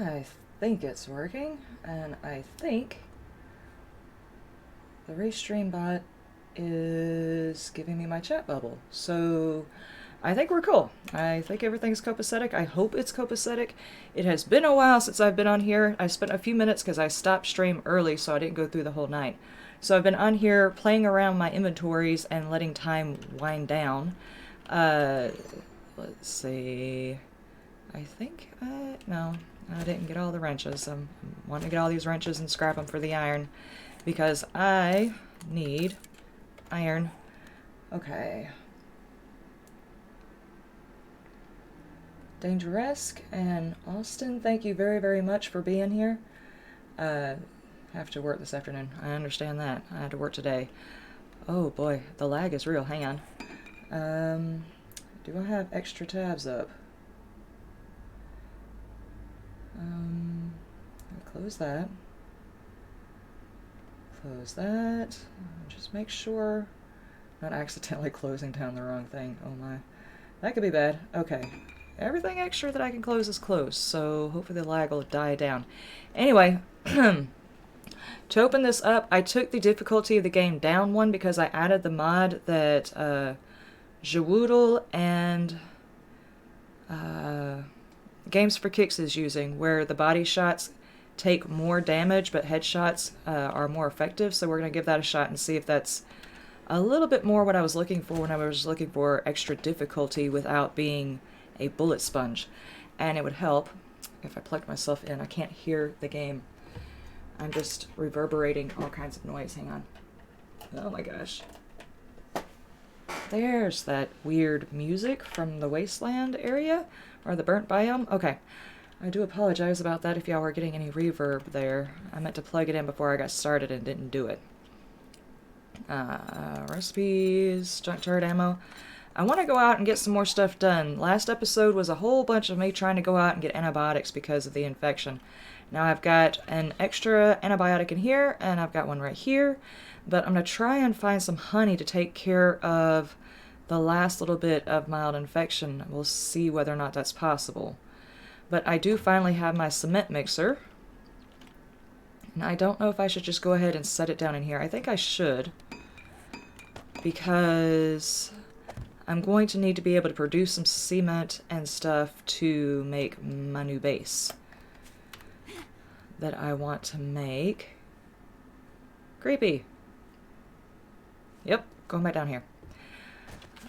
I think it's working, and I think the Restream bot is giving me my chat bubble. So I think we're cool. I think everything's copacetic. I hope it's copacetic. It has been a while since I've been on here. I spent a few minutes because I stopped stream early, so I didn't go through the whole night. So I've been on here playing around my inventories and letting time wind down. Let's see. I think, no, I didn't get all the wrenches. I'm wanting to get all these wrenches and scrap them for the iron because I need iron. Okay. Dangeresque and Austin, thank you very, very much for being here. Have to work this afternoon. I understand that. I had to work today. Oh boy, the lag is real. Hang on. Do I have extra tabs up? Close that. Close that. Just make sure I'm not accidentally closing down the wrong thing. Oh my. That could be bad. Okay. Everything extra that I can close is closed, so hopefully the lag will die down. Anyway, to open this up, I took the difficulty of the game down one because I added the mod that Jawoodle and Games for Kicks is using, where the body shots take more damage, but headshots are more effective. So we're going to give that a shot and see if that's a little bit more what I was looking for when I was looking for extra difficulty without being a bullet sponge. And it would help if I plugged myself in. I can't hear the game. I'm just reverberating all kinds of noise. Hang on. Oh my gosh. There's that weird music from the wasteland area, or the burnt biome. Okay. I do apologize about that if y'all were getting any reverb there. I meant to plug it in before I got started and didn't do it. Recipes, junkyard ammo. I want to go out and get some more stuff done. Last episode was a whole bunch of me trying to go out and get antibiotics because of the infection. Now I've got an extra antibiotic in here, and I've got one right here. But I'm going to try and find some honey to take care of the last little bit of mild infection. We'll see whether or not that's possible. But I do finally have my cement mixer. And I don't know if I should just go ahead and set it down in here. I think I should, because I'm going to need to be able to produce some cement and stuff to make my new base that I want to make. Creepy. Yep, going back down here.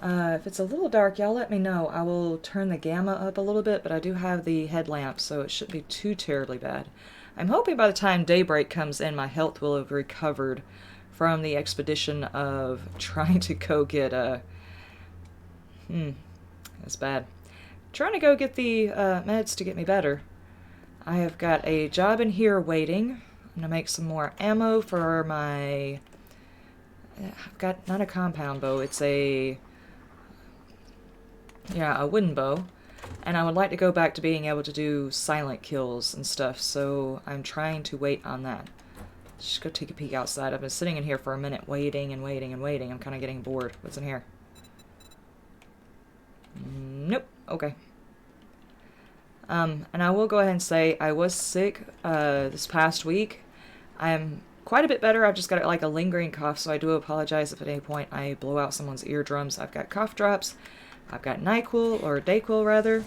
If it's a little dark, y'all let me know. I will turn the gamma up a little bit, but I do have the headlamp, so it shouldn't be too terribly bad. I'm hoping by the time daybreak comes in, my health will have recovered from the expedition of trying to go get that's bad. Trying to go get the meds to get me better. I have got a job in here waiting. I'm gonna make some more ammo for my... I've got not a compound bow, it's a... yeah, a wooden bow. And I would like to go back to being able to do silent kills and stuff, so I'm trying to wait on that. Just go take a peek outside. I've been sitting in here for a minute waiting and waiting and waiting. I'm kind of getting bored. What's in here? Nope. Okay. And I will go ahead and say I was sick this past week. I'm quite a bit better. I've just got like a lingering cough, so I do apologize if at any point I blow out someone's eardrums. I've got cough drops. I've got NyQuil, or Dayquil rather,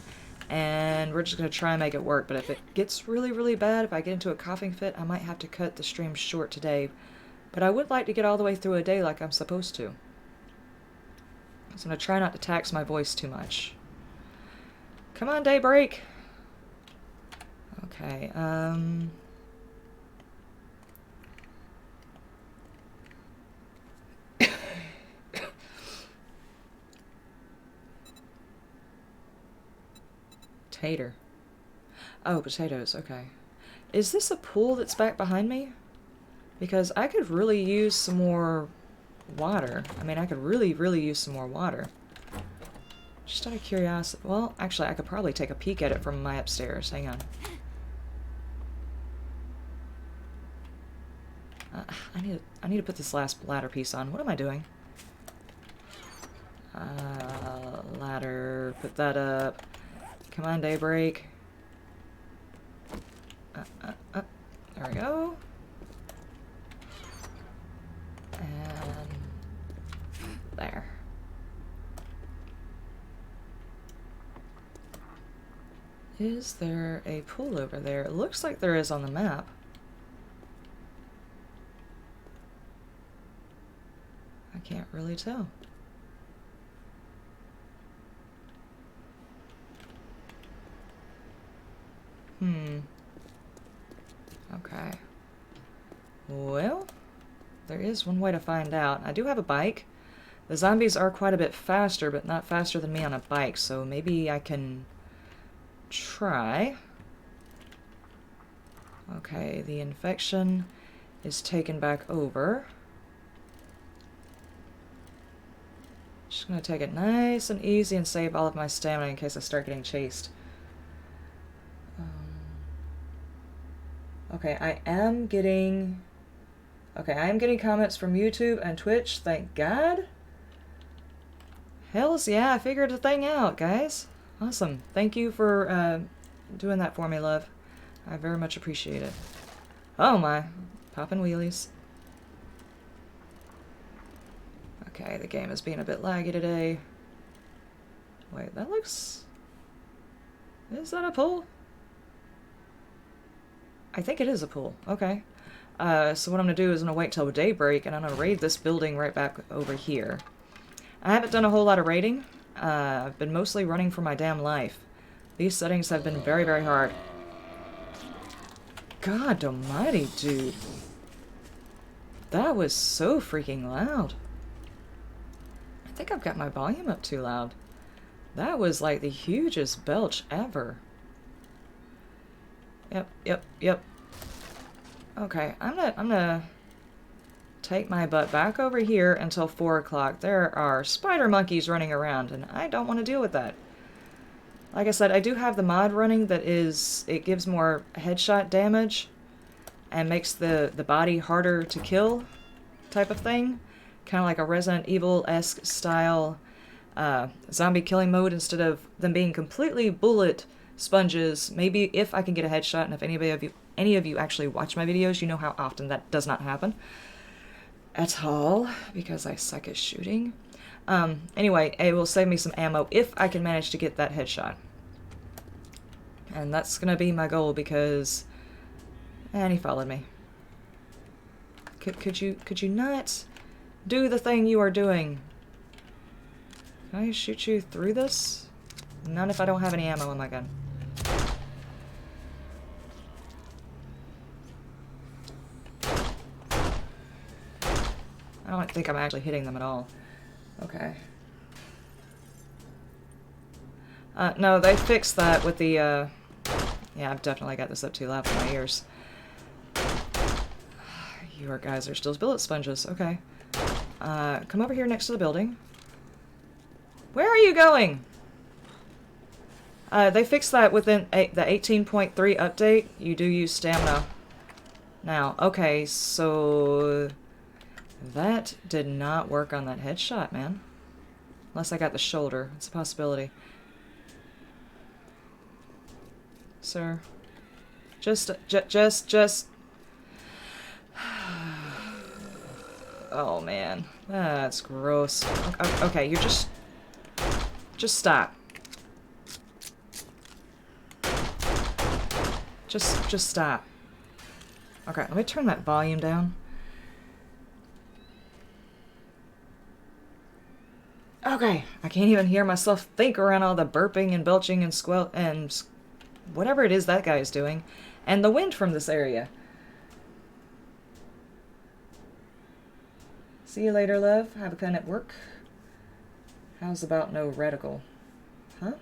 and we're just going to try and make it work. But if it gets really, really bad, if I get into a coughing fit, I might have to cut the stream short today. But I would like to get all the way through a day like I'm supposed to. So I'm going to try not to tax my voice too much. Come on, daybreak! Okay, Tater. Oh, potatoes, okay. Is this a pool that's back behind me? Because I could really use some more water. I mean, I could really, really use some more water. Just out of curiosity. Well, actually, I could probably take a peek at it from my upstairs. Hang on. I need to put this last ladder piece on. What am I doing? Ladder. Put that up. Come on, daybreak. There we go. And there. Is there a pool over there? It looks like there is on the map. I can't really tell. Okay. Well, there is one way to find out. I do have a bike. The zombies are quite a bit faster, but not faster than me on a bike, so maybe I can try. Okay, the infection is taken back over. Just gonna take it nice and easy and save all of my stamina in case I start getting chased. Okay, I am getting comments from YouTube and Twitch, thank God. Hells yeah, I figured the thing out, guys. Awesome. Thank you for doing that for me, love. I very much appreciate it. Oh my. Popping wheelies. Okay, the game is being a bit laggy today. Wait, that looks... Is that a pool? I think it is a pool. Okay. So what I'm going to do is I'm going to wait till daybreak and I'm going to raid this building right back over here. I haven't done a whole lot of raiding. I've been mostly running for my damn life. These settings have been very, very hard. God almighty, dude. That was so freaking loud. I think I've got my volume up too loud. That was like the hugest belch ever. Yep. Okay, I'm gonna take my butt back over here until 4 o'clock. There are spider monkeys running around, and I don't want to deal with that. Like I said, I do have the mod running that is... It gives more headshot damage and makes the body harder to kill type of thing. Kind of like a Resident Evil-esque style zombie killing mode instead of them being completely bullet sponges. Maybe if I can get a headshot, and if any of you actually watch my videos, you know how often that does not happen at all, because I suck at shooting. Anyway, it will save me some ammo if I can manage to get that headshot. And that's gonna be my goal, because... And he followed me. Could you not do the thing you are doing? Can I shoot you through this? Not if I don't have any ammo in my gun. I don't think I'm actually hitting them at all. Okay. No, they fixed that with the, Yeah, I've definitely got this up too loud for my ears. You guys are still bullet sponges. Okay. Come over here next to the building. Where are you going? They fixed that within the 18.3 update. You do use stamina now. Okay, so... That did not work on that headshot, man. Unless I got the shoulder. It's a possibility. Sir. Just... Oh, man. That's gross. Okay, you're just... Just stop. Just stop. Okay, let me turn that volume down. Okay, I can't even hear myself think around all the burping and belching and and whatever it is that guy is doing, and the wind from this area. See you later, love. Have a pen at work. How's about no reticle? Huh?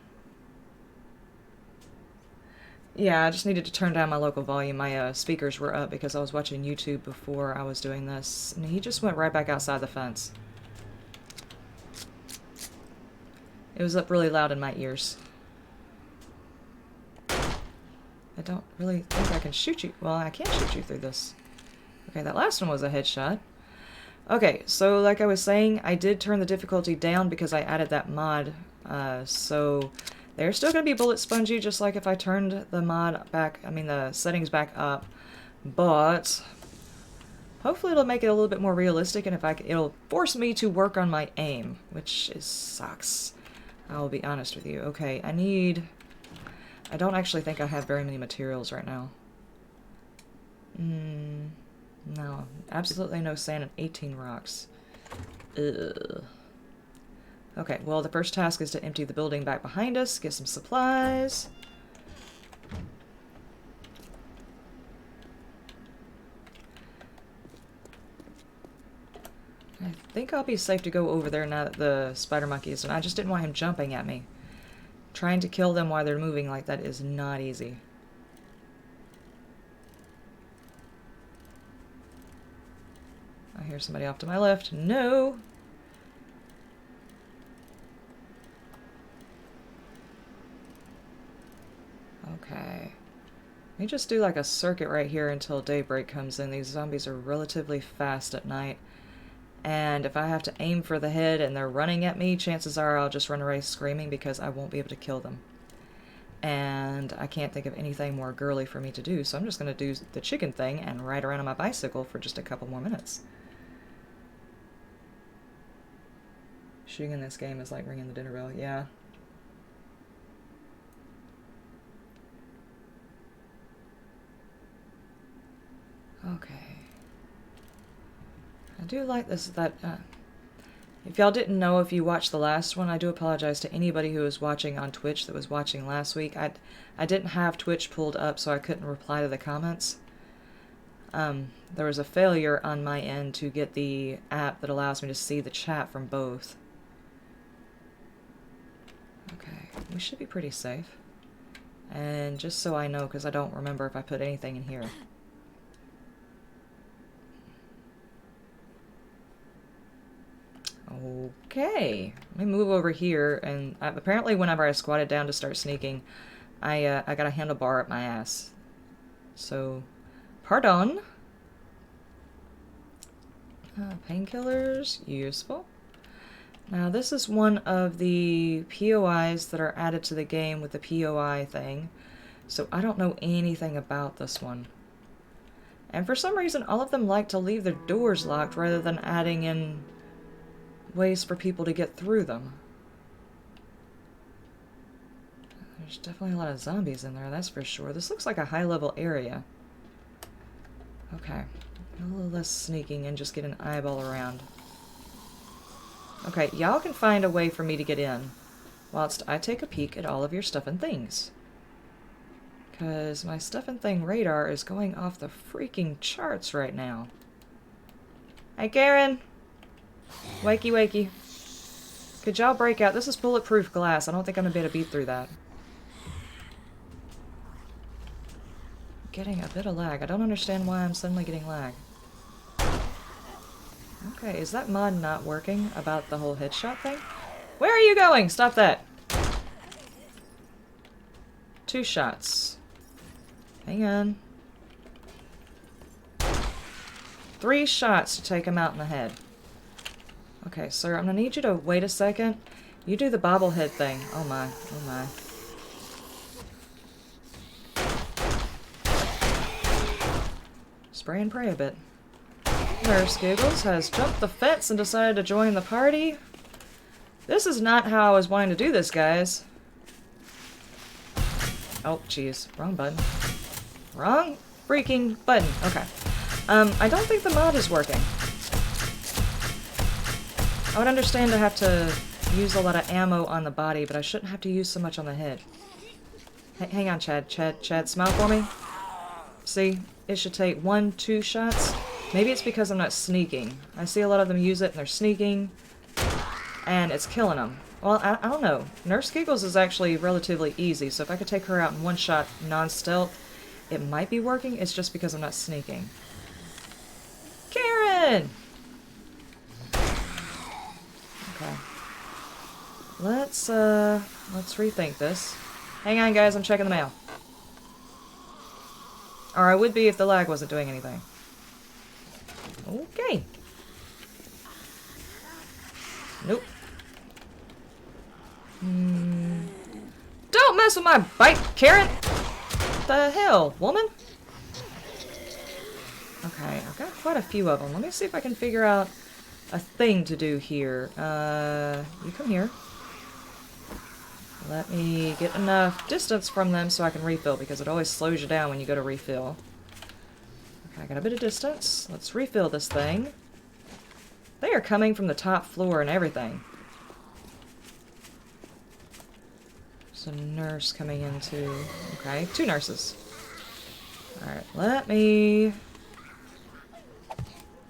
Yeah, I just needed to turn down my local volume. My speakers were up because I was watching YouTube before I was doing this, and he just went right back outside the fence. It was up really loud in my ears. I don't really think I can shoot you. Well, I can't shoot you through this. Okay, that last one was a headshot. Okay, so like I was saying, I did turn the difficulty down because I added that mod. So They're still going to be bullet spongy, just like if I turned the mod back, I mean the settings back up. But hopefully it'll make it a little bit more realistic, and it'll force me to work on my aim, which sucks. I'll be honest with you. Okay, I don't actually think I have very many materials right now. No, absolutely no sand and 18 rocks. Ugh. Okay, well, the first task is to empty the building back behind us, get some supplies. I think I'll be safe to go over there now that the spider monkey is, and I just didn't want him jumping at me. Trying to kill them while they're moving like that is not easy. I hear somebody off to my left. No! Okay. Let me just do like a circuit right here until daybreak comes in. These zombies are relatively fast at night. And if I have to aim for the head and they're running at me, chances are I'll just run away screaming because I won't be able to kill them. And I can't think of anything more girly for me to do, so I'm just going to do the chicken thing and ride around on my bicycle for just a couple more minutes. Shooting in this game is like ringing the dinner bell, yeah. Okay. I do like this, if y'all didn't know, if you watched the last one, I do apologize to anybody who was watching on Twitch that was watching last week. I didn't have Twitch pulled up, so I couldn't reply to the comments. There was a failure on my end to get the app that allows me to see the chat from both. Okay, we should be pretty safe. And just so I know, because I don't remember if I put anything in here. Okay, let me move over here, and apparently whenever I squatted down to start sneaking, I got a handlebar up my ass. So, pardon. Painkillers, useful. Now this is one of the POIs that are added to the game with the POI thing, so I don't know anything about this one. And for some reason, all of them like to leave their doors locked rather than adding in ways for people to get through them. There's definitely a lot of zombies in there, that's for sure. This looks like a high-level area. Okay. A little less sneaking and just get an eyeball around. Okay, y'all can find a way for me to get in whilst I take a peek at all of your stuff and things. Because my stuff and thing radar is going off the freaking charts right now. Hi, Karen! Wakey, wakey. Could y'all break out? This is bulletproof glass. I don't think I'm going to be able to beat through that. Getting a bit of lag. I don't understand why I'm suddenly getting lag. Okay, is that mod not working about the whole headshot thing? Where are you going? Stop that. 2 shots. Hang on. 3 shots to take him out in the head. Okay, sir, I'm gonna need you to wait a second. You do the bobblehead thing. Oh my, oh my. Spray and pray a bit. Nurse Giggles has jumped the fence and decided to join the party. This is not how I was wanting to do this, guys. Oh, jeez. Wrong button. Wrong freaking button. Okay. I don't think the mod is working. I would understand to have to use a lot of ammo on the body, but I shouldn't have to use so much on the head. Hang on, Chad. Chad, smile for me. See? It should take 1, 2 shots. Maybe it's because I'm not sneaking. I see a lot of them use it and they're sneaking, and it's killing them. Well, I don't know. Nurse Giggles is actually relatively easy, so if I could take her out in 1 shot non-stealth, it might be working. It's just because I'm not sneaking. Karen! Okay. Let's rethink this. Hang on, guys, I'm checking the mail. Or I would be if the lag wasn't doing anything. Okay. Nope. mess with my bike, Karen! What the hell, woman? Okay, I've got quite a few of them. Let me see if I can figure out a thing to do here. You come here. Let me get enough distance from them so I can refill, because it always slows you down when you go to refill. Okay, I got a bit of distance. Let's refill this thing. They are coming from the top floor and everything. There's a nurse coming in too. Okay, 2 nurses. Alright, let me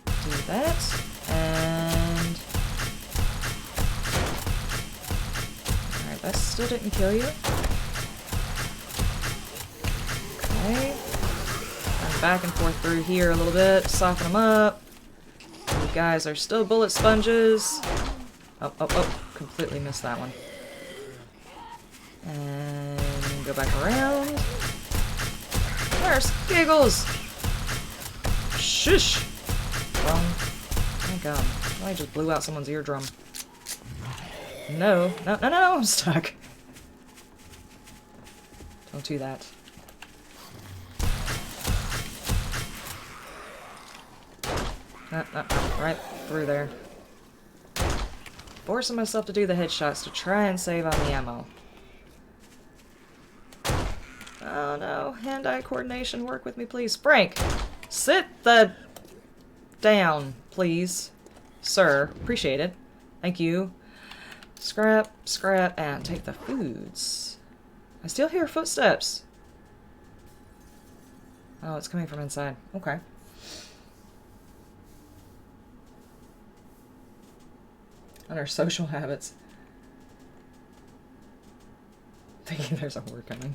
do that. And alright, that still didn't kill you. Okay. I'm back and forth through here a little bit, soften them up. You guys are still bullet sponges. Oh, oh, oh, completely missed that one. And go back around. Nurse, giggles! Shush! Well, my god. I just blew out someone's eardrum. No, no, no, no, I'm stuck. Don't do that. Right through there. Forcing myself to do the headshots to try and save on the ammo. Oh no, hand-eye coordination, work with me please. Frank, sit the down, please. Sir, appreciate it. Thank you. Scrap, scrap, and take the foods. I still hear footsteps. Oh, it's coming from inside. Okay. On our social habits. Thinking there's a horde coming.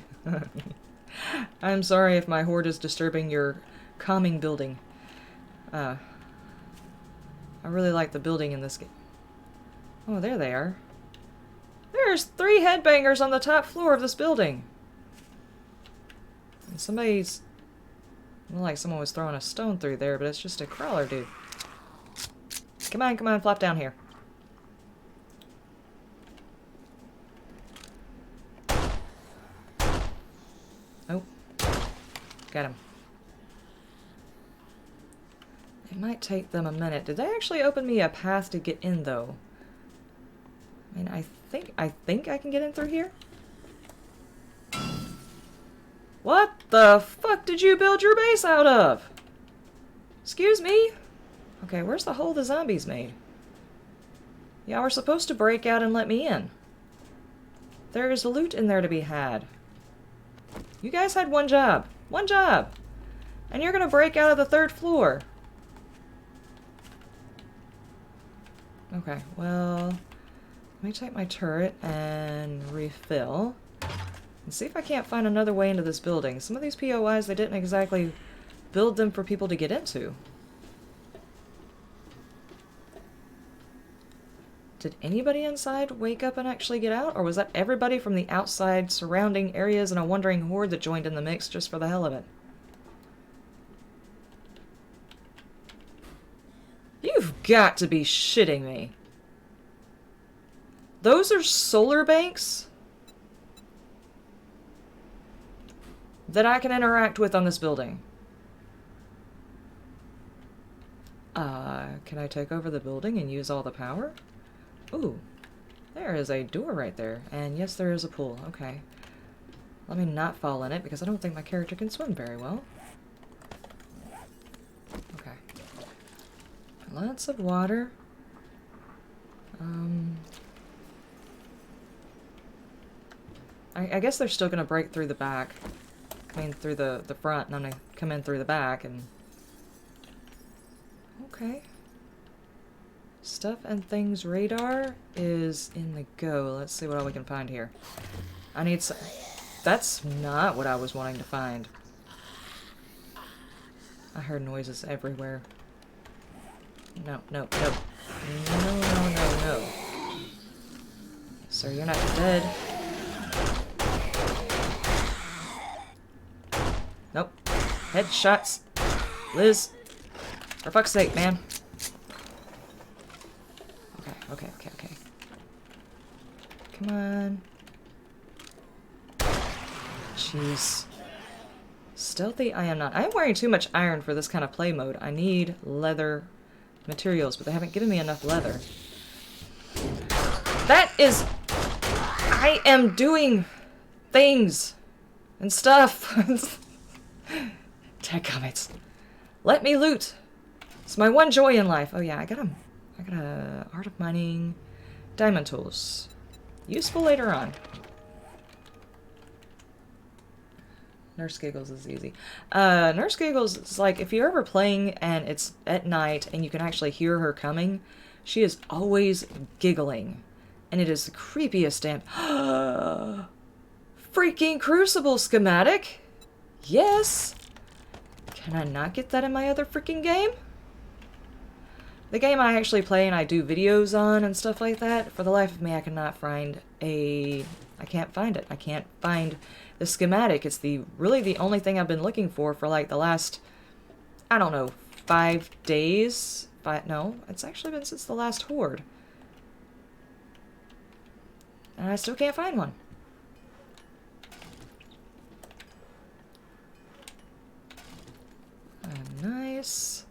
I'm sorry if my horde is disturbing your calming building. I really like the building in this game. Oh, there they are. There's 3 headbangers on the top floor of this building. And somebody's... Well, like someone was throwing a stone through there, but it's just a crawler dude. Come on, flop down here. Oh. Got him. It might take them a minute. Did they actually open me a path to get in, though? I mean, I think I can get in through here? What the fuck did you build your base out of? Excuse me? Okay, where's the hole the zombies made? Y'all were supposed to break out and let me in. There is loot in there to be had. You guys had one job. One job! And you're gonna break out of the 3rd floor. Okay, well... Let me take my turret and refill. And see if I can't find another way into this building. Some of these POIs, they didn't exactly build them for people to get into. Did anybody inside wake up and actually get out? Or was that everybody from the outside surrounding areas and a wandering horde that joined in the mix just for the hell of it? You've got to be shitting me. Those are solar banks that I can interact with on this building. Can I take over the building and use all the power? Ooh, there is a door right there. And yes, there is a pool. Okay. Let me not fall in it because I don't think my character can swim very well. Okay. Lots of water. I guess they're still gonna break through the back. I mean, through the front, and I'm gonna come in through the back, and... Okay. Stuff and things radar is in the go. Let's see what all we can find here. I need some... That's not what I was wanting to find. I heard noises everywhere. No, no, no. No, no, no, no. Sir, you're not dead. Nope. Headshots. Liz. For fuck's sake, man. Okay. Come on. Jeez. Stealthy I am not. I am wearing too much iron for this kind of play mode. I need leather materials, but they haven't given me enough leather. That is... I am doing things and stuff. Dadgummit. Let me loot. It's my one joy in life. Oh yeah, I got a art of mining, diamond tools. Useful later on. Nurse Giggles is easy. Nurse Giggles is like, if you're ever playing and it's at night and you can actually hear her coming, she is always giggling. And it is the creepiest damn... Freaking Crucible schematic! Yes! Can I not get that in my other freaking game? The game I actually play and I do videos on and stuff like that, for the life of me I cannot find a... I can't find it. I can't find the schematic. It's really the only thing I've been looking for like the last, I don't know, 5 days? No, it's actually been since the last Horde. And I still can't find one. Nice.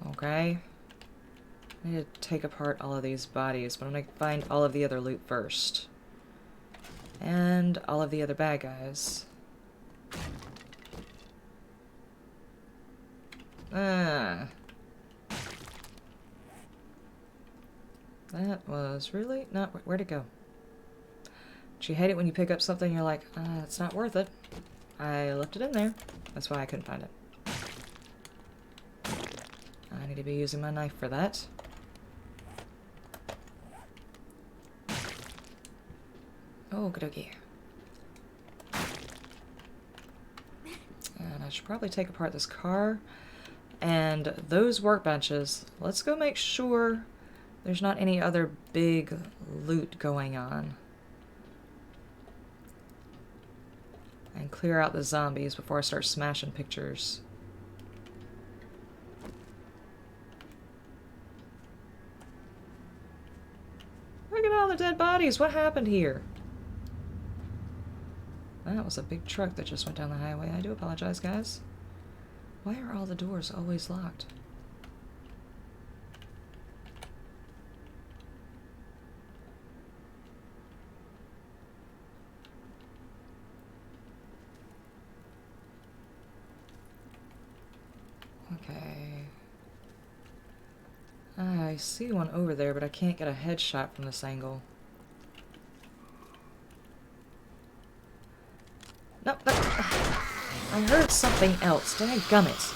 Okay. I need to take apart all of these bodies, but I'm gonna find all of the other loot first. And all of the other bad guys. That was really not... Where'd it go? Do you hate it when you pick up something and you're like, it's not worth it. I left it in there. That's why I couldn't find it. I need to be using my knife for that. Oh, good okey. And I should probably take apart this car. And those workbenches. Let's go make sure there's not any other big loot going on. And clear out the zombies before I start smashing pictures. Look at all the dead bodies. What happened here? That was a big truck that just went down the highway. I do apologize, guys. Why are all the doors always locked? Okay. I see one over there, but I can't get a headshot from this angle. No, I heard something else. Dadgummit.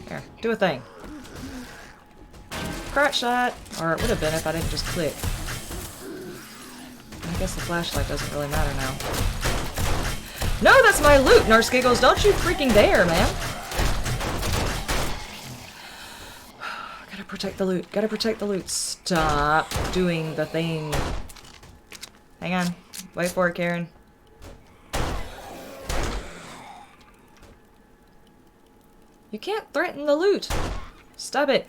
There, do a thing. Crotch shot! Or it would have been if I didn't just click. I guess the flashlight doesn't really matter now. No, that's my loot, Nurse Giggles! Don't you freaking dare, man! Gotta protect the loot. Gotta protect the loot. Stop doing the thing. Hang on. Wait for it, Karen. You can't threaten the loot. Stop it.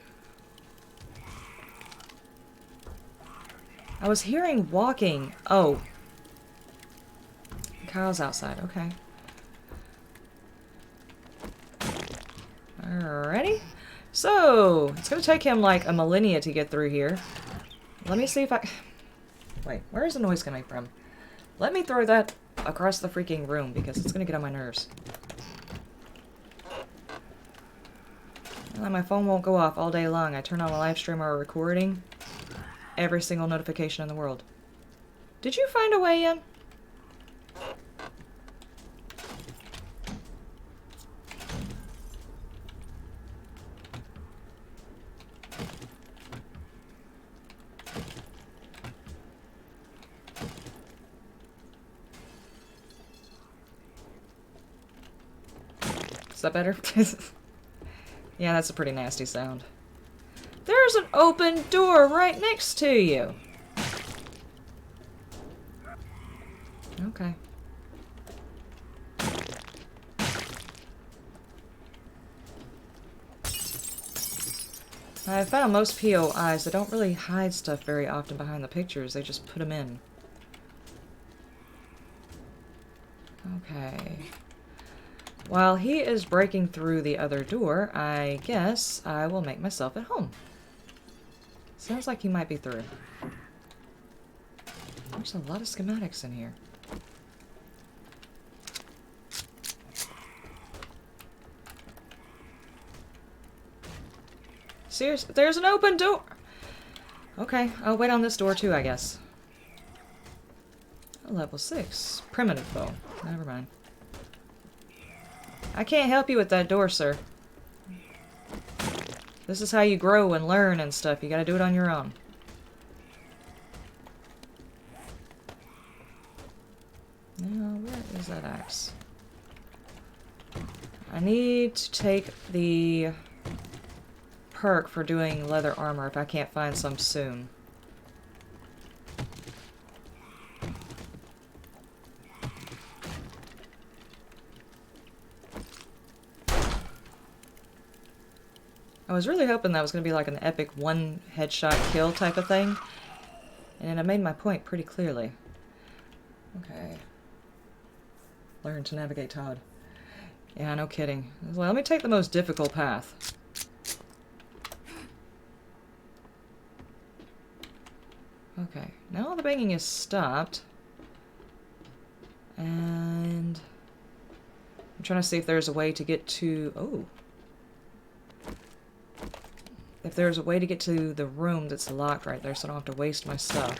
I was hearing walking. Oh. Kyle's outside. Okay. Alrighty. So, it's gonna take him like a millennia to get through here. Let me see if I... Wait, where is the noise coming from? Let me throw that across the freaking room because it's gonna get on my nerves. Well, my phone won't go off all day long. I turn on a live stream or a recording. Every single notification in the world. Did you find a way in? Is that better? Yeah, that's a pretty nasty sound. There's an open door right next to you. Okay. I found most POIs, they don't really hide stuff very often behind the pictures, they just put them in. Okay. While he is breaking through the other door, I guess I will make myself at home. Sounds like he might be through. There's a lot of schematics in here. Seriously, there's an open door! Okay, I'll wait on this door too, I guess. Oh, level 6. Primitive bow. Never mind. I can't help you with that door, sir. This is how you grow and learn and stuff. You gotta do it on your own. Now, where is that axe? I need to take the perk for doing leather armor if I can't find some soon. I was really hoping that was going to be like an epic one headshot kill type of thing. And I made my point pretty clearly. Okay. Learn to navigate Todd. Yeah, no kidding. Well, let me take the most difficult path. Okay, now all the banging is stopped. And I'm trying to see if there's a way to get to... Oh. If there's a way to get to the room that's locked right there so I don't have to waste my stuff.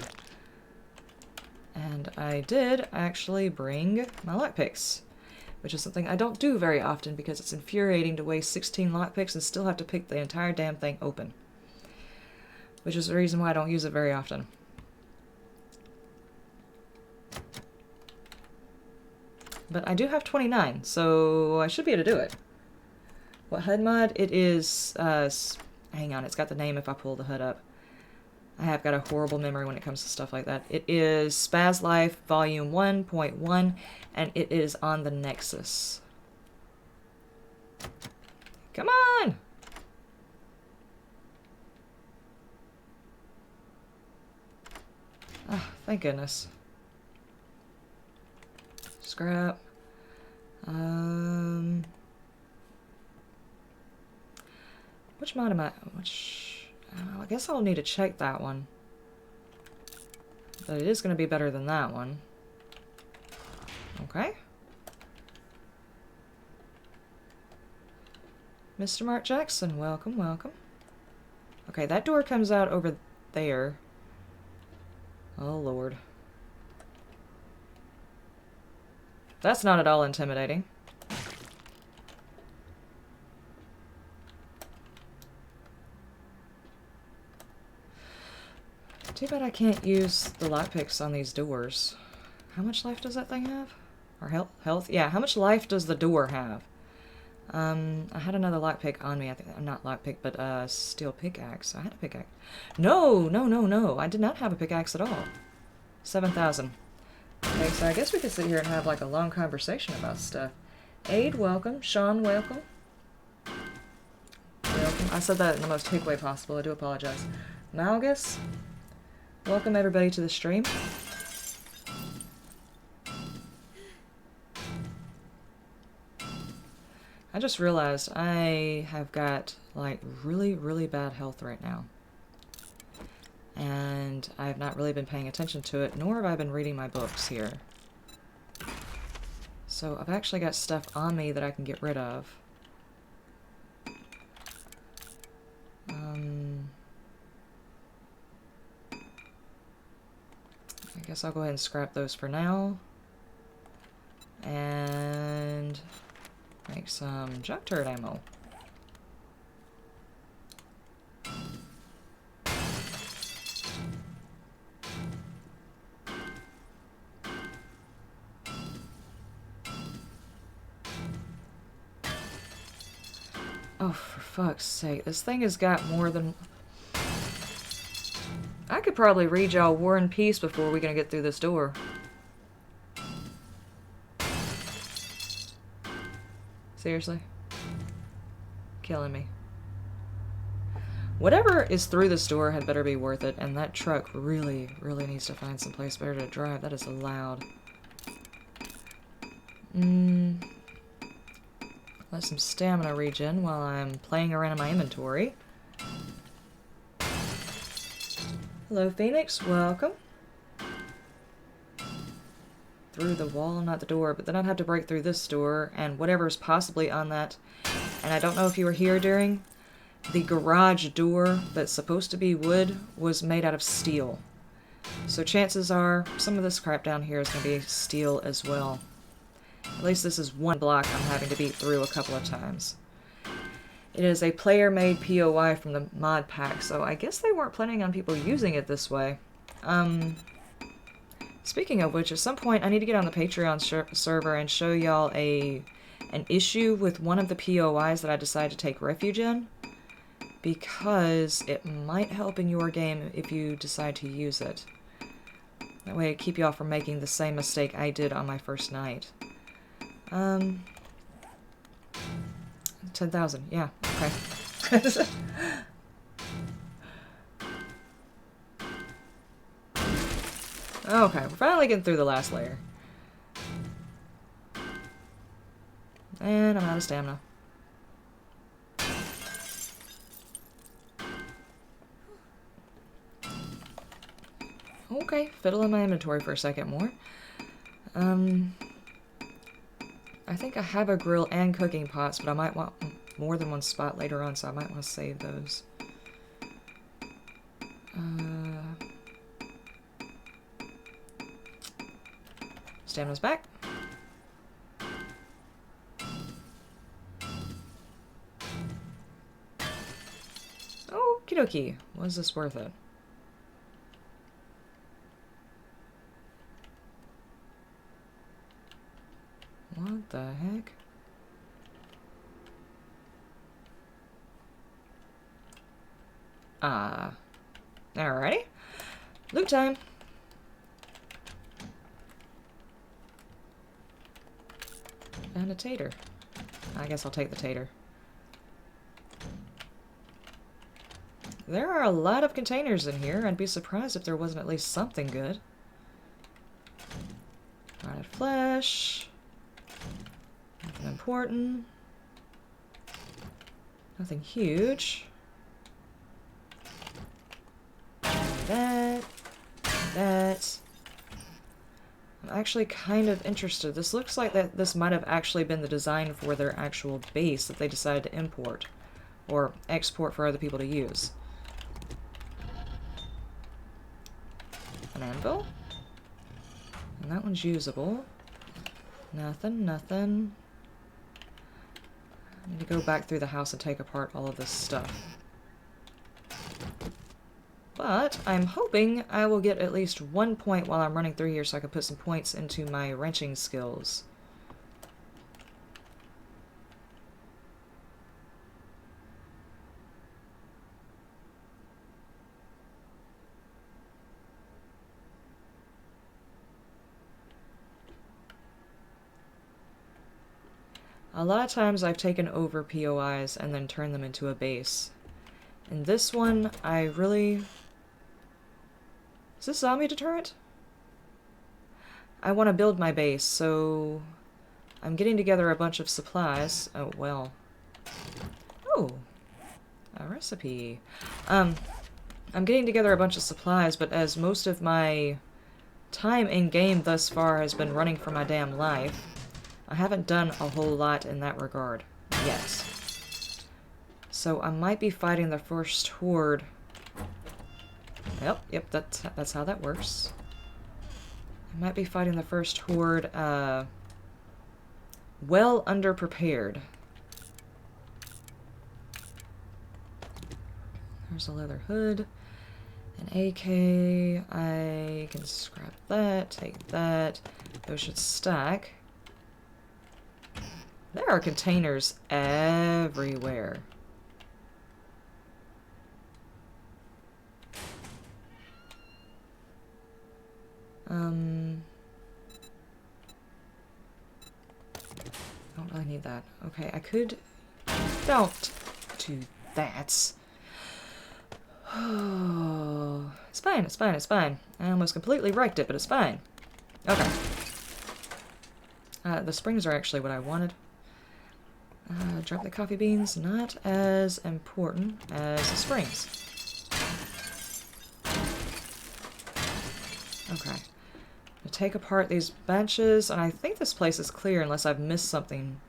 And I did actually bring my lockpicks, which is something I don't do very often because it's infuriating to waste 16 lockpicks and still have to pick the entire damn thing open. Which is the reason why I don't use it very often. But I do have 29, so I should be able to do it. What HUD mod? It is, hang on, it's got the name if I pull the HUD up. I have got a horrible memory when it comes to stuff like that. It is Spaz Life Volume 1.1, and it is on the Nexus. Come on! Oh, thank goodness. Scrap. Which mod am I? I guess I'll need to check that one. But it is going to be better than that one. Okay. Mr. Mark Jackson, welcome, welcome. Okay, that door comes out over there. Oh, Lord. That's not at all intimidating. Too bad I can't use the lockpicks on these doors. How much life does that thing have? Or health? Yeah, how much life does the door have? I had another lockpick on me. I think not lockpick, but steel pickaxe. I had a pickaxe. No, no, no, no. I did not have a pickaxe at all. 7,000. Okay, so I guess we could sit here and have like a long conversation about stuff. Aid, welcome. Sean, welcome. Welcome. I said that in the most hick way possible. I do apologize. Malgus, welcome everybody to the stream. I just realized I have got like really, really bad health right now. And I have not really been paying attention to it, nor have I been reading my books here. So I've actually got stuff on me that I can get rid of. I guess I'll go ahead and scrap those for now. And make some junk turret ammo. Oh, for fuck's sake. This thing has got more than... I could probably read y'all War and Peace before we're gonna get through this door. Seriously? Killing me. Whatever is through this door had better be worth it, and that truck really, really needs to find some place better to drive. That is loud. Let some stamina regen while I'm playing around in my inventory. Hello, Phoenix. Welcome. Through the wall, not the door, but then I'd have to break through this door and whatever's possibly on that. And I don't know if you were here during. The garage door that's supposed to be wood was made out of steel. So chances are some of this crap down here is going to be steel as well. At least this is one block I'm having to beat through a couple of times. It is a player-made POI from the mod pack, so I guess they weren't planning on people using it this way. Speaking of which, at some point I need to get on the Patreon server and show y'all an issue with one of the POIs that I decided to take refuge in, because it might help in your game if you decide to use it. That way I keep y'all from making the same mistake I did on my first night. 10,000, yeah, okay. Okay, we're finally getting through the last layer. And I'm out of stamina. Okay, fiddle in my inventory for a second more. I think I have a grill and cooking pots, but I might want more than one spot later on, so I might want to save those. Stamina's back. Okie dokie. Was this worth it? What the heck? Alrighty. Loot time. And a tater. I guess I'll take the tater. There are a lot of containers in here. I'd be surprised if there wasn't at least something good. Rotted flesh. Nothing important. Nothing huge. That. I'm actually kind of interested. This looks like that this might have actually been the design for their actual base that they decided to import. Or export for other people to use. An anvil. And that one's usable. Nothing. I need to go back through the house and take apart all of this stuff. But I'm hoping I will get at least 1 point while I'm running through here so I can put some points into my wrenching skills. A lot of times I've taken over POIs and then turned them into a base. In this one, I really... Is this zombie deterrent? I want to build my base, so... I'm getting together a bunch of supplies. Oh, well. Oh! A recipe. I'm getting together a bunch of supplies, but as most of my time in-game thus far has been running for my damn life, I haven't done a whole lot in that regard yet. So I might be fighting the first horde. Yep, that's how that works. I might be fighting the first horde, well underprepared. There's a leather hood. An AK. I can scrap that, take that. Those should stack. There are containers everywhere. Don't really need that. Okay, I could... Don't do that. Oh, it's fine, it's fine, it's fine. I almost completely wrecked it, but it's fine. Okay. The springs are actually what I wanted. Drop the coffee beans, not as important as the springs. Okay. To take apart these benches, and I think this place is clear unless I've missed something.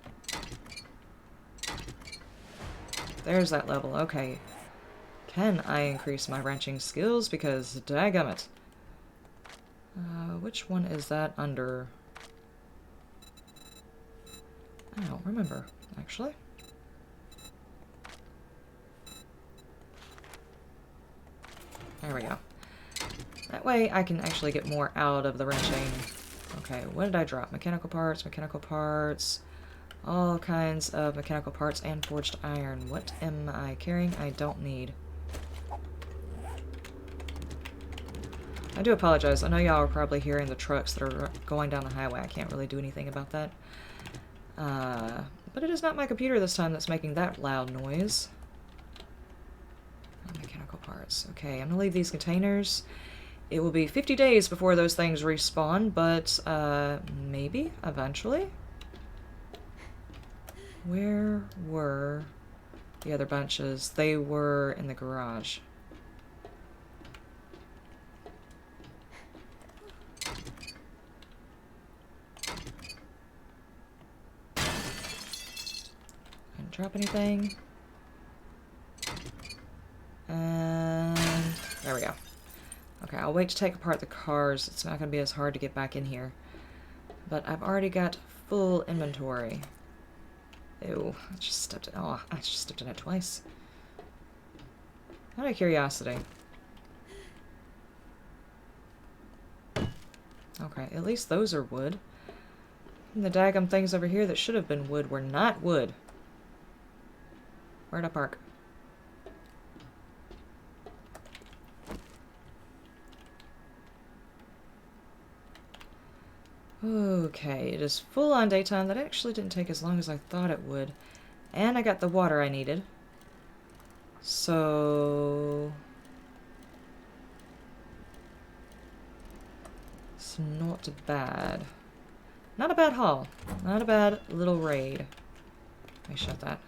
There's that level, okay. Can I increase my wrenching skills? Because dadgummit. Which one is that under? I don't remember, actually. There we go. That way I can actually get more out of the wrenching. Okay, what did I drop? Mechanical parts, all kinds of mechanical parts, and forged iron. What am I carrying? I don't need. I do apologize. I know y'all are probably hearing the trucks that are going down the highway. I can't really do anything about that. But it is not my computer this time that's making that loud noise. Mechanical parts. Okay, I'm gonna leave these containers. It will be 50 days before those things respawn, but maybe eventually. Where were the other bunches? They were in the garage. Didn't drop anything. And there we go. Okay, I'll wait to take apart the cars. It's not going to be as hard to get back in here. But I've already got full inventory. Ew, I just stepped in. Oh, I just stepped in it twice. Out of curiosity. Okay, at least those are wood. And the daggum things over here that should have been wood were not wood. Where'd I park? Okay, it is full on daytime. That actually didn't take as long as I thought it would. And I got the water I needed. So... it's not bad. Not a bad haul. Not a bad little raid. Let me shut that.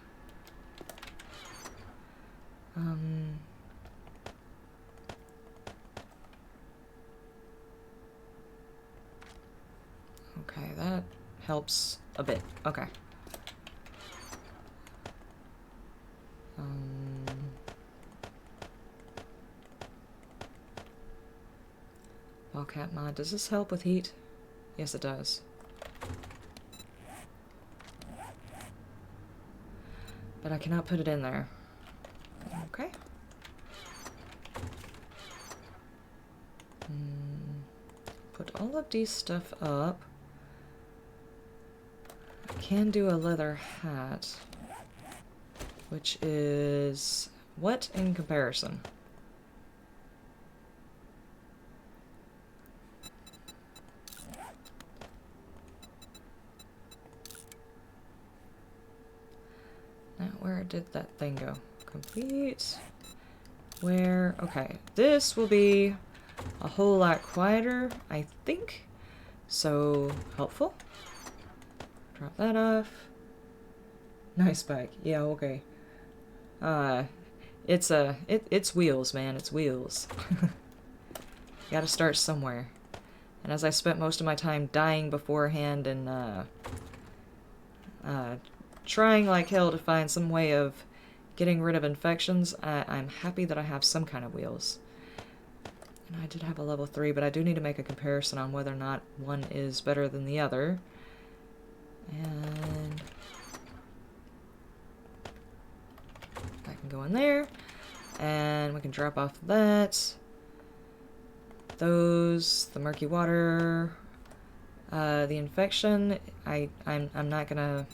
Okay, that helps a bit. Okay. Wildcat mod. Does this help with heat? Yes, it does. But I cannot put it in there. Okay. Put all of these stuff up. I can do a leather hat, which is what in comparison? Now, where did that thing go? Complete. Where? Okay, this will be a whole lot quieter, I think. So helpful. Drop that off. Nice bike. Yeah, okay. It's wheels, man. It's wheels. Gotta start somewhere. And as I spent most of my time dying beforehand and trying like hell to find some way of getting rid of infections, I'm happy that I have some kind of wheels. And I did have a level 3, but I do need to make a comparison on whether or not one is better than the other. And that can go in there. And we can drop off that. Those, the murky water, the infection. I'm not gonna...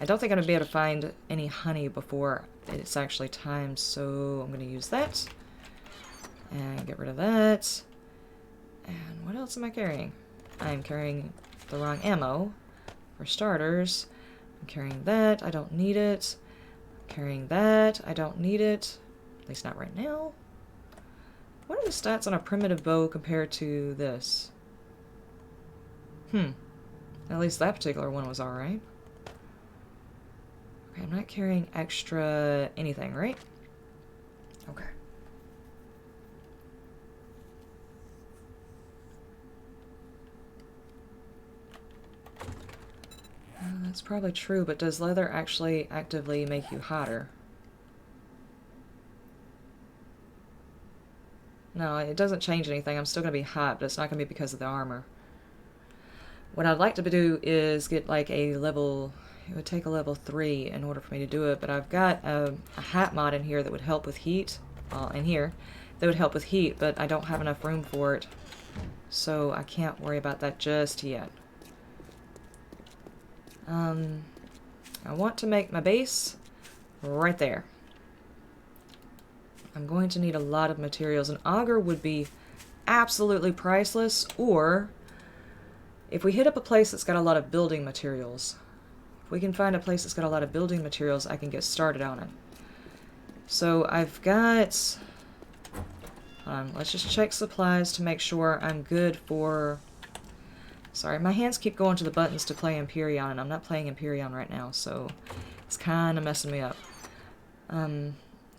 I don't think I'm gonna be able to find any honey before it's actually time, so I'm gonna use that. And get rid of that. And what else am I carrying? I'm carrying the wrong ammo. For starters, I'm carrying that. I don't need it. I'm carrying that. I don't need it. At least not right now. What are the stats on a primitive bow compared to this? At least that particular one was alright. Okay, I'm not carrying extra anything, right? Okay. That's probably true, but does leather actually actively make you hotter? No, it doesn't change anything. I'm still going to be hot, but it's not going to be because of the armor. What I'd like to do is get like a level... It would take a level 3 in order for me to do it, but I've got a hat mod in here that would help with heat. In here. That would help with heat, but I don't have enough room for it. So I can't worry about that just yet. I want to make my base right there. I'm going to need a lot of materials. An auger would be absolutely priceless, or if we hit up a place that's got a lot of building materials. If we can find a place that's got a lot of building materials, I can get started on it. So I've got... let's just check supplies to make sure I'm good for... Sorry, my hands keep going to the buttons to play Empyrean, and I'm not playing Empyrean right now, so it's kind of messing me up.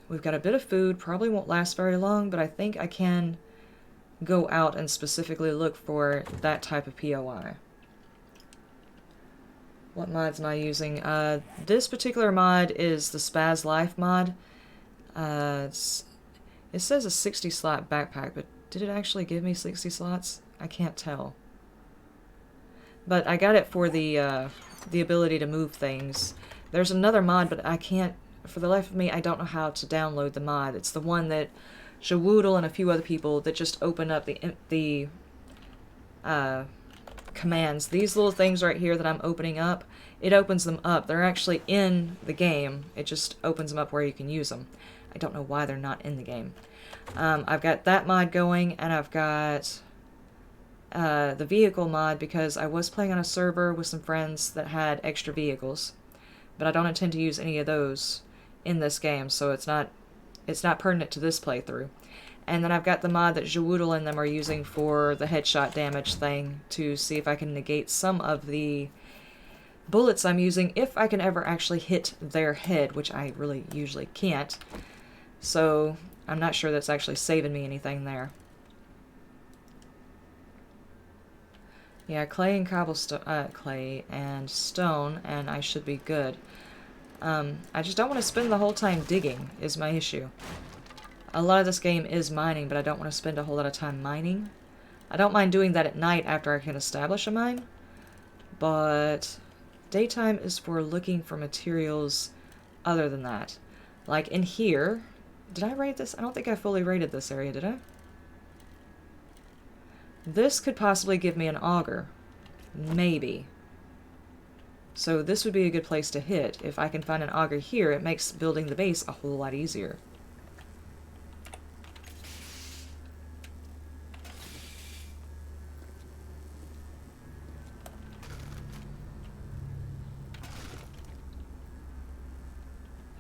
We've got a bit of food, probably won't last very long, but I think I can go out and specifically look for that type of POI. What mods am I using? This particular mod is the Spaz Life mod. It says a 60 slot backpack, but did it actually give me 60 slots? I can't tell. But I got it for the ability to move things. There's another mod, but I can't, for the life of me, I don't know how to download the mod. It's the one that Shawoodle and a few other people that just open up the commands. These little things right here that I'm opening up, it opens them up. They're actually in the game. It just opens them up where you can use them. I don't know why they're not in the game. I've got that mod going, and I've got the vehicle mod because I was playing on a server with some friends that had extra vehicles, but I don't intend to use any of those in this game, so it's not pertinent to this playthrough. And then I've got the mod that Jawoodle and them are using for the headshot damage thing to see if I can negate some of the bullets I'm using, if I can ever actually hit their head, which I really usually can't. So I'm not sure that's actually saving me anything there. Yeah, clay and cobblestone, clay and stone, and I should be good. I just don't want to spend the whole time digging, is my issue. A lot of this game is mining, but I don't want to spend a whole lot of time mining. I don't mind doing that at night after I can establish a mine, but daytime is for looking for materials other than that. Like in here, did I raid this? I don't think I fully raided this area, did I? This could possibly give me an auger. Maybe. So this would be a good place to hit. If I can find an auger here, it makes building the base a whole lot easier.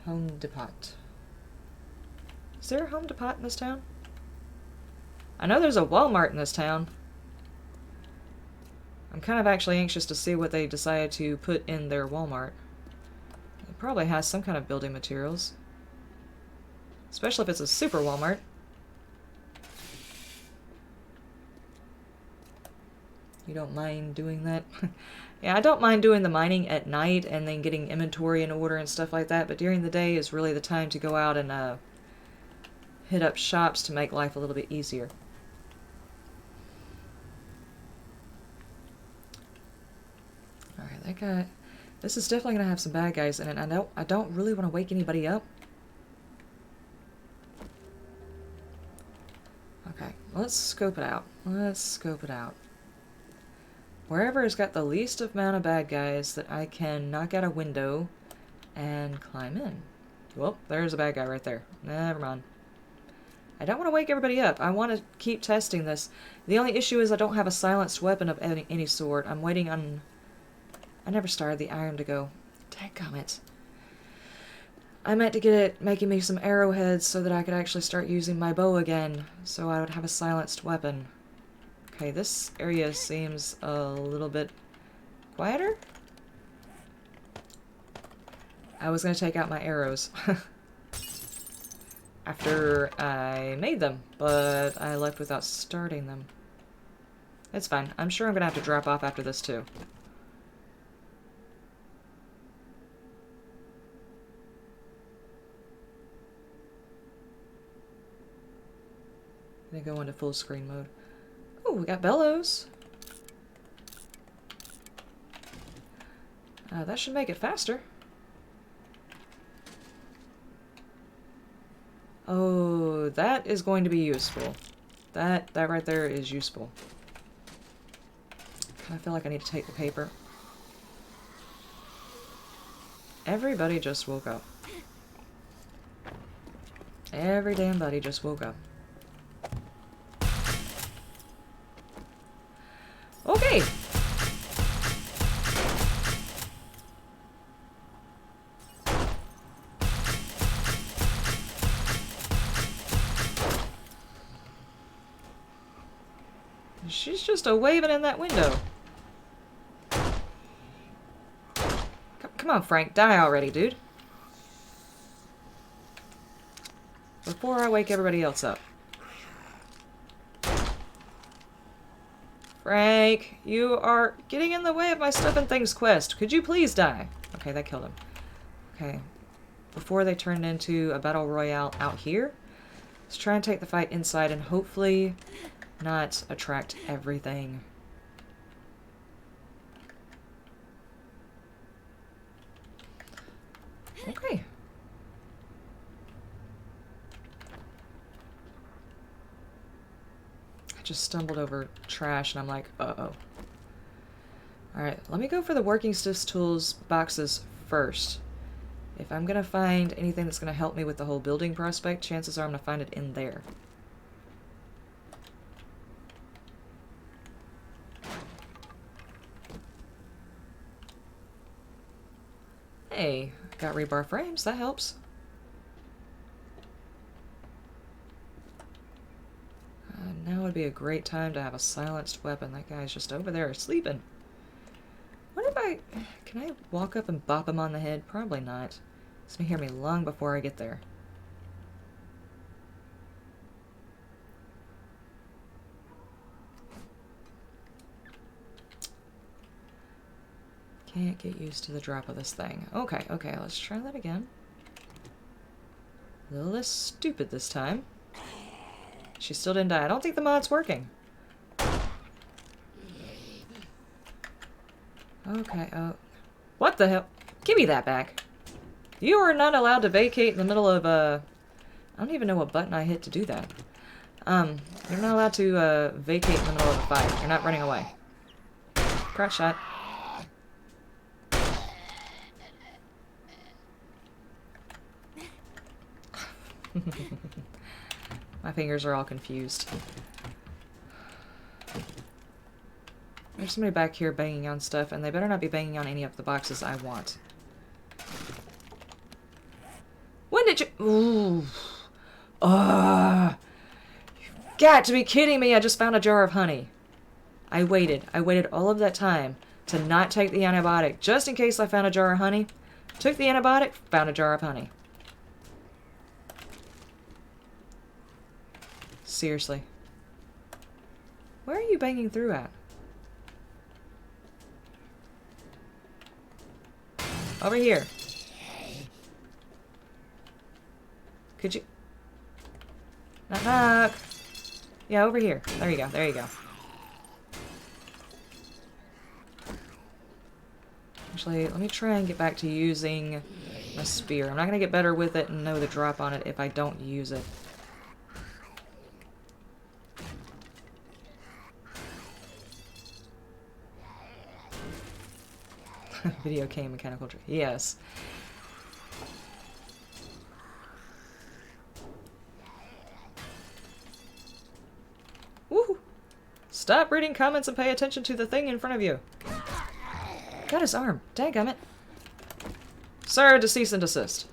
Home Depot. Is there a Home Depot in this town? I know there's a Walmart in this town. I'm kind of actually anxious to see what they decided to put in their Walmart. It probably has some kind of building materials. Especially if it's a super Walmart. You don't mind doing that? Yeah, I don't mind doing the mining at night and then getting inventory in order and stuff like that, but during the day is really the time to go out and hit up shops to make life a little bit easier. Alright, that guy... This is definitely going to have some bad guys in it. I don't really want to wake anybody up. Okay, let's scope it out. Let's scope it out. Wherever has got the least amount of bad guys that I can knock out a window and climb in. Well, there's a bad guy right there. Never mind. I don't want to wake everybody up. I want to keep testing this. The only issue is I don't have a silenced weapon of any sort. I'm waiting on... I never started the iron to go. Dadgummit. I meant to get it making me some arrowheads so that I could actually start using my bow again, so I would have a silenced weapon. Okay, this area seems a little bit quieter. I was going to take out my arrows after I made them, but I left without starting them. It's fine. I'm sure I'm going to have to drop off after this too. I'm going to go into full screen mode. Oh, we got bellows. That should make it faster. Oh, that is going to be useful. That right there is useful. I feel like I need to take the paper. Everybody just woke up. Every damn buddy just woke up. Okay. She's just a-waving in that window. Come on, Frank. Die already, dude. Before I wake everybody else up. Frank, you are getting in the way of my stuff and things quest. Could you please die? Okay, that killed him. Okay. Before they turned into a battle royale out here, let's try and take the fight inside and hopefully not attract everything. Okay. Just stumbled over trash and I'm like, uh-oh. Alright, let me go for the working stiffs tools boxes first. If I'm gonna find anything that's gonna help me with the whole building prospect, chances are I'm gonna find it in there. Hey, got rebar frames, that helps. Now would be a great time to have a silenced weapon. That guy's just over there sleeping. What if I... Can I walk up and bop him on the head? Probably not. He's gonna hear me long before I get there. Can't get used to the drop of this thing. Okay, okay, let's try that again. A little less stupid this time. She still didn't die. I don't think the mod's working. Okay, oh. What the hell? Give me that back. You are not allowed to vacate in the middle of I don't even know what button I hit to do that. You're not allowed to vacate in the middle of a fight. You're not running away. Crouch shot. My fingers are all confused. There's somebody back here banging on stuff, and they better not be banging on any of the boxes I want. When did you... Ooh. You've got to be kidding me! I just found a jar of honey. I waited all of that time to not take the antibiotic, just in case I found a jar of honey. Took the antibiotic, found a jar of honey. Seriously. Where are you banging through at? Over here. Could you... Knock, knock. Yeah, over here. There you go, there you go. Actually, let me try and get back to using my spear. I'm not going to get better with it and know the drop on it if I don't use it. Video game mechanical trick. Yes. Woohoo! Stop reading comments and pay attention to the thing in front of you. Got his arm. Dadgummit. Sir, to cease and desist.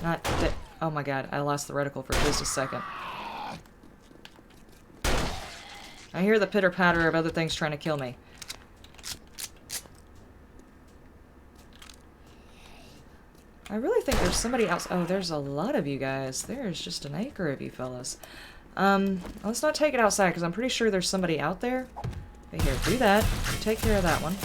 Not that. Oh my god, I lost the reticle for just a second. I hear the pitter-patter of other things trying to kill me. I really think there's somebody else. Oh, there's a lot of you guys. There's just an acre of you fellas. Let's not take it outside, because I'm pretty sure there's somebody out there. But here, do that. Take care of that one.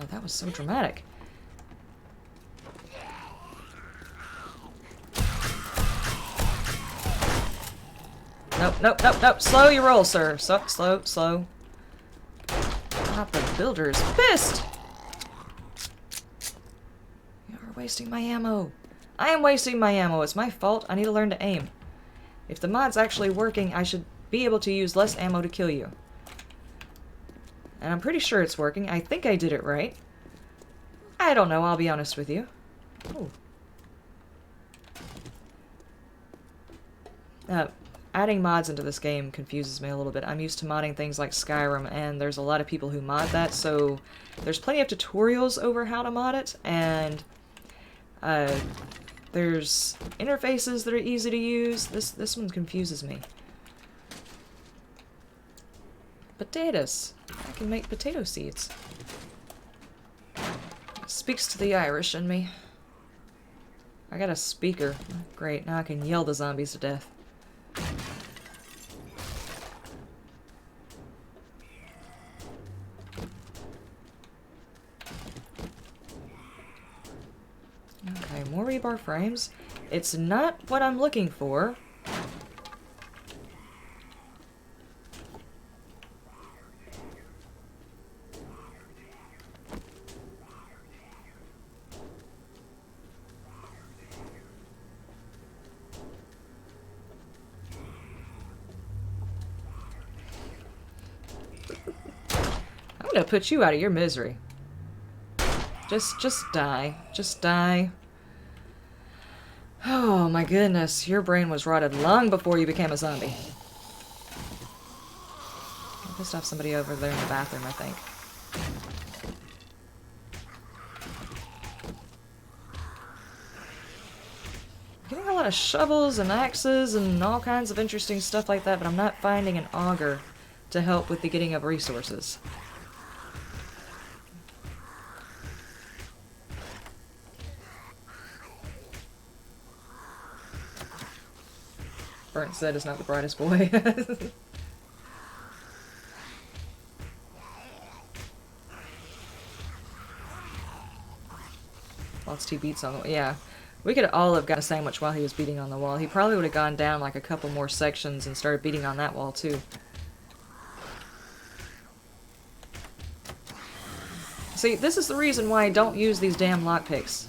Oh, that was so dramatic. Nope, nope, nope, nope. Slow your roll, sir. Slow, slow. Not the builder's pissed! You're wasting my ammo. I am wasting my ammo. It's my fault. I need to learn to aim. If the mod's actually working, I should be able to use less ammo to kill you. And I'm pretty sure it's working. I think I did it right. I don't know, I'll be honest with you. Ooh. Adding mods into this game confuses me a little bit. I'm used to modding things like Skyrim, and there's a lot of people who mod that, so there's plenty of tutorials over how to mod it, and there's interfaces that are easy to use. This one confuses me. Potatoes. I can make potato seeds. Speaks to the Irish in me. I got a speaker. Great, now I can yell the zombies to death. Okay, more rebar frames. It's not what I'm looking for. I'm gonna put you out of your misery. Just die. Just die. Oh my goodness, your brain was rotted long before you became a zombie. I pissed off somebody over there in the bathroom, I think. Getting a lot of shovels and axes and all kinds of interesting stuff like that, but I'm not finding an auger to help with the getting of resources. Burnt said is not the brightest boy. Lots he beats on the wall. Yeah. We could all have got a sandwich while he was beating on the wall. He probably would have gone down like a couple more sections and started beating on that wall too. See, this is the reason why I don't use these damn lockpicks.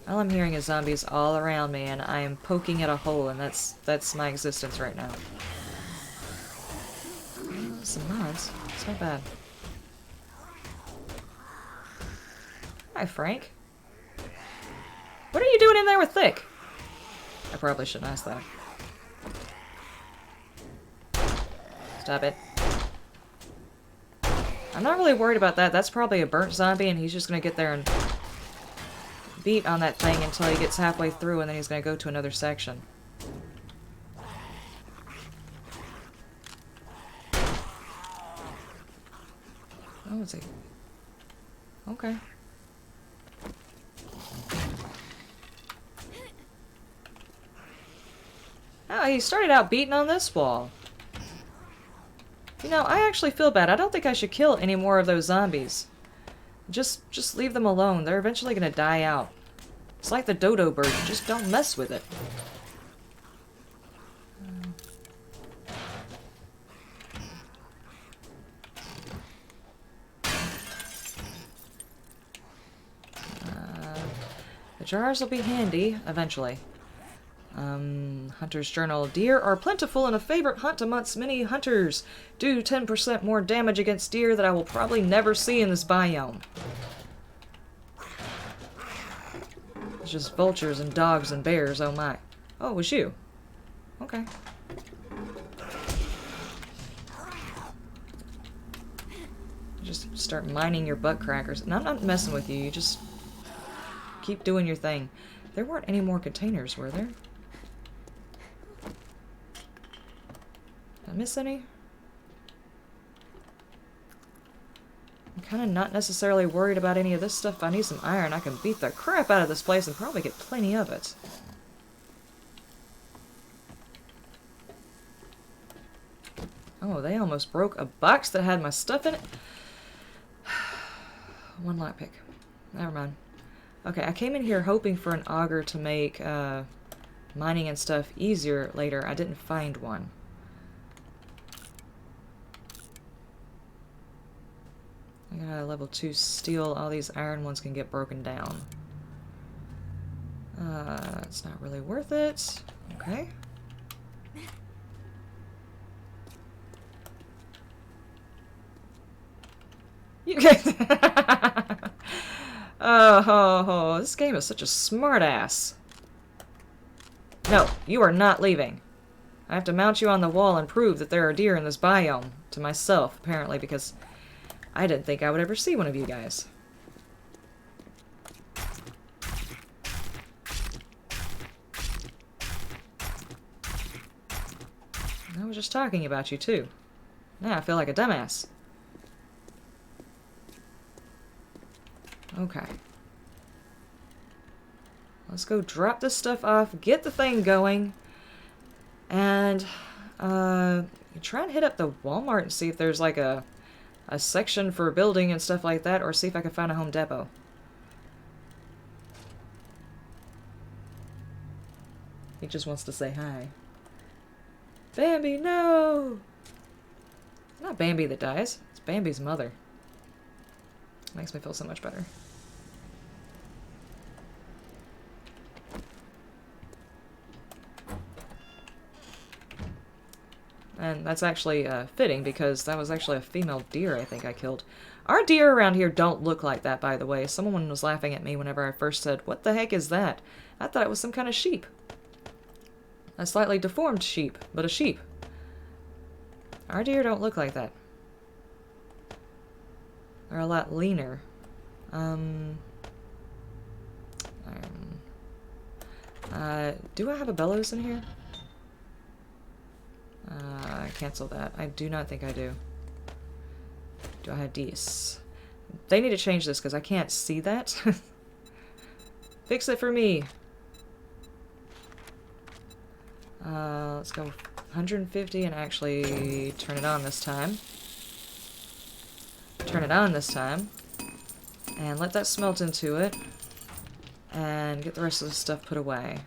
All I'm hearing is zombies all around me, and I am poking at a hole, and that's my existence right now. Some mods. It's not bad. Hi, Frank. What are you doing in there with Thick? I probably shouldn't ask that. Stop it. I'm not really worried about that. That's probably a burnt zombie, and he's just gonna get there and beat on that thing until he gets halfway through, and then he's gonna go to another section. Oh, let's see. Okay. Oh, he started out beating on this wall. You know, I actually feel bad. I don't think I should kill any more of those zombies. Just leave them alone. They're eventually gonna die out. It's like the dodo bird. You just don't mess with it. The jars will be handy eventually. Hunter's Journal. Deer are plentiful and a favorite hunt amongst many hunters. Do 10% more damage against deer that I will probably never see in this biome. It's just vultures and dogs and bears, oh my. Oh, it was you. Okay. Just start mining your butt crackers. And I'm not messing with you. You just keep doing your thing. There weren't any more containers, were there? Did I miss any? I'm kind of not necessarily worried about any of this stuff. If I need some iron, I can beat the crap out of this place and probably get plenty of it. Oh, they almost broke a box that had my stuff in it. One lockpick. Never mind. Okay, I came in here hoping for an auger to make mining and stuff easier later. I didn't find one. I got a level 2 steel. All these iron ones can get broken down. It's not really worth it. Okay. You guys. Oh, this game is such a smart ass. No, you are not leaving. I have to mount you on the wall and prove that there are deer in this biome to myself, apparently, because I didn't think I would ever see one of you guys. I was just talking about you, too. Now I feel like a dumbass. Okay. Let's go drop this stuff off, get the thing going, and try and hit up the Walmart and see if there's like a section for building and stuff like that, or see if I can find a Home Depot. He just wants to say hi. Bambi, no! It's not Bambi that dies. It's Bambi's mother. Makes me feel so much better. And that's actually fitting, because that was actually a female deer I think I killed. Our deer around here don't look like that, by the way. Someone was laughing at me whenever I first said, "What the heck is that?" I thought it was some kind of sheep. A slightly deformed sheep, but a sheep. Our deer don't look like that. They're a lot leaner. Do I have a bellows in here? Cancel that. I do not think I do. Do I have these? They need to change this because I can't see that. Fix it for me. Let's go 150 and actually turn it on this time. Turn it on this time. And let that smelt into it. And get the rest of the stuff put away.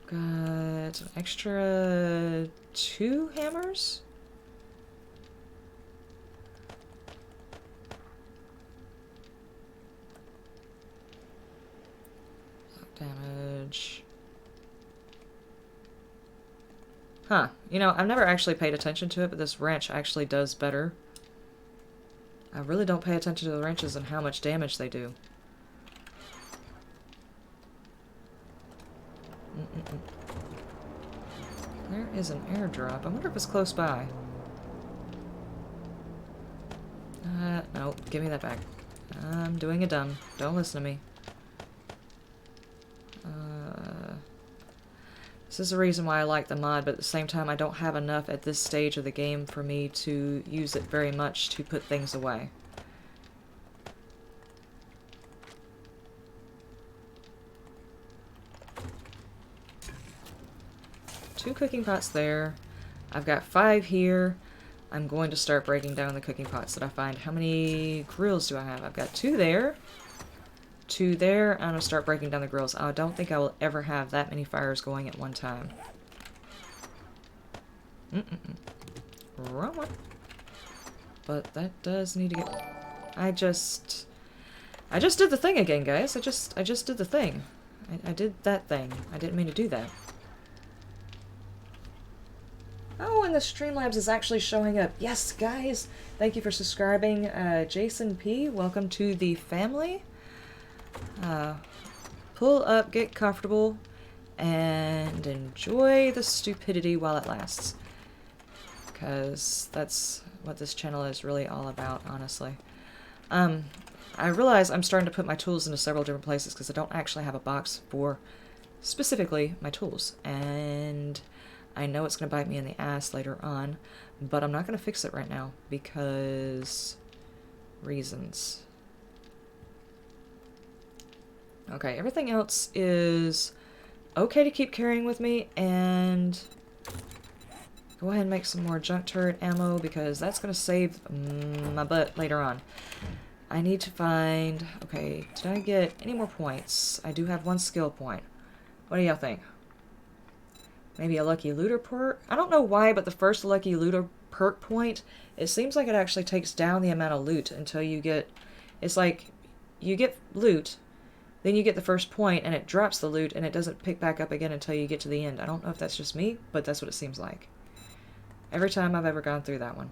Got an extra 2 hammers? Damage. Huh. You know, I've never actually paid attention to it, but this wrench actually does better. I really don't pay attention to the wrenches and how much damage they do. There is an airdrop. I wonder if it's close by. No. Give me that back. I'm doing a dumb. Don't listen to me. This is the reason why I like the mod, but at the same time I don't have enough at this stage of the game for me to use it very much to put things away. Two cooking pots there. I've got 5 here. I'm going to start breaking down the cooking pots that I find. How many grills do I have? I've got 2 there. 2 there. I'm going to start breaking down the grills. I don't think I will ever have that many fires going at one time. Wrong one. But that does need to get... I just did the thing again, guys. I just did the thing. I did that thing. I didn't mean to do that. Oh, and the Streamlabs is actually showing up. Yes, guys. Thank you for subscribing. Jason P., welcome to the family. Pull up, get comfortable, and enjoy the stupidity while it lasts. Because that's what this channel is really all about, honestly. I realize I'm starting to put my tools into several different places because I don't actually have a box for specifically my tools. And I know it's going to bite me in the ass later on, but I'm not going to fix it right now because reasons. Okay, everything else is okay to keep carrying with me, and go ahead and make some more junk turret ammo because that's going to save my butt later on. I need to find... Okay, did I get any more points? I do have 1 skill point. What do y'all think? Maybe a lucky looter perk? I don't know why, but the first lucky looter perk point, it seems like it actually takes down the amount of loot until you get... It's like, you get loot, then you get the first point, and it drops the loot, and it doesn't pick back up again until you get to the end. I don't know if that's just me, but that's what it seems like. Every time I've ever gone through that one.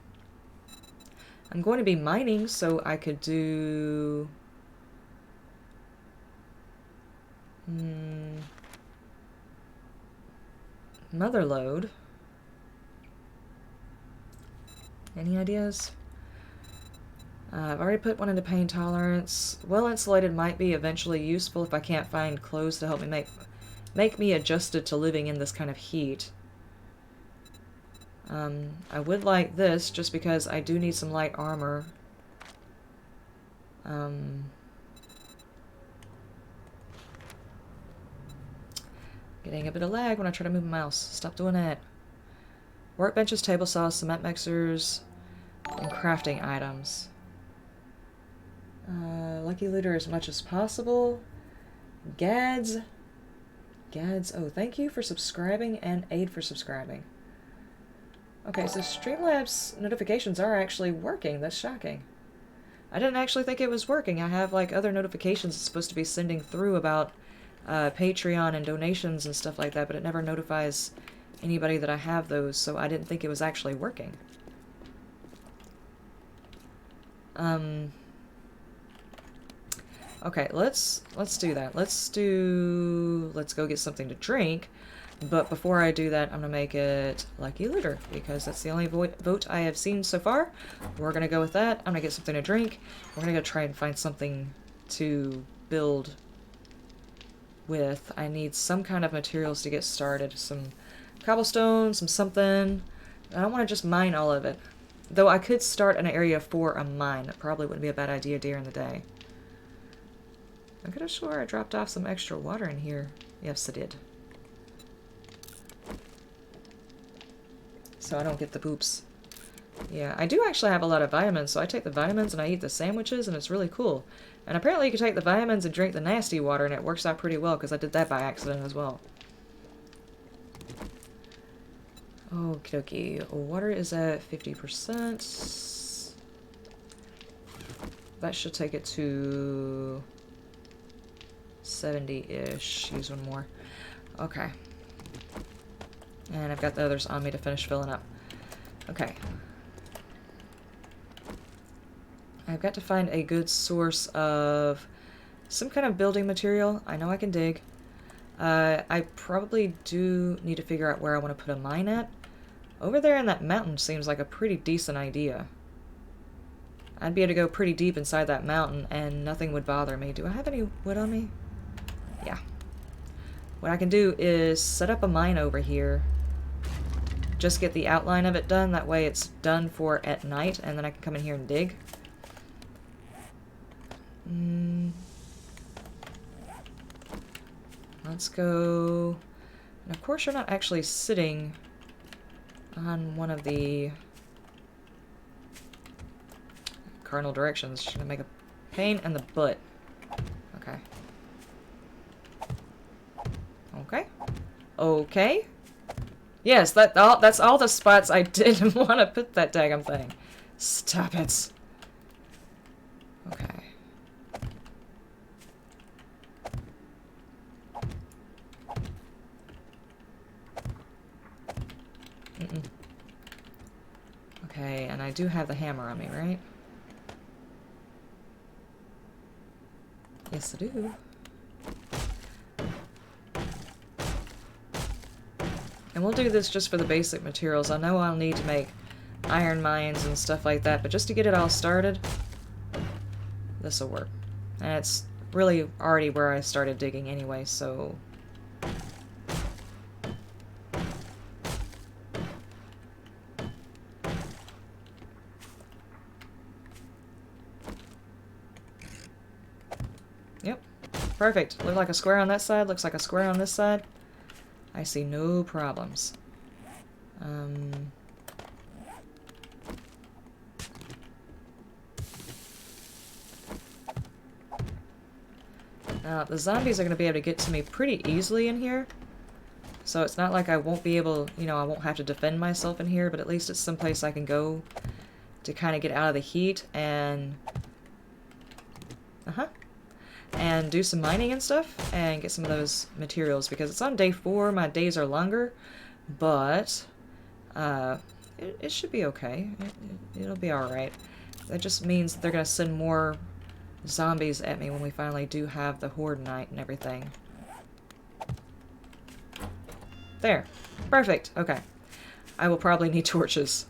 I'm going to be mining, so I could do... Mother load. Any ideas? I've already put one into pain tolerance. Well insulated might be eventually useful if I can't find clothes to help me make me adjusted to living in this kind of heat. I would like this just because I do need some light armor. Getting a bit of lag when I try to move my mouse. Stop doing that. Workbenches, table saws, cement mixers, and crafting items. Lucky looter as much as possible. Gads. Gads. Oh, thank you for subscribing and aid for subscribing. Okay, so Streamlabs notifications are actually working. That's shocking. I didn't actually think it was working. I have like other notifications it's supposed to be sending through about Patreon and donations and stuff like that, but it never notifies anybody that I have those, so I didn't think it was actually working. Okay, let's do that. Let's go get something to drink. But before I do that, I'm gonna make it Lucky Looter because that's the only vote I have seen so far. We're gonna go with that. I'm gonna get something to drink. We're gonna go try and find something to build with. I need some kind of materials to get started. Some cobblestone, some something. I don't want to just mine all of it. Though I could start an area for a mine. It probably wouldn't be a bad idea during the day. I could have swore I dropped off some extra water in here. Yes, I did. So I don't get the poops. Yeah, I do actually have a lot of vitamins, so I take the vitamins and I eat the sandwiches, and it's really cool. And apparently you can take the vitamins and drink the nasty water, and it works out pretty well, because I did that by accident as well. Okie dokie. Water is at 50%. That should take it to 70-ish. Use one more. Okay. And I've got the others on me to finish filling up. Okay. I've got to find a good source of some kind of building material. I know I can dig. I probably do need to figure out where I want to put a mine at. Over there in that mountain seems like a pretty decent idea. I'd be able to go pretty deep inside that mountain and nothing would bother me. Do I have any wood on me? Yeah. What I can do is set up a mine over here. Just get the outline of it done. That way it's done for at night, and then I can come in here and dig. Let's go. And of course you're not actually sitting on one of the cardinal directions. Just gonna make a pain in the butt. Okay. Okay. Okay. Yes, that's all the spots I didn't want to put that daggum thing. Stop it. Okay. Okay, and I do have the hammer on me, right? Yes, I do. And we'll do this just for the basic materials. I know I'll need to make iron mines and stuff like that, but just to get it all started, this will work. And it's really already where I started digging anyway, so... Yep. Perfect. Look like a square on that side, looks like a square on this side. I see no problems. Now, the zombies are going to be able to get to me pretty easily in here. So it's not like I won't be able, you know, I won't have to defend myself in here, but at least it's someplace I can go to kind of get out of the heat and... and do some mining and stuff, and get some of those materials, because it's on day 4, my days are longer, but it should be okay. It'll be alright. That just means that they're going to send more zombies at me when we finally do have the horde night and everything. There. Perfect. Okay. I will probably need torches.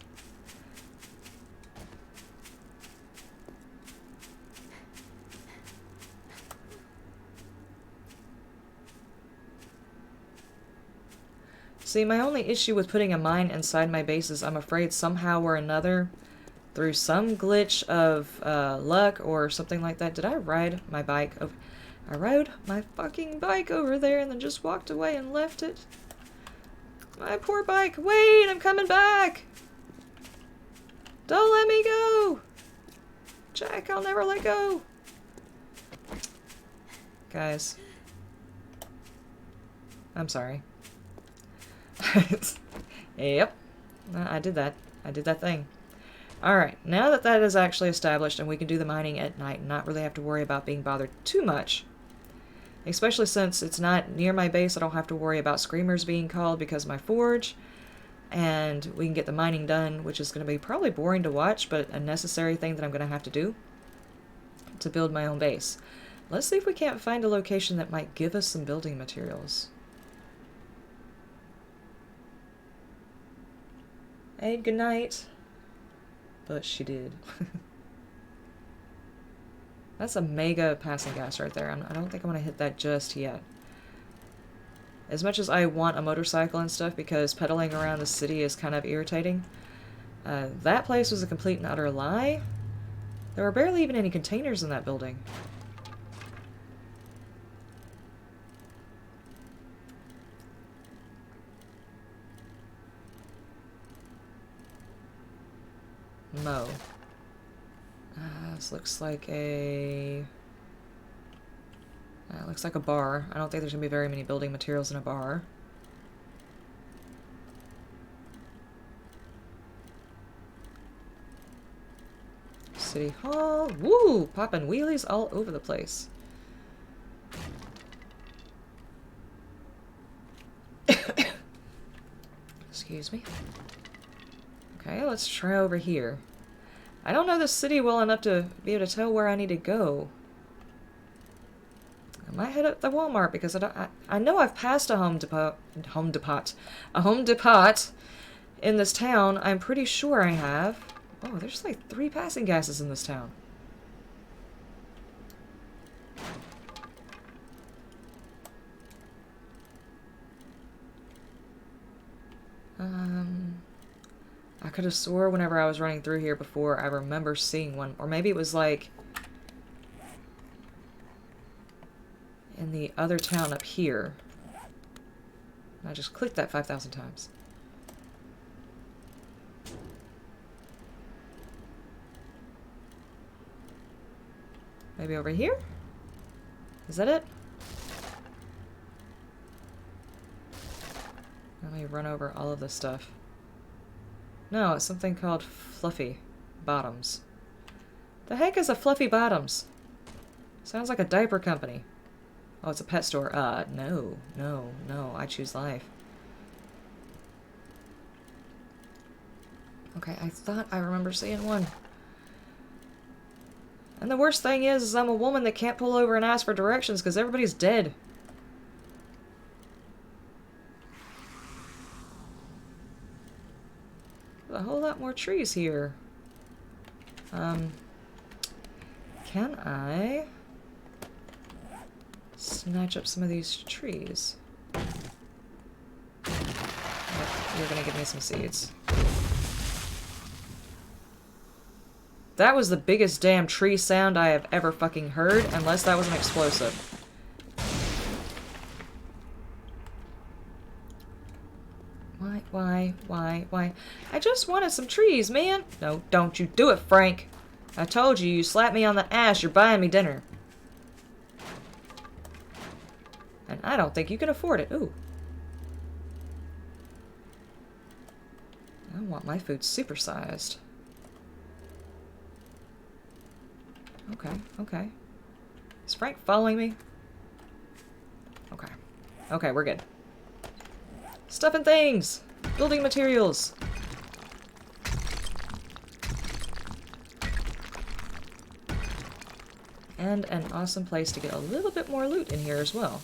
See, my only issue with putting a mine inside my base is I'm afraid somehow or another, through some glitch of luck or something like that. Did I ride my bike? I rode my fucking bike over there and then just walked away and left it. My poor bike. Wait, I'm coming back. Don't let me go. Jack, I'll never let go. Guys. I'm sorry. Yep. I did that. I did that thing. Alright, now that that is actually established and we can do the mining at night and not really have to worry about being bothered too much, especially since it's not near my base, I don't have to worry about screamers being called because of my forge, and we can get the mining done, which is going to be probably boring to watch, but a necessary thing that I'm going to have to do to build my own base. Let's see if we can't find a location that might give us some building materials. Hey, good night. But she did. That's a mega passing gas right there. I don't think I'm going to hit that just yet. As much as I want a motorcycle and stuff, because pedaling around the city is kind of irritating, that place was a complete and utter lie. There were barely even any containers in that building. Mo. This looks like a... looks like a bar. I don't think there's going to be very many building materials in a bar. City Hall. Woo! Popping wheelies all over the place. Excuse me. Okay, let's try over here. I don't know this city well enough to be able to tell where I need to go. I might head up the Walmart because I know I've passed a Home Depot in this town. I'm pretty sure I have. Oh, there's like 3 passing gases in this town. I could have swore whenever I was running through here before I remember seeing one. Or maybe it was like in the other town up here. I just clicked that 5,000 times. Maybe over here? Is that it? Let me run over all of this stuff. No, it's something called Fluffy Bottoms. The heck is a Fluffy Bottoms? Sounds like a diaper company. Oh, it's a pet store. No. I choose life. Okay, I thought I remember seeing one. And the worst thing is I'm a woman that can't pull over and ask for directions because everybody's dead. a whole lot more trees here. Can I snatch up some of these trees? Yep, you're gonna give me some seeds. That was the biggest damn tree sound I have ever fucking heard, unless that was an explosive. Why? I just wanted some trees, man! No, don't you do it, Frank! I told you, you slapped me on the ass, you're buying me dinner. And I don't think you can afford it. Ooh. I want my food supersized. Okay. Is Frank following me? Okay. Okay, we're good. Stuff and things! Building materials! And an awesome place to get a little bit more loot in here as well.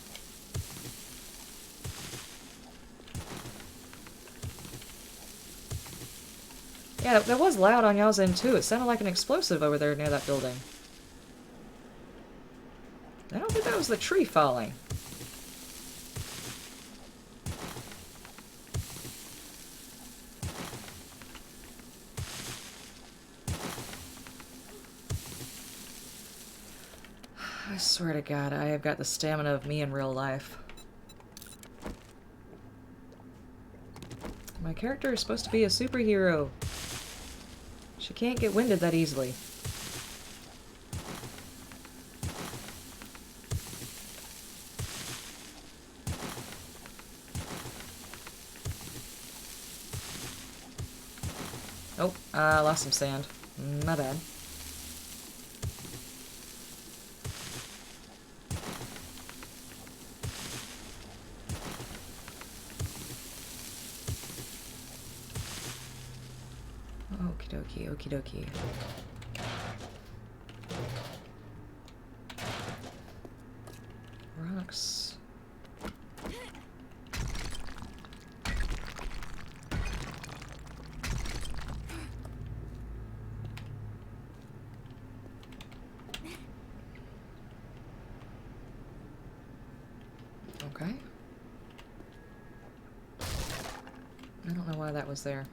Yeah, that was loud on y'all's end too. It sounded like an explosive over there near that building. I don't think that was the tree falling. I swear to God, I have got the stamina of me in real life. My character is supposed to be a superhero. She can't get winded that easily. Oh, I lost some sand. My bad. Okie dokie. Rocks. Okay. I don't know why that was there.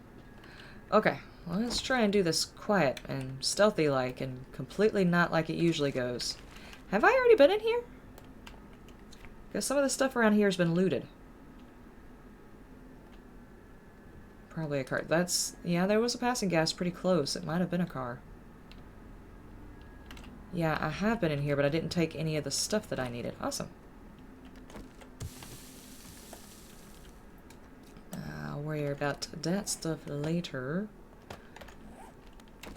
Okay. Well, let's try and do this quiet and stealthy-like and completely not like it usually goes. Have I already been in here? Because some of the stuff around here has been looted. Probably a car. That's... yeah, there was a passing gas pretty close. It might have been a car. Yeah, I have been in here, but I didn't take any of the stuff that I needed. Awesome. I'll worry about that stuff later.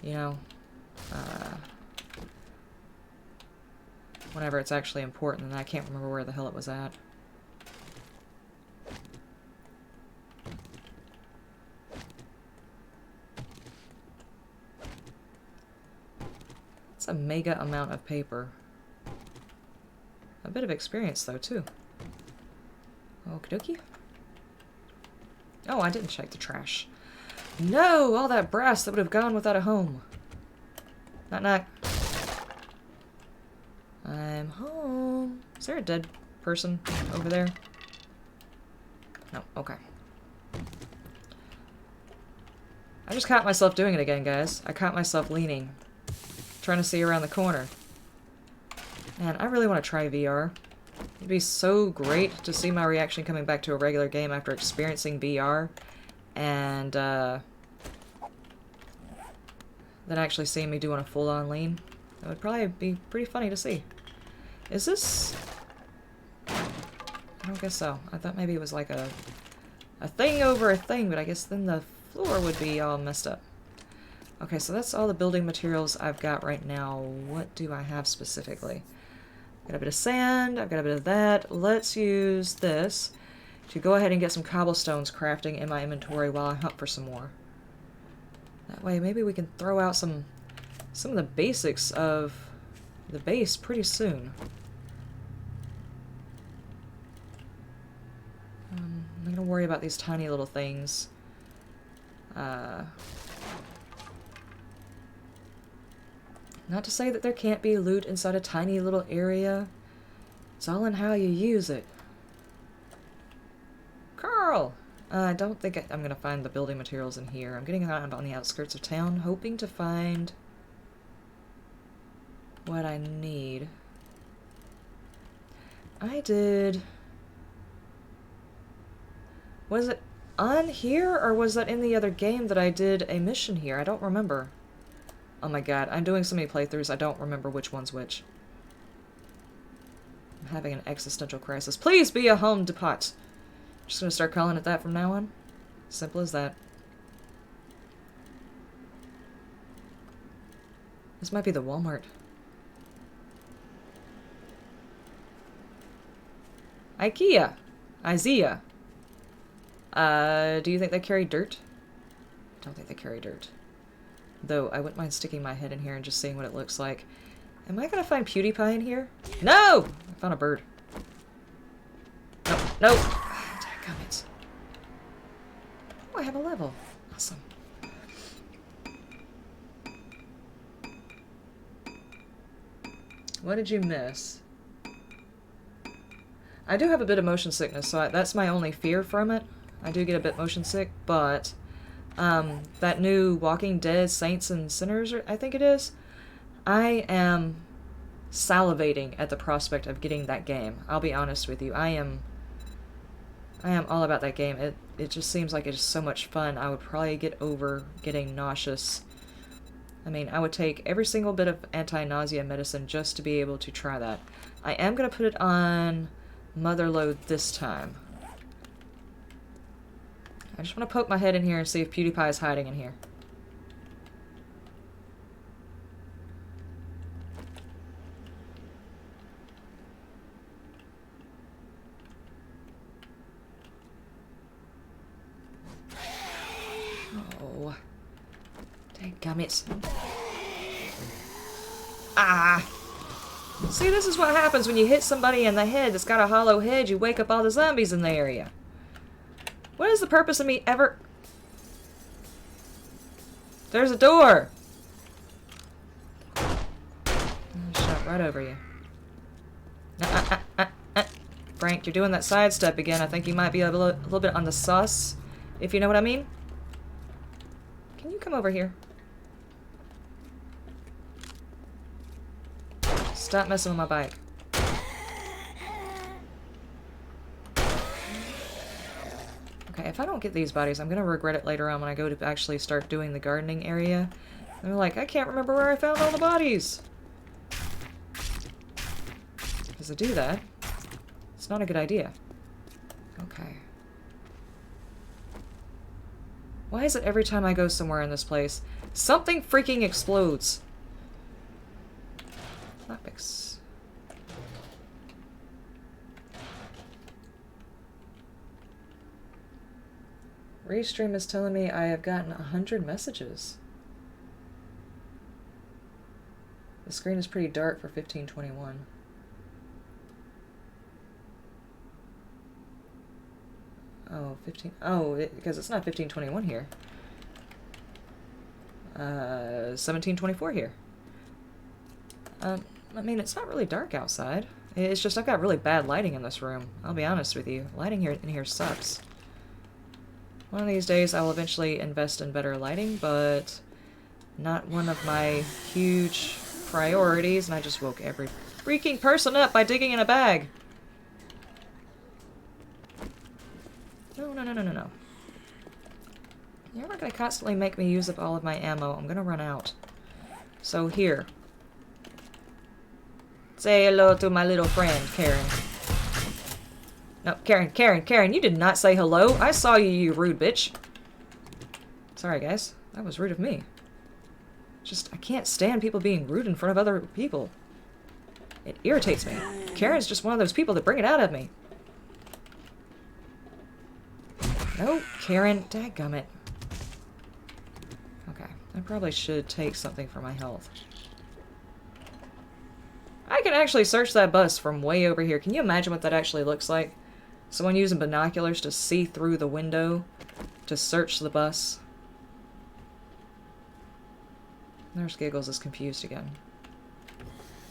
You know, whenever it's actually important, and I can't remember where the hell it was at. It's a mega amount of paper. A bit of experience, though, too. Okie dokie. Oh, I didn't check the trash. No! All that brass that would have gone without a home. Knock knock. I'm home. Is there a dead person over there? No, okay. I just caught myself doing it again, guys. I caught myself leaning. Trying to see around the corner. Man, I really want to try VR. It'd be so great to see my reaction coming back to a regular game after experiencing VR. And, then actually seeing me doing a full-on lean. That would probably be pretty funny to see. Is this... I don't guess so. I thought maybe it was like a thing over a thing, but I guess then the floor would be all messed up. Okay, so that's all the building materials I've got right now. What do I have specifically? Got a bit of sand, I've got a bit of that. Let's use this to go ahead and get some cobblestones crafting in my inventory while I hunt for some more. That way maybe we can throw out some of the basics of the base pretty soon. I'm not gonna worry about these tiny little things. Not to say that there can't be loot inside a tiny little area. It's all in how you use it. Carl! I don't think I'm going to find the building materials in here. I'm getting out on the outskirts of town, hoping to find what I need. I did... Was it on here, or was that in the other game that I did a mission here? I don't remember. Oh my god, I'm doing so many playthroughs, I don't remember which one's which. I'm having an existential crisis. Please be a home depot! Just gonna start calling it that from now on. Simple as that. This might be the Walmart. IKEA! IZEA. Do you think they carry dirt? I don't think they carry dirt. Though, I wouldn't mind sticking my head in here and just seeing what it looks like. Am I gonna find PewDiePie in here? No! I found a bird. No, no! Dadgummit. Oh, I have a level. Awesome. What did you miss? I do have a bit of motion sickness, so that's my only fear from it. I do get a bit motion sick, but that new Walking Dead Saints and Sinners, I think it is, I am salivating at the prospect of getting that game. I'll be honest with you. I am all about that game. It just seems like it's so much fun. I would probably get over getting nauseous. I mean, I would take every single bit of anti-nausea medicine just to be able to try that. I am going to put it on Motherload this time. I just want to poke my head in here and see if PewDiePie is hiding in here. Oh. Dadgummit. Ah! See, this is what happens when you hit somebody in the head that's got a hollow head. You wake up all the zombies in the area. What is the purpose of me ever... There's a door! I shot right over you. Frank, you're doing that sidestep again. I think you might be a little bit on the sus, if you know what I mean. Can you come over here? Stop messing with my bike. Okay, if I don't get these bodies, I'm gonna regret it later on when I go to actually start doing the gardening area. They're like, I can't remember where I found all the bodies. Because to do that, it's not a good idea. Okay. Why is it every time I go somewhere in this place, something freaking explodes? Lockpicks. Restream is telling me I have gotten 100 messages. The screen is pretty dark for 1521. Oh, 15... Oh, because it's not 1521 here. 1724 here. I mean, it's not really dark outside. It's just I've got really bad lighting in this room. I'll be honest with you. Lighting here in here sucks. One of these days I will eventually invest in better lighting, but not one of my huge priorities, and I just woke every freaking person up by digging in a bag. No, no, no, no, no, no. You're not going to constantly make me use up all of my ammo. I'm going to run out. So here. Say hello to my little friend, Karen. No, Karen, you did not say hello. I saw you, you rude bitch. Sorry, guys. That was rude of me. Just, I can't stand people being rude in front of other people. It irritates me. Karen's just one of those people that bring it out of me. No, Karen. Dadgummit. Okay, I probably should take something for my health. I can actually search that bus from way over here. Can you imagine what that actually looks like? Someone using binoculars to see through the window to search the bus. There's Giggles is confused again.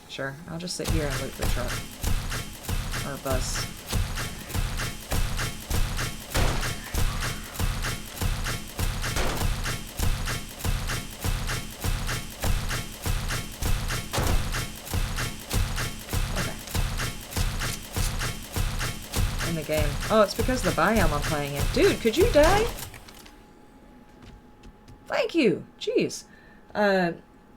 Sure, I'll just sit here and loot the truck. Or bus. Okay. In the game. Oh, it's because of the biome I'm playing in. Dude, could you die? Thank you! Jeez.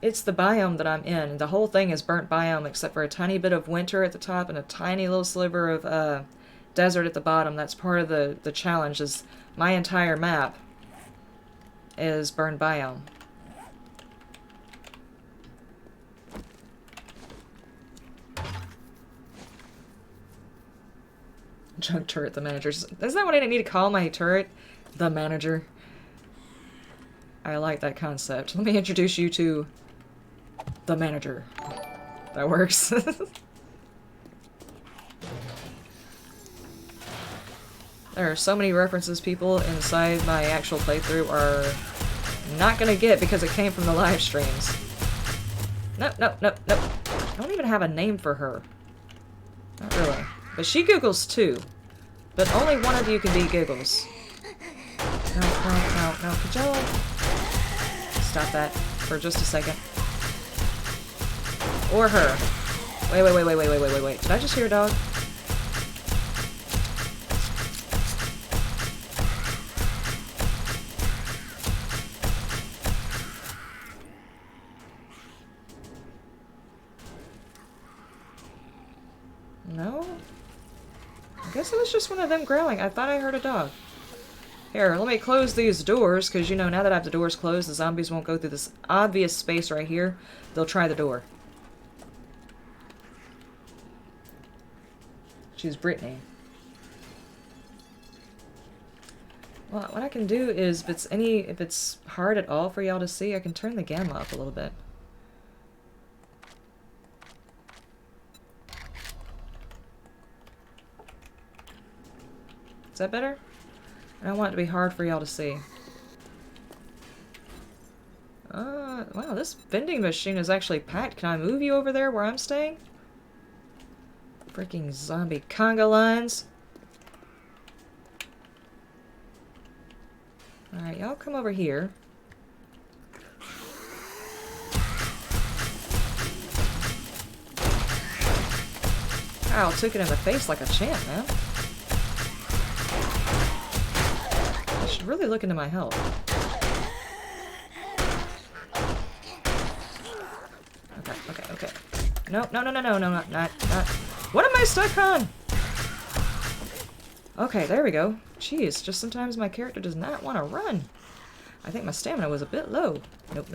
It's the biome that I'm in. The whole thing is burnt biome except for a tiny bit of winter at the top and a tiny little sliver of desert at the bottom. That's part of the challenge, is my entire map is burned biome. Junk turret, the manager. Isn't that what I need to call my turret? The manager. I like that concept. Let me introduce you to the manager. That works. There are so many references people inside my actual playthrough are not gonna get because it came from the live streams. Nope, nope, nope, nope. I don't even have a name for her. Not really. But she giggles too. But only one of you can be Giggles. No, no, no, no. Could y'all stop that for just a second? Or her. Wait, wait, wait, wait, wait, wait, wait, wait, wait. Did I just hear a dog? No? I guess it was just one of them growling. I thought I heard a dog. Here, let me close these doors, because, you know, now that I have the doors closed, the zombies won't go through this obvious space right here. They'll try the door. She's Brittany. Well, what I can do is, if it's hard at all for y'all to see, I can turn the gamma up a little bit. Is that better? I don't want it to be hard for y'all to see. Wow, this vending machine is actually packed. Can I move you over there where I'm staying? Freaking zombie conga lines. Alright, y'all come over here. Kyle took it in the face like a champ, man. I should really look into my health. Okay. No, not. What am I stuck on? Okay, there we go. Jeez, just sometimes my character does not want to run. I think my stamina was a bit low. Nope.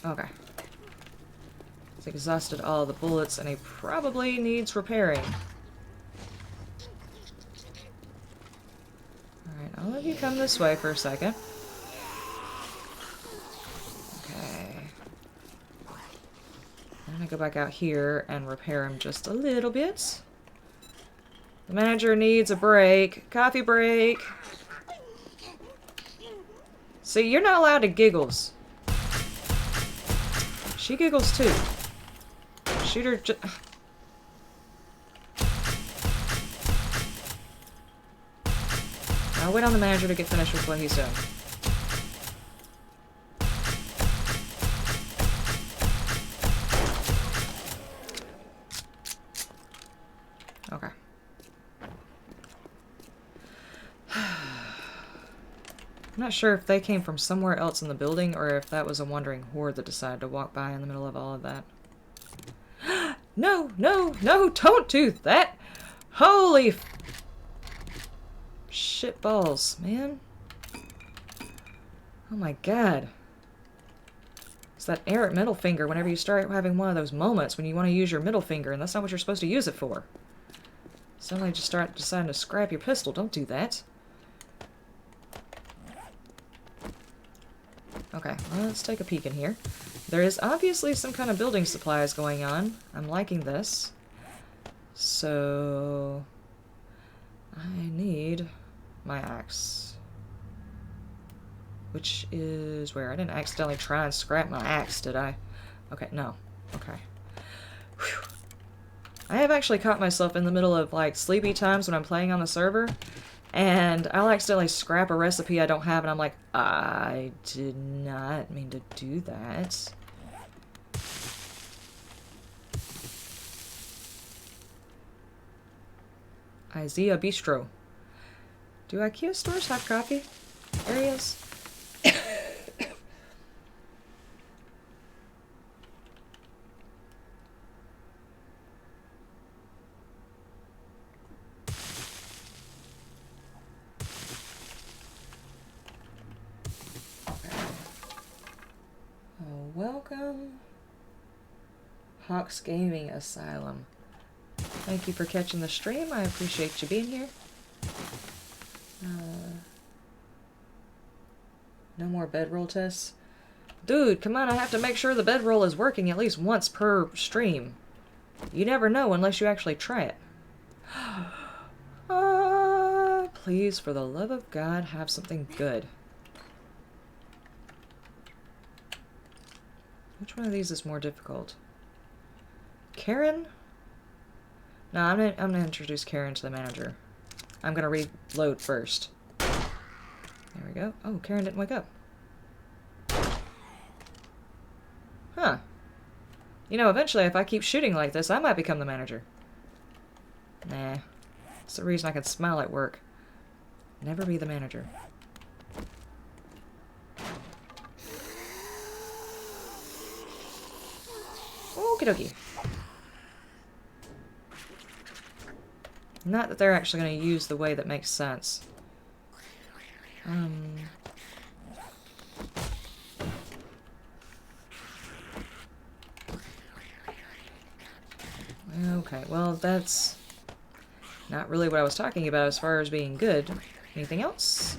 Okay. He's exhausted all the bullets and he probably needs repairing. Alright, I'll let you come this way for a second. Okay. I'm gonna go back out here and repair him just a little bit. The manager needs a break. Coffee break. See, you're not allowed to giggles. She giggles too. Shoot her I'll wait on the manager to get finished with what he's doing. Okay. I'm not sure if they came from somewhere else in the building or if that was a wandering horde that decided to walk by in the middle of all of that. No, don't do that! Holy shit balls, man. Oh my god. It's that errant middle finger whenever you start having one of those moments when you want to use your middle finger, and that's not what you're supposed to use it for. Suddenly just start deciding to scrap your pistol. Don't do that. Okay, well, let's take a peek in here. There is obviously some kind of building supplies going on. I'm liking this. So... I need my axe. Which is where? I didn't accidentally try and scrap my axe, did I? Okay, no. Okay. Whew. I have actually caught myself in the middle of, like, sleepy times when I'm playing on the server, and I'll accidentally scrap a recipe I don't have, and I'm like, I did not mean to do that. Isaiah Bistro. Do IKEA stores have coffee areas? Oh, welcome. Hawks Gaming Asylum. Thank you for catching the stream. I appreciate you being here. No more bedroll tests. Dude, come on, I have to make sure the bedroll is working at least once per stream. You never know unless you actually try it. Please, for the love of God, have something good. Which one of these is more difficult? Karen? No, I'm gonna introduce Karen to the manager. I'm gonna reload first. There we go. Oh, Karen didn't wake up. Huh. You know, eventually, if I keep shooting like this, I might become the manager. Nah. It's the reason I can smile at work. Never be the manager. Okie dokie. Not that they're actually going to use the way that makes sense. Okay, well, that's not really what I was talking about as far as being good. Anything else?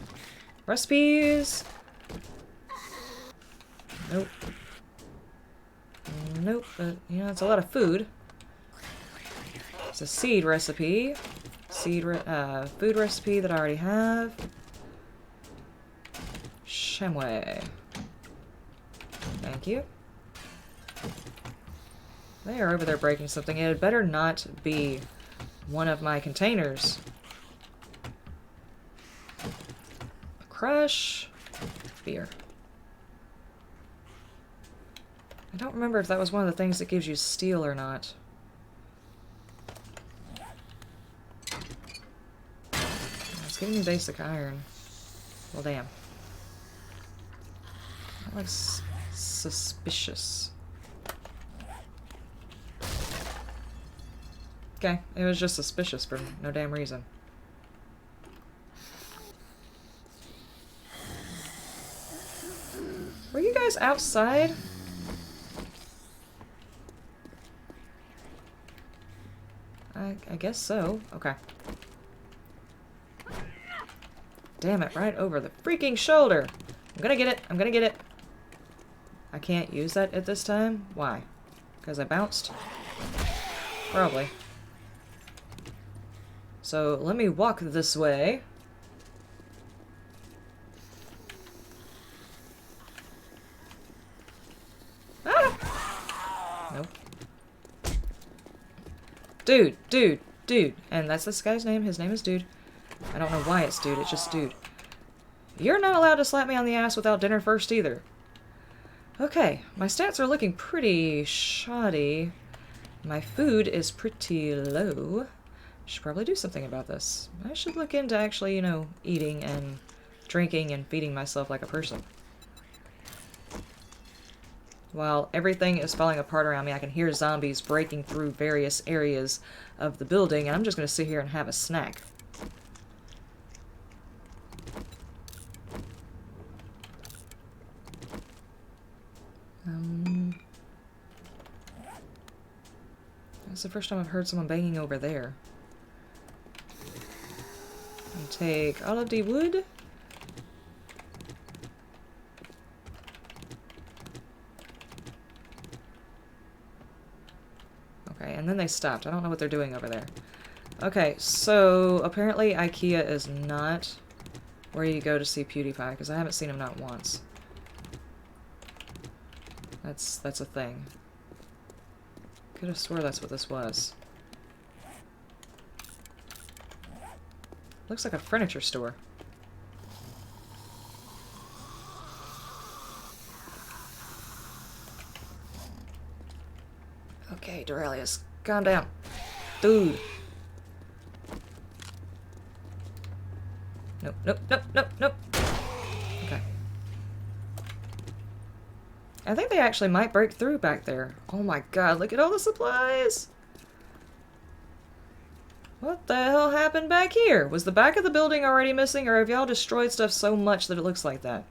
Recipes? Nope. Nope, but, you know, it's a lot of food. It's a seed recipe. Food recipe that I already have. Shamway. Thank you. They are over there breaking something. It had better not be one of my containers. Crush. Beer. I don't remember if that was one of the things that gives you steel or not. It's giving me basic iron. Well, damn. That looks suspicious. Okay, it was just suspicious for no damn reason. Were you guys outside? I guess so. Okay. Damn it, right over the freaking shoulder! I'm gonna get it! I'm gonna get it! I can't use that at this time? Why? Because I bounced? Probably. So, let me walk this way. Ah! Nope. Dude, dude, dude. And that's this guy's name. His name is Dude. I don't know why it's Dude. It's just Dude. You're not allowed to slap me on the ass without dinner first either. Okay, my stats are looking pretty shoddy. My food is pretty low. Should probably do something about this. I should look into actually, you know, eating and drinking and feeding myself like a person. While everything is falling apart around me, I can hear zombies breaking through various areas of the building, and I'm just going to sit here and have a snack. That's the first time I've heard someone banging over there. I'll take all of the wood. Okay, and then they stopped. I don't know what they're doing over there. Okay, so apparently IKEA is not where you go to see PewDiePie, because I haven't seen him not once. That's a thing. Could have swore that's what this was. Looks like a furniture store. Okay, Duralius, calm down. Dude. Nope, nope, nope, nope, nope. Okay. I think they actually might break through back there. Oh my god, look at all the supplies! What the hell happened back here? Was the back of the building already missing, or have y'all destroyed stuff so much that it looks like that?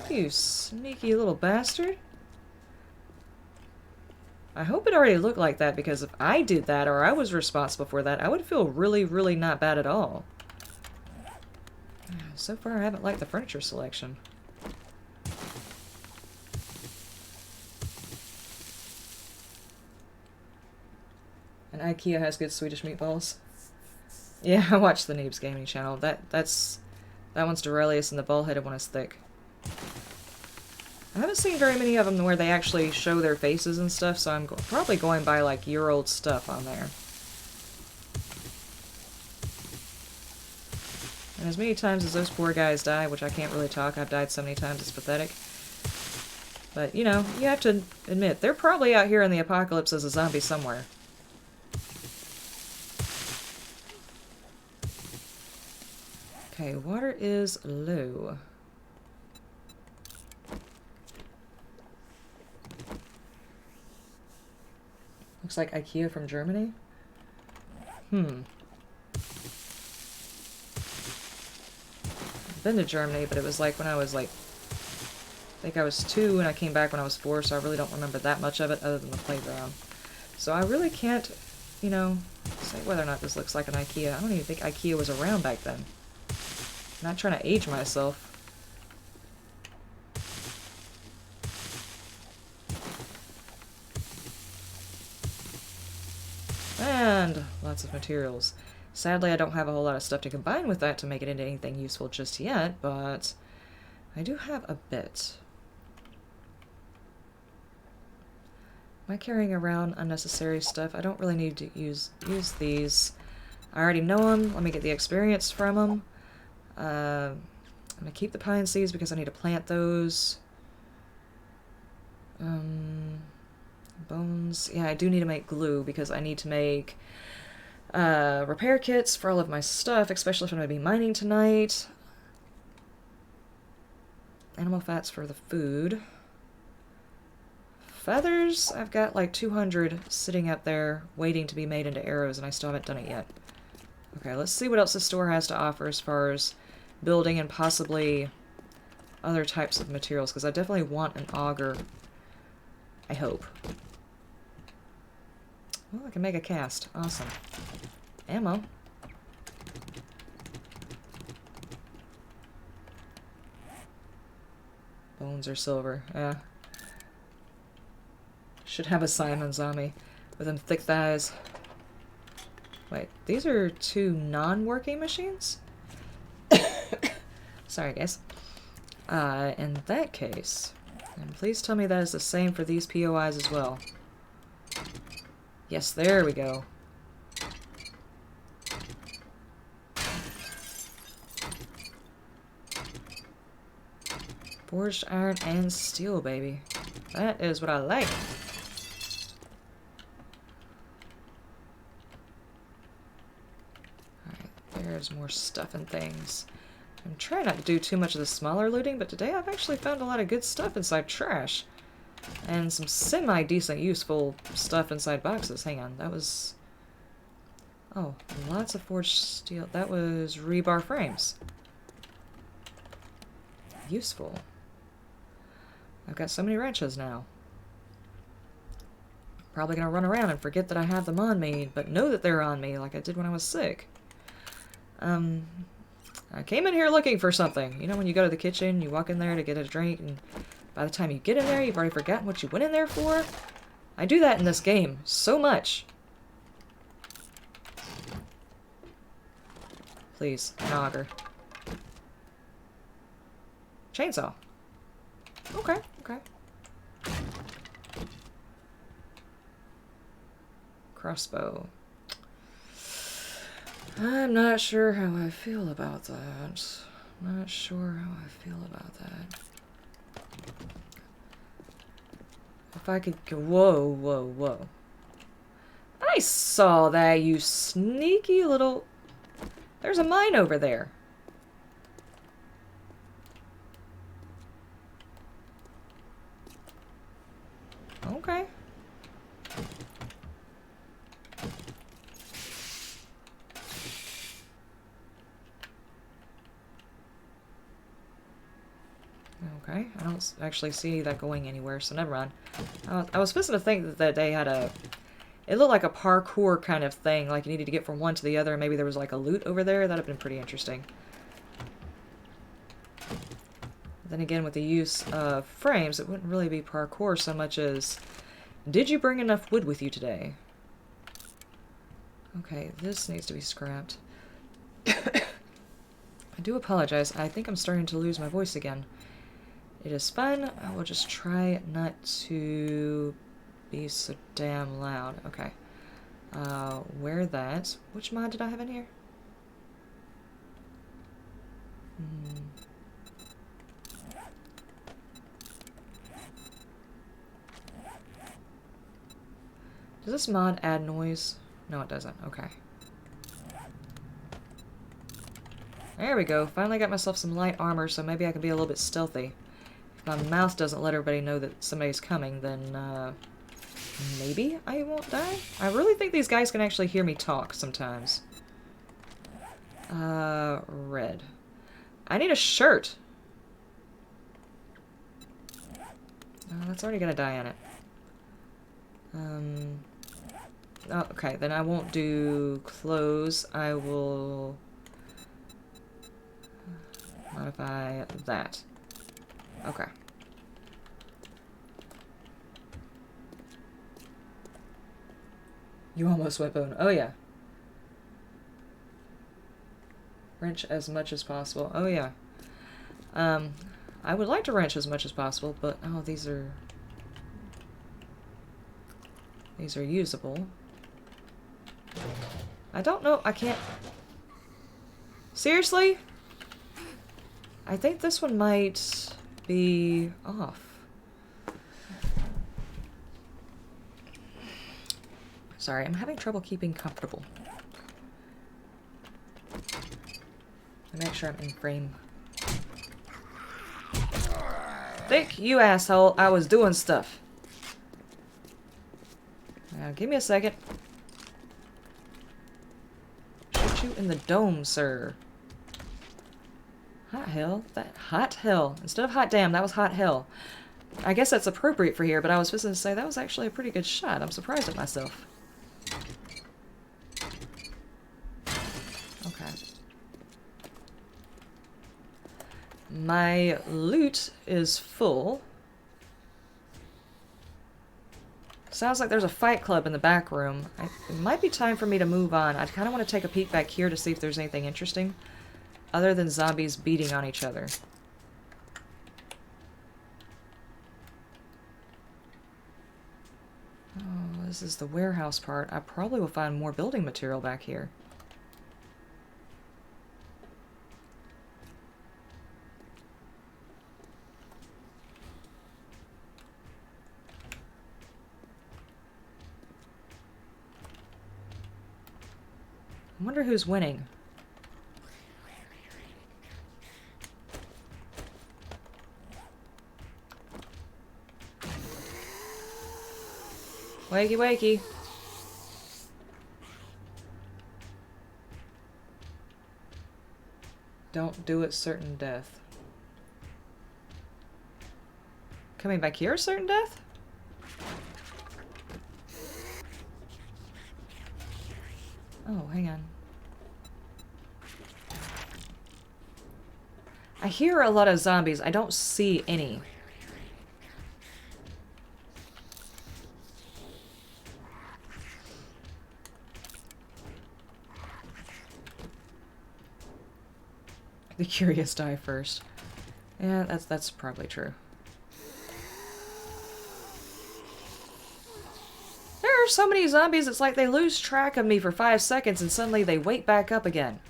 You sneaky little bastard. I hope it already looked like that, because if I did that, or I was responsible for that, I would feel really, really not bad at all. So far, I haven't liked the furniture selection. And IKEA has good Swedish meatballs. Yeah, I watch the Noobs Gaming channel. That one's Duralius, and the ball-headed one is thick. I haven't seen very many of them where they actually show their faces and stuff, so I'm probably going by like year-old stuff on there. And as many times as those poor guys die, which I can't really talk, I've died so many times, it's pathetic. But, you know, you have to admit, they're probably out here in the apocalypse as a zombie somewhere. Okay, water is low. Looks like IKEA from Germany. I've been to Germany, but it was like when I was like, I think I was 2 and I came back when I was 4, so I really don't remember that much of it other than the playground. So I really can't, you know, say whether or not this looks like an IKEA. I don't even think IKEA was around back then. I'm not trying to age myself. And lots of materials. Sadly, I don't have a whole lot of stuff to combine with that to make it into anything useful just yet, but I do have a bit. Am I carrying around unnecessary stuff? I don't really need to use these. I already know them. Let me get the experience from them. I'm going to keep the pine seeds because I need to plant those. Bones. Yeah, I do need to make glue because I need to make repair kits for all of my stuff, especially if I'm going to be mining tonight. Animal fats for the food. Feathers, I've got like 200 sitting up there waiting to be made into arrows, and I still haven't done it yet. Okay, let's see what else the store has to offer as far as building and possibly other types of materials, because I definitely want an auger. I hope. Well, I can make a cast. Awesome. Ammo. Bones are silver. Yeah. Should have a Simon's on me with them thick thighs. Wait, these are 2 non-working machines? Sorry, guys. In that case, and please tell me that is the same for these POIs as well. Yes, there we go. Forged iron and steel, baby. That is what I like. Alright, there's more stuff and things. I'm trying not to do too much of the smaller looting, but today I've actually found a lot of good stuff inside trash. And some semi-decent useful stuff inside boxes. Hang on, that was... Oh, lots of forged steel. That was rebar frames. Useful. I've got so many wrenches now. Probably gonna run around and forget that I have them on me, but know that they're on me like I did when I was sick. I came in here looking for something. You know when you go to the kitchen, you walk in there to get a drink, and By the time you get in there, you've already forgotten what you went in there for. I do that in this game so much. Please, an auger. Chainsaw. Okay, okay. Crossbow. I'm not sure how I feel about that. Not sure how I feel about that. If I could go... Whoa, whoa, whoa. I saw that, you sneaky little... There's a mine over there. Okay. Okay, I don't actually see that going anywhere, so never mind. I was supposed to think that they had a... It looked like a parkour kind of thing, like you needed to get from one to the other, and maybe there was like a loot over there. That'd have been pretty interesting. Then again, with the use of frames, it wouldn't really be parkour so much as... Did you bring enough wood with you today? Okay, this needs to be scrapped. I do apologize. I think I'm starting to lose my voice again. It is fun. I will just try not to be so damn loud. Okay. Wear that. Which mod did I have in here? Does this mod add noise? No, it doesn't. Okay. There we go. Finally got myself some light armor, so maybe I can be a little bit stealthy. If my mouth doesn't let everybody know that somebody's coming, then, maybe I won't die? I really think these guys can actually hear me talk sometimes. Red. I need a shirt! That's already got a die on it. Oh, okay, then I won't do clothes. I will modify that. Okay. You almost went bone. Oh, yeah. Wrench as much as possible. Oh, yeah. I would like to wrench as much as possible, but... Oh, these are... These are usable. I don't know. I can't... Seriously? I think this one might be off. Sorry, I'm having trouble keeping comfortable. Let me make sure I'm in frame. Think, you asshole, I was doing stuff. Now, give me a second. Shoot you in the dome, sir. Hot hell? That hot hell. Instead of hot damn, that was hot hell. I guess that's appropriate for here, but I was supposed to say that was actually a pretty good shot. I'm surprised at myself. Okay. My loot is full. Sounds like there's a fight club in the back room. It might be time for me to move on. I kind of want to take a peek back here to see if there's anything interesting. Other than zombies beating on each other. Oh, this is the warehouse part. I probably will find more building material back here. I wonder who's winning. Wakey, wakey. Don't do it, certain death. Coming back here, certain death? Oh, hang on. I hear a lot of zombies. I don't see any. The curious die first. Yeah, that's probably true. There are so many zombies, it's like they lose track of me for 5 seconds and suddenly they wake back up again.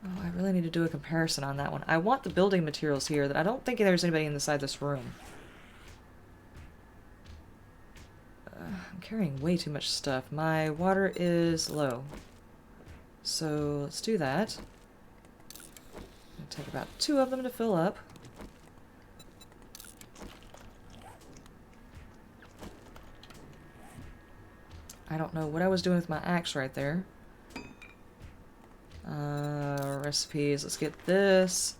Oh, I really need to do a comparison on that one. I want the building materials here. That I don't think there's anybody inside this room. I'm carrying way too much stuff. My water is low. So let's do that. It'll take about 2 of them to fill up. I don't know what I was doing with my axe right there. Recipes. Let's get this.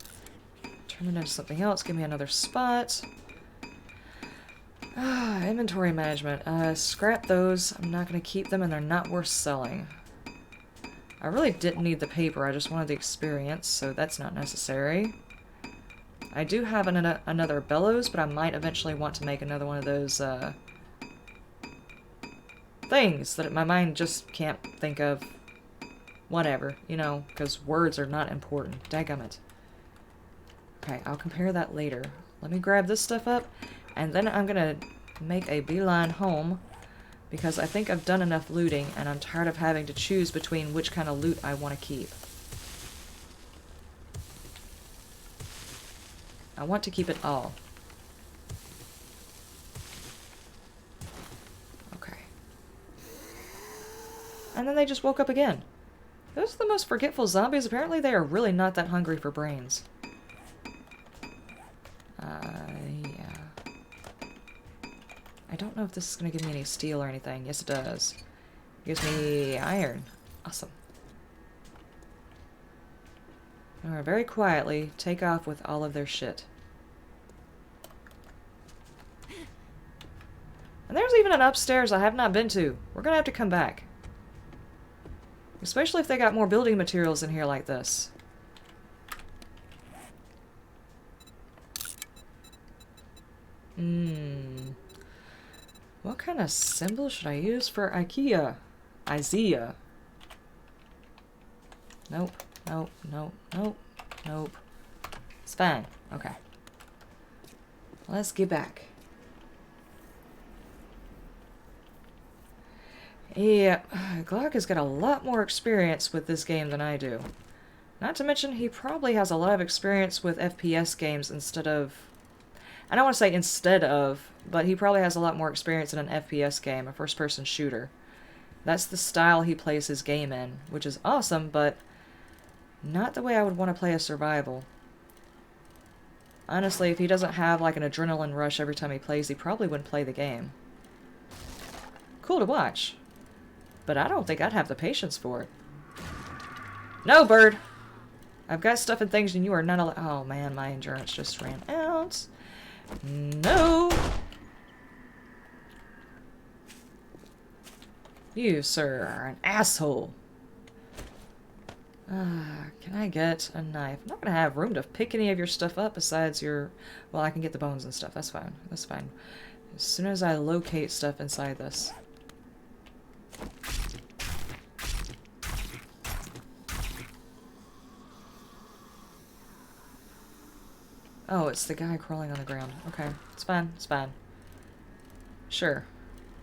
Turn it into something else. Give me another spot. Inventory management. Scrap those. I'm not going to keep them and they're not worth selling. I really didn't need the paper. I just wanted the experience, so that's not necessary. I do have another bellows, but I might eventually want to make another one of those things that my mind just can't think of. Whatever, you know, because words are not important. Dadgummit. Okay, I'll compare that later. Let me grab this stuff up, and then I'm gonna make a beeline home, because I think I've done enough looting, and I'm tired of having to choose between which kind of loot I want to keep. I want to keep it all. Okay. And then they just woke up again. Those are the most forgetful zombies. Apparently they are really not that hungry for brains. Yeah. I don't know if this is going to give me any steel or anything. Yes, it does. It gives me iron. Awesome. Alright, very quietly take off with all of their shit. And there's even an upstairs I have not been to. We're going to have to come back. Especially if they got more building materials in here like this. What kind of symbol should I use for IKEA? IZEA. Nope. Nope. Nope. Nope. Nope. It's fine. Okay. Let's get back. Yeah, Glock has got a lot more experience with this game than I do. Not to mention, he probably has a lot of experience with FPS games instead of... I don't want to say instead of, but he probably has a lot more experience in an FPS game, a first-person shooter. That's the style he plays his game in, which is awesome, but not the way I would want to play a survival. Honestly, if he doesn't have like an adrenaline rush every time he plays, he probably wouldn't play the game. Cool to watch. But I don't think I'd have the patience for it. No, bird! I've got stuff and things and you are not allowed. Oh man, my endurance just ran out. No! You, sir, are an asshole. Can I get a knife? I'm not going to have room to pick any of your stuff up besides your... Well, I can get the bones and stuff. That's fine. That's fine. As soon as I locate stuff inside this. Oh, it's the guy crawling on the ground. Okay, it's fine, it's fine. Sure.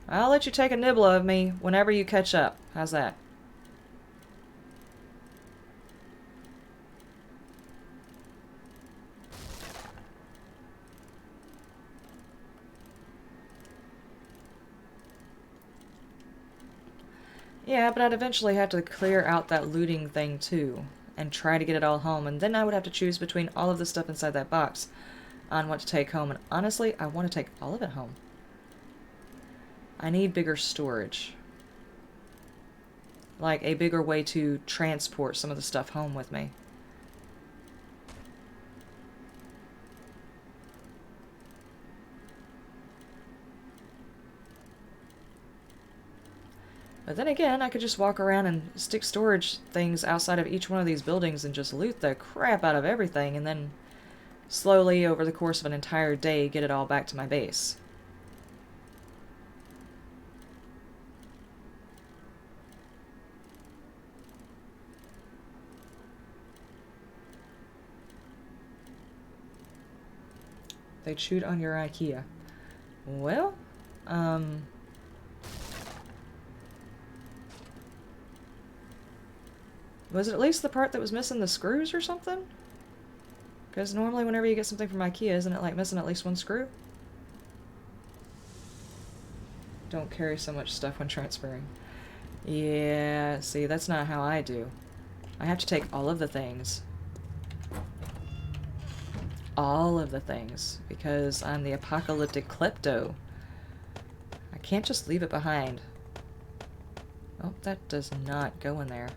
I'll let you take a nibble of me whenever you catch up. How's that? Yeah, but I'd eventually have to clear out that looting thing too. And try to get it all home, and then I would have to choose between all of the stuff inside that box on what to take home, and honestly, I want to take all of it home. I need bigger storage. Like a bigger way to transport some of the stuff home with me. But then again, I could just walk around and stick storage things outside of each one of these buildings and just loot the crap out of everything, and then slowly, over the course of an entire day, get it all back to my base. They chewed on your IKEA. Well, was it at least the part that was missing the screws or something? Because normally whenever you get something from IKEA, isn't it like missing at least one screw? Don't carry so much stuff when transferring. Yeah, see, that's not how I do. I have to take all of the things. All of the things. Because I'm the apocalyptic klepto. I can't just leave it behind. Oh, that does not go in there.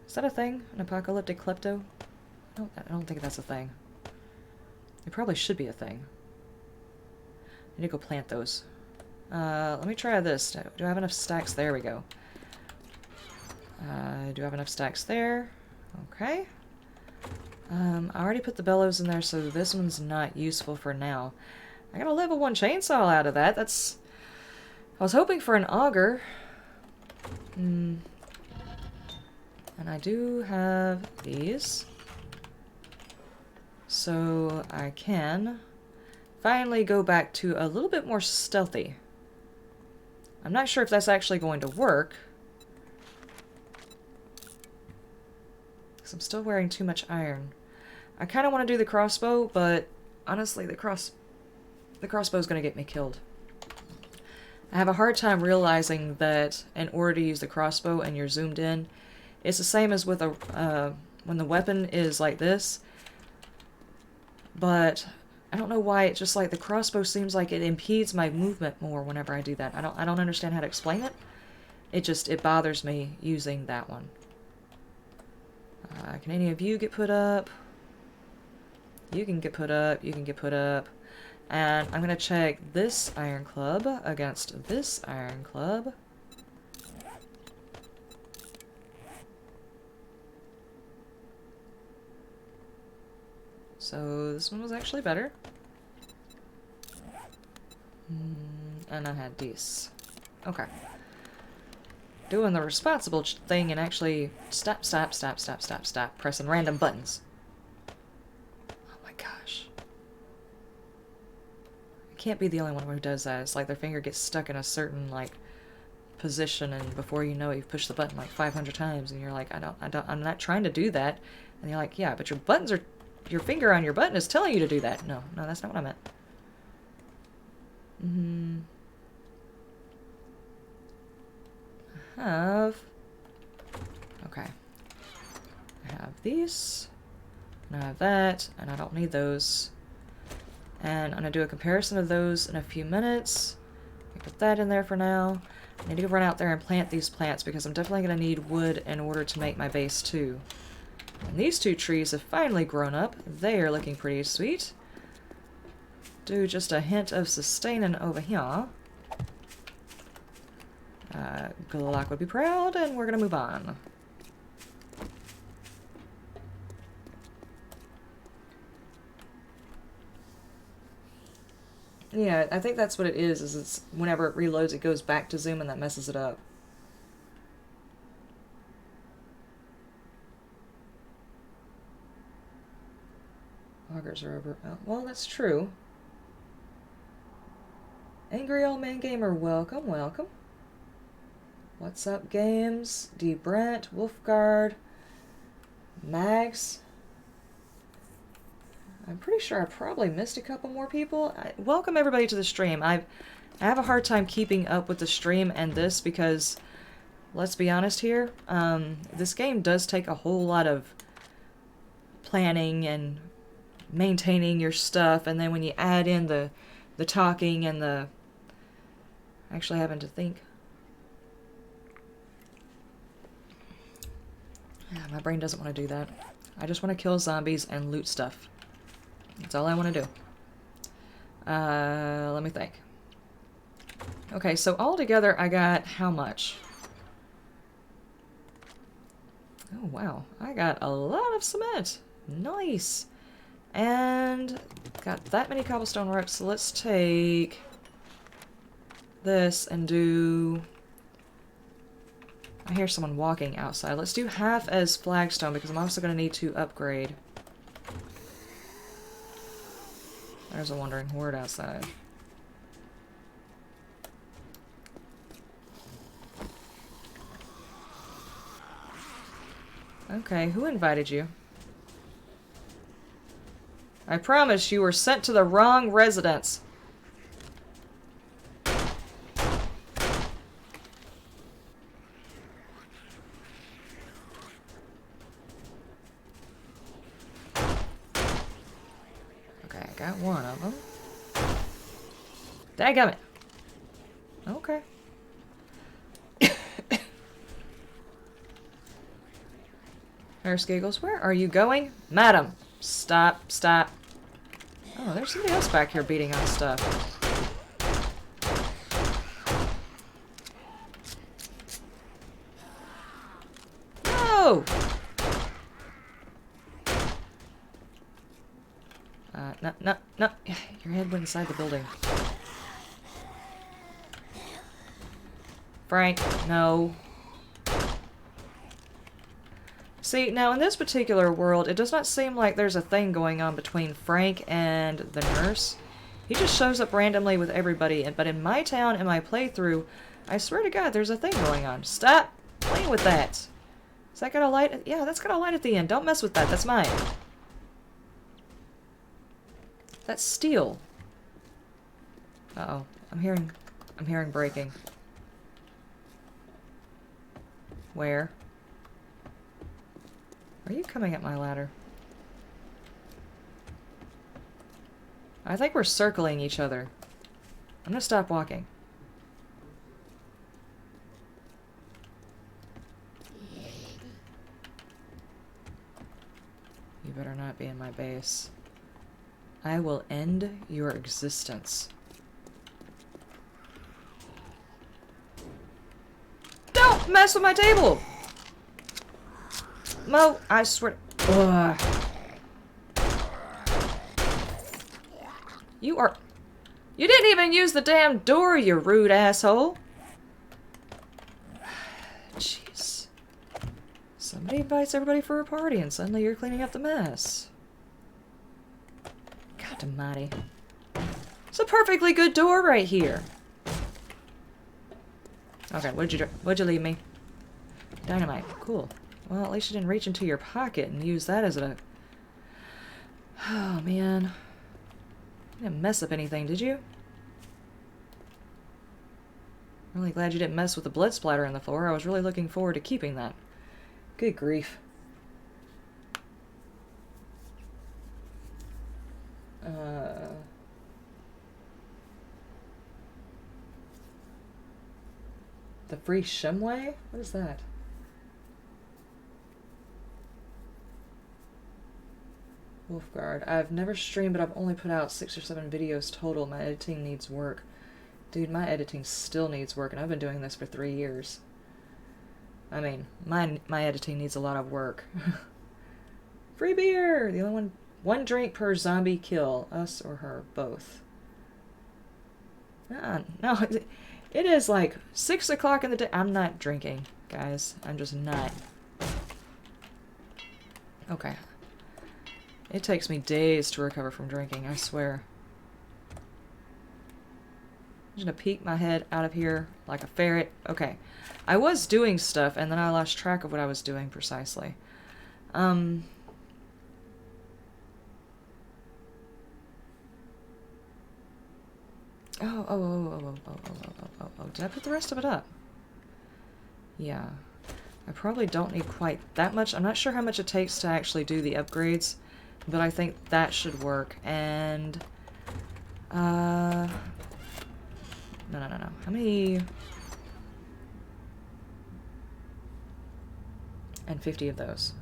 Is that a thing? An apocalyptic klepto? I don't think that's a thing. It probably should be a thing. I need to go plant those. Let me try this. Do I have enough stacks? There we go. Do I have enough stacks there? Okay. I already put the bellows in there, so this one's not useful for now. I got a level 1 chainsaw out of that. That's... I was hoping for an auger. And I do have these. So I can finally go back to a little bit more stealthy. I'm not sure if that's actually going to work. Because I'm still wearing too much iron. I kind of want to do the crossbow, but honestly, the crossbow is going to get me killed. I have a hard time realizing that in order to use the crossbow and you're zoomed in, it's the same as with a when the weapon is like this. But I don't know why, it's just like the crossbow seems like it impedes my movement more whenever I do that. I don't understand how to explain it. It bothers me using that one. Can any of you get put up? You can get put up, you can get put up. And I'm gonna check this iron club against this iron club. So this one was actually better. And I had these. Okay. Doing the responsible thing and actually stop, pressing random buttons. Oh my gosh. I can't be the only one who does that. It's like their finger gets stuck in a certain, like, position, and before you know it, you've pushed the button like 500 times, and you're like, I'm not trying to do that. And you're like, yeah, but your finger on your button is telling you to do that. No, that's not what I meant. Okay. I have these, and I have that, and I don't need those. And I'm gonna do a comparison of those in a few minutes. Put that in there for now. I need to run out there and plant these plants because I'm definitely gonna need wood in order to make my base too. And these two trees have finally grown up. They are looking pretty sweet. Do just a hint of sustaining over here. Glock would be proud, and we're gonna move on. Yeah, I think that's what it is it's whenever it reloads, it goes back to zoom, and that messes it up. Augers are over. Oh, well, that's true. Angry Old Man Gamer, welcome, welcome. What's up, games? D. Brent, Wolfguard, Mags. I'm pretty sure I probably missed a couple more people. Welcome everybody to the stream. I have a hard time keeping up with the stream and this because, let's be honest here, this game does take a whole lot of planning and maintaining your stuff, and then when you add in the talking and the actually having to think. Yeah, my brain doesn't want to do that. I just want to kill zombies and loot stuff. That's all I want to do. Let me think. Okay, so altogether I got how much? Oh, wow. I got a lot of cement. Nice. And got that many cobblestone rocks. So let's take this and do... I hear someone walking outside. Let's do half as flagstone because I'm also going to need to upgrade There's a wandering horde outside. Okay, who invited you? I promise you were sent to the wrong residence. Okay, I got one of them. Dadgummit. Okay. Nurse giggles. Where are you going? Madam. Stop. Stop. Oh, there's somebody else back here beating on stuff. No! No, no, no. Your head went inside the building. Frank, no. See, now in this particular world, it does not seem like there's a thing going on between Frank and the nurse. He just shows up randomly with everybody, but in my town, in my playthrough, I swear to God, there's a thing going on. Stop playing with that. Is that got a light? Yeah, that's got a light at the end. Don't mess with that. That's mine. That's steel. Uh-oh. I'm hearing breaking. Where? Are you coming up my ladder? I think we're circling each other. I'm gonna stop walking. You better not be in my base. I will end your existence. Don't mess with my table! Mo, I swear. Ugh. You are... You didn't even use the damn door, you rude asshole! Jeez. Somebody invites everybody for a party and suddenly you're cleaning up the mess. God almighty. It's a perfectly good door right here. Okay, what'd you leave me? Dynamite. Cool. Well, at least you didn't reach into your pocket and use that as a... Oh, man. You didn't mess up anything, did you? Really glad you didn't mess with the blood splatter on the floor. I was really looking forward to keeping that. Good grief. The free Shumway? What is that? Wolfguard. I've never streamed, but I've only put out 6 or 7 videos total. My editing needs work. Dude, my editing still needs work, and I've been doing this for 3 years. I mean, my editing needs a lot of work. Free beer! The only one drink per zombie kill. Us or her. Both. No, it is like 6 o'clock in the day. I'm not drinking, guys. I'm just not. Okay. It takes me days to recover from drinking, I swear. I'm just gonna peek my head out of here like a ferret. Okay. I was doing stuff, and then I lost track of what I was doing precisely. Oh. Did I put the rest of it up? Yeah. I probably don't need quite that much. I'm not sure how much it takes to actually do the upgrades, but I think that should work. And, no. How many? And 50 of those.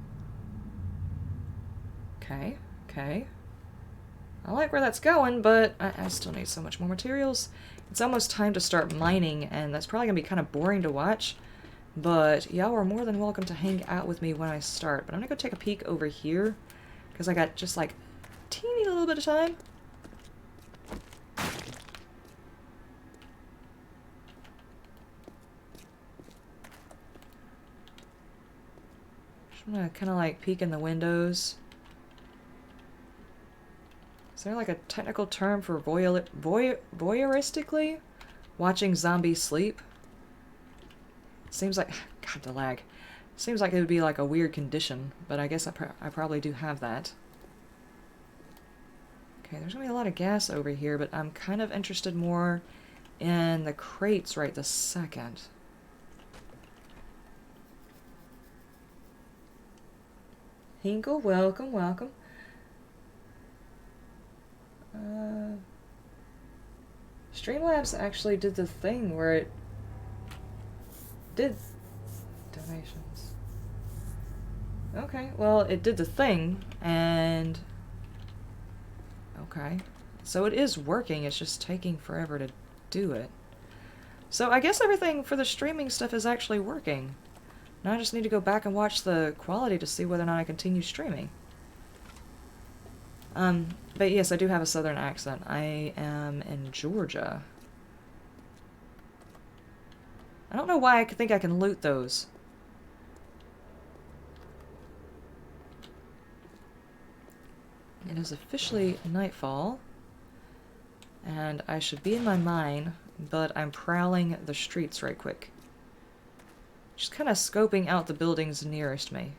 Okay. I like where that's going, but I still need so much more materials. It's almost time to start mining, and that's probably going to be kind of boring to watch. But y'all are more than welcome to hang out with me when I start. But I'm going to go take a peek over here, because I got just like a teeny little bit of time. I'm going to kind of like peek in the windows. Is there like a technical term for voyeuristically watching zombies sleep? Seems like, God, the lag. Seems like it would be like a weird condition, but I guess I probably do have that. Okay, there's gonna be a lot of gas over here, but I'm kind of interested more in the crates right this second. Hinkle, welcome, welcome. Streamlabs actually did the thing where it did donations. Okay, well, it did the thing, and okay. So it is working, it's just taking forever to do it. So I guess everything for the streaming stuff is actually working. Now I just need to go back and watch the quality to see whether or not I continue streaming. But yes, I do have a southern accent. I am in Georgia. I don't know why I think I can loot those. It is officially nightfall. And I should be in my mine, but I'm prowling the streets right quick. Just kind of scoping out the buildings nearest me.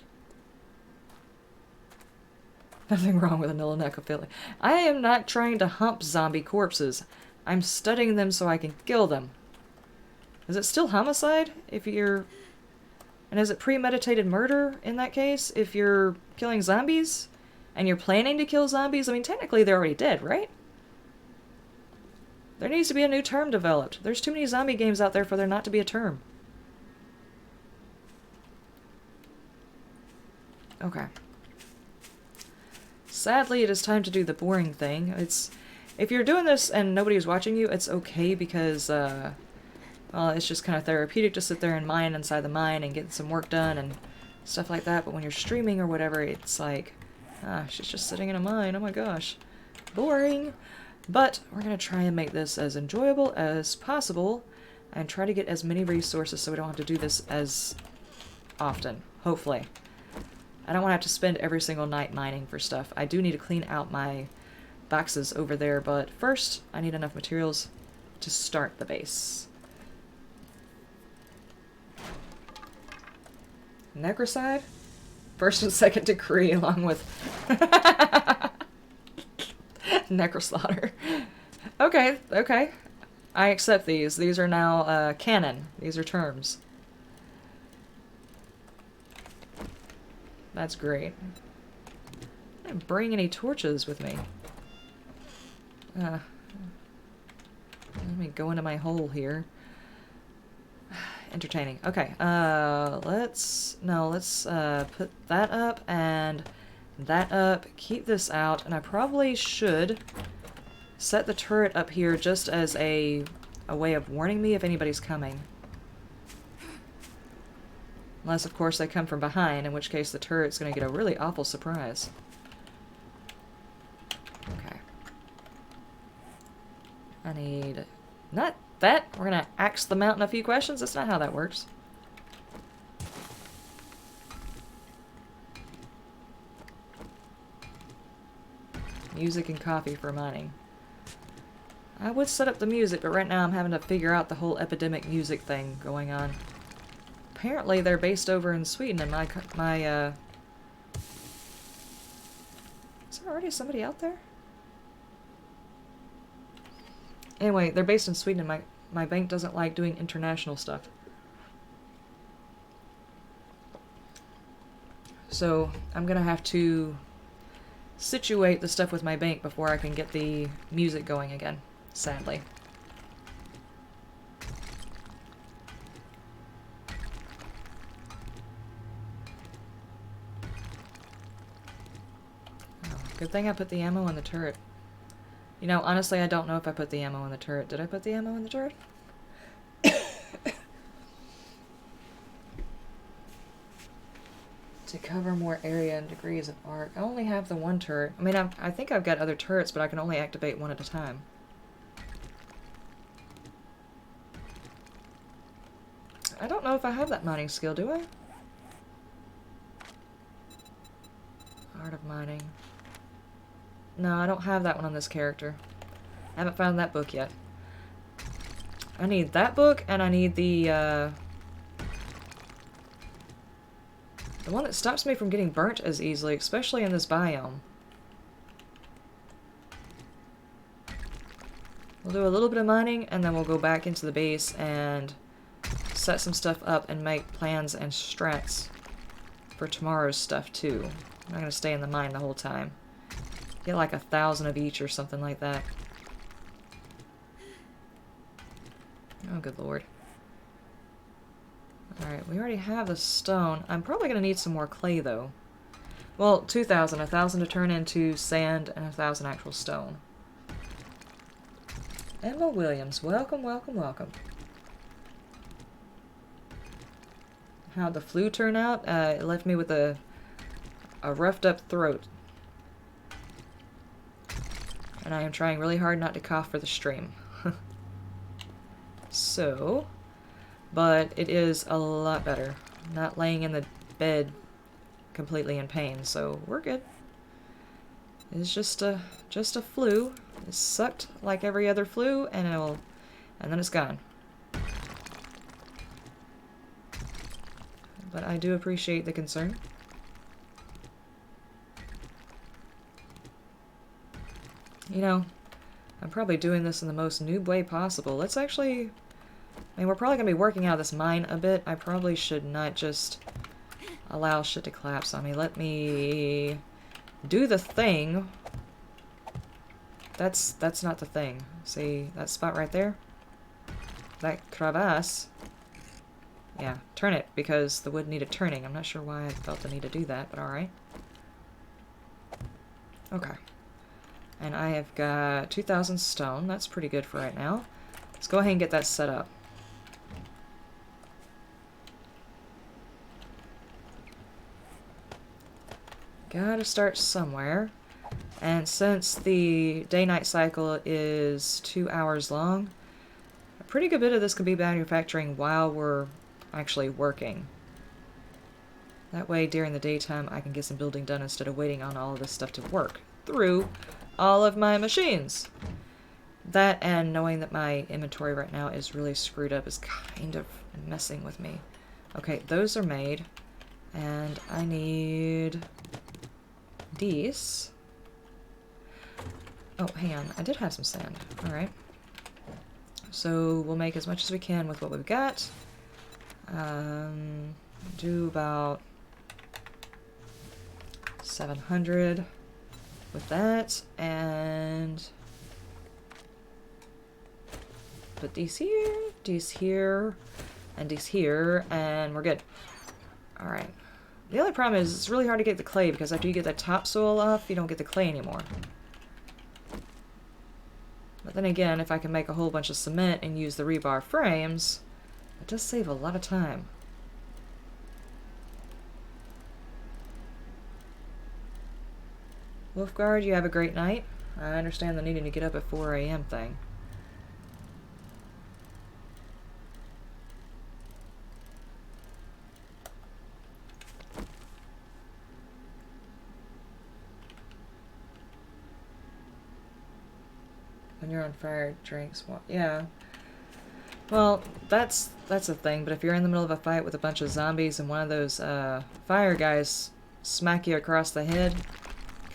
Nothing wrong with a null necrophilia. I am not trying to hump zombie corpses. I'm studying them so I can kill them. Is it still homicide if you're... And is it premeditated murder in that case if you're killing zombies? And you're planning to kill zombies? I mean, technically they're already dead, right? There needs to be a new term developed. There's too many zombie games out there for there not to be a term. Okay. Sadly, it is time to do the boring thing. If you're doing this and nobody's watching you, it's okay because, well, it's just kind of therapeutic to sit there and mine inside the mine and get some work done and stuff like that. But when you're streaming or whatever, it's like, she's just sitting in a mine. Oh my gosh. Boring. But we're going to try and make this as enjoyable as possible and try to get as many resources so we don't have to do this as often, hopefully. I don't want to have to spend every single night mining for stuff. I do need to clean out my boxes over there, but first I need enough materials to start the base. Necrocide? First and second degree along with necroslaughter. Okay, okay. I accept these. These are now canon. These are terms. That's great. I didn't bring any torches with me. Let me go into my hole here. Entertaining. Okay, let's put that up and that up. Keep this out, and I probably should set the turret up here just as a way of warning me if anybody's coming. Unless, of course, they come from behind, in which case the turret's going to get a really awful surprise. Okay. I need... Not that! We're going to axe the mountain a few questions? That's not how that works. Music and coffee for mining. I would set up the music, but right now I'm having to figure out the whole epidemic music thing going on. Apparently they're based over in Sweden, and is there already somebody out there? Anyway, they're based in Sweden, and my bank doesn't like doing international stuff. So I'm gonna have to situate the stuff with my bank before I can get the music going again, sadly. Good thing I put the ammo in the turret. You know, honestly, I don't know if I put the ammo in the turret. Did I put the ammo in the turret? To cover more area and degrees of arc. I only have the one turret. I mean, I think I've got other turrets, but I can only activate one at a time. I don't know if I have that mining skill, do I? Art of mining. No, I don't have that one on this character. I haven't found that book yet. I need that book, and I need the one that stops me from getting burnt as easily, especially in this biome. We'll do a little bit of mining, and then we'll go back into the base and set some stuff up and make plans and strats for tomorrow's stuff, too. I'm not going to stay in the mine the whole time. Get like 1,000 of each or something like that. Oh, good lord. Alright, we already have the stone. I'm probably going to need some more clay, though. Well, 2,000. 1,000 to turn into sand and 1,000 actual stone. Emma Williams, welcome, welcome, welcome. How'd the flu turn out? It left me with a roughed up throat. And I am trying really hard not to cough for the stream. So, but it is a lot better. Not laying in the bed completely in pain, so we're good. It's just a flu. It sucked like every other flu, and then it's gone. But I do appreciate the concern. You know, I'm probably doing this in the most noob way possible. Let's actually... I mean, we're probably going to be working out of this mine a bit. I probably should not just allow shit to collapse on me. Let me do the thing. That's not the thing. See that spot right there? That crevasse. Yeah, turn it, because the wood needed turning. I'm not sure why I felt the need to do that, but alright. Okay. And I have got 2,000 stone. That's pretty good for right now. Let's go ahead and get that set up. Gotta start somewhere. And since the day-night cycle is 2 hours long, a pretty good bit of this can be manufacturing while we're actually working. That way, during the daytime, I can get some building done instead of waiting on all of this stuff to work through all of my machines. That and knowing that my inventory right now is really screwed up is kind of messing with me. Okay, those are made. And I need these. Oh, hang on. I did have some sand. Alright. So we'll make as much as we can with what we've got. Do about 700 with that, and put these here, and these here, and we're good. Alright. The only problem is it's really hard to get the clay, because after you get that topsoil off, you don't get the clay anymore. But then again, if I can make a whole bunch of cement and use the rebar frames, it does save a lot of time. Wolfguard, you have a great night. I understand the needing to get up at 4 AM thing. When you're on fire, drinks. Well, yeah. Well, that's a thing. But if you're in the middle of a fight with a bunch of zombies and one of those fire guys smack you across the head,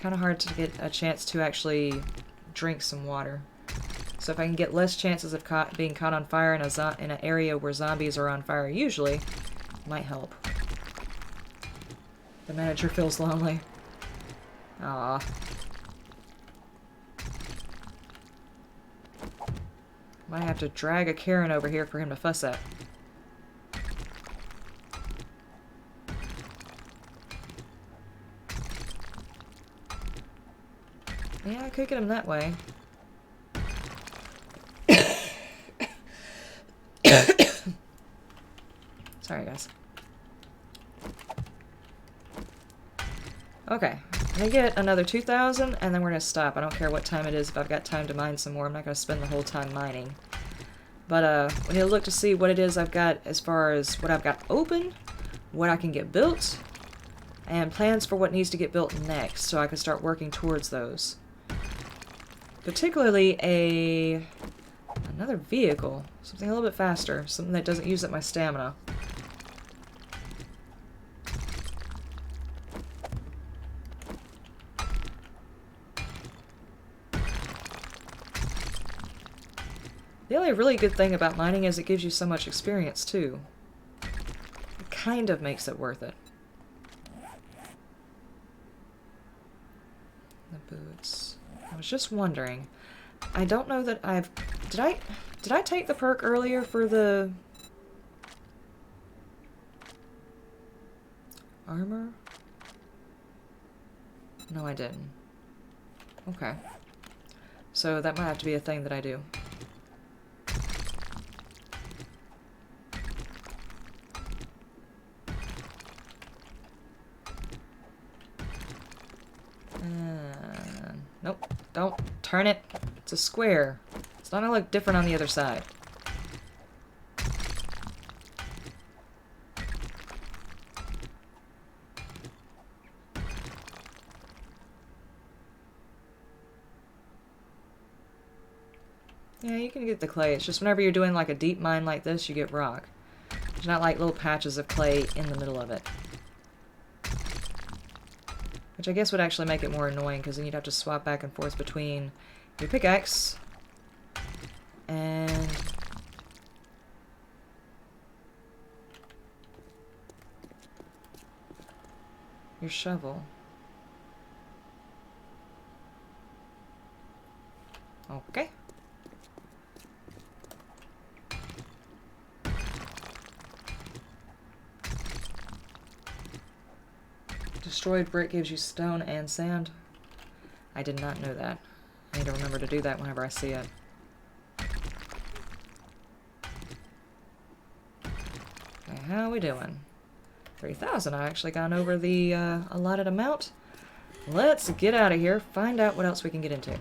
kind of hard to get a chance to actually drink some water. So if I can get less chances of being caught on fire in an area where zombies are on fire, usually, might help. The manager feels lonely. Aww. Might have to drag a Karen over here for him to fuss at. Yeah, I could get him that way. Sorry, guys. Okay, I'm gonna get another 2,000, and then we're gonna stop. I don't care what time it is. If I've got time to mine some more, I'm not gonna spend the whole time mining. But we need to look to see what it is I've got as far as what I've got open, what I can get built, and plans for what needs to get built next, so I can start working towards those. Particularly another vehicle. Something a little bit faster. Something that doesn't use up my stamina. The only really good thing about mining is it gives you so much experience, too. It kind of makes it worth it. The boots. I was just wondering. I don't know that I've... Did I take the perk earlier for the... armor? No, I didn't. Okay. So that might have to be a thing that I do. Nope. Don't turn it. It's a square. It's not gonna look different on the other side. Yeah, you can get the clay. It's just whenever you're doing like a deep mine like this, you get rock. There's not like little patches of clay in the middle of it. Which I guess would actually make it more annoying, because then you'd have to swap back and forth between your pickaxe and your shovel. Okay. Destroyed brick gives you stone and sand. I did not know that. I need to remember to do that whenever I see it. Okay, how are we doing? 3,000. I actually gone over the allotted amount. Let's get out of here, find out what else we can get into.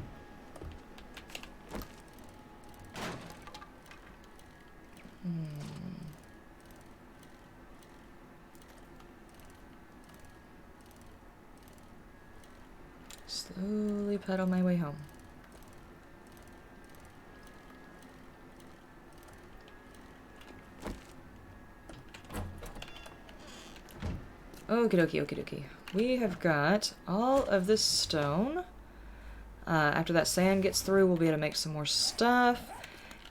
Slowly pedal my way home. Okie dokie, okie dokie. We have got all of this stone. After that sand gets through, we'll be able to make some more stuff.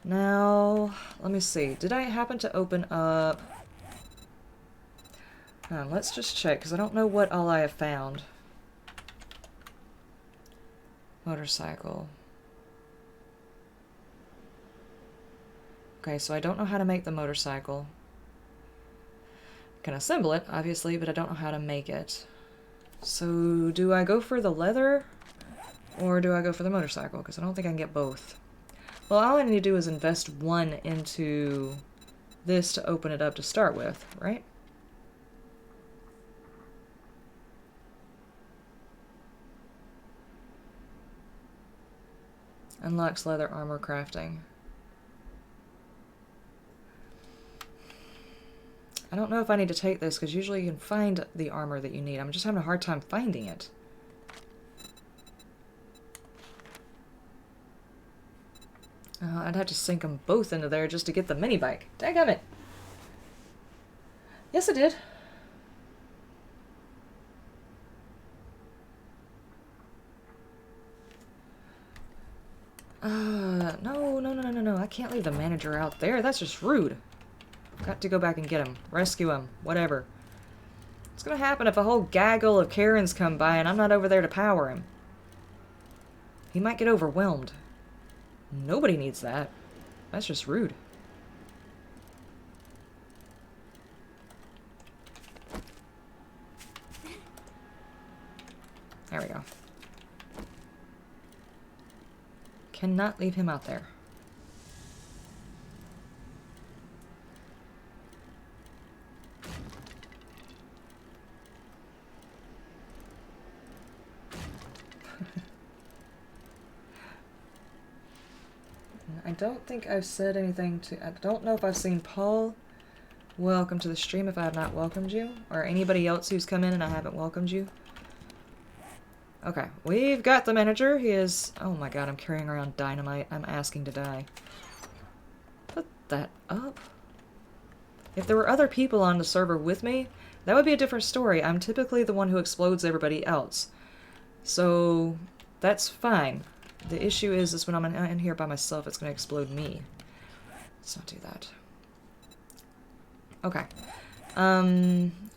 Now, let me see. Did I happen to open up... let's just check, because I don't know what all I have found. Motorcycle. Okay, so I don't know how to make the motorcycle. I can assemble it, obviously, but I don't know how to make it. So, do I go for the leather, or do I go for the motorcycle? Because I don't think I can get both. Well, all I need to do is invest one into this to open it up to start with, right? Unlocks leather armor crafting. I don't know if I need to take this, because usually you can find the armor that you need. I'm just having a hard time finding it. I'd have to sink them both into there just to get the mini bike. Dadgummit! Yes, I did. No. I can't leave the manager out there. That's just rude. Got to go back and get him. Rescue him. Whatever. What's gonna happen if a whole gaggle of Karens come by and I'm not over there to power him? He might get overwhelmed. Nobody needs that. That's just rude. There we go. Cannot leave him out there. I don't think I've said anything to... I don't know if I've seen Paul welcome to the stream if I have not welcomed you, or anybody else who's come in and I haven't welcomed you. Okay, we've got the manager. He is... Oh my god, I'm carrying around dynamite. I'm asking to die. Put that up. If there were other people on the server with me, that would be a different story. I'm typically the one who explodes everybody else. So, that's fine. The issue is when I'm in here by myself, it's going to explode me. Let's not do that. Okay.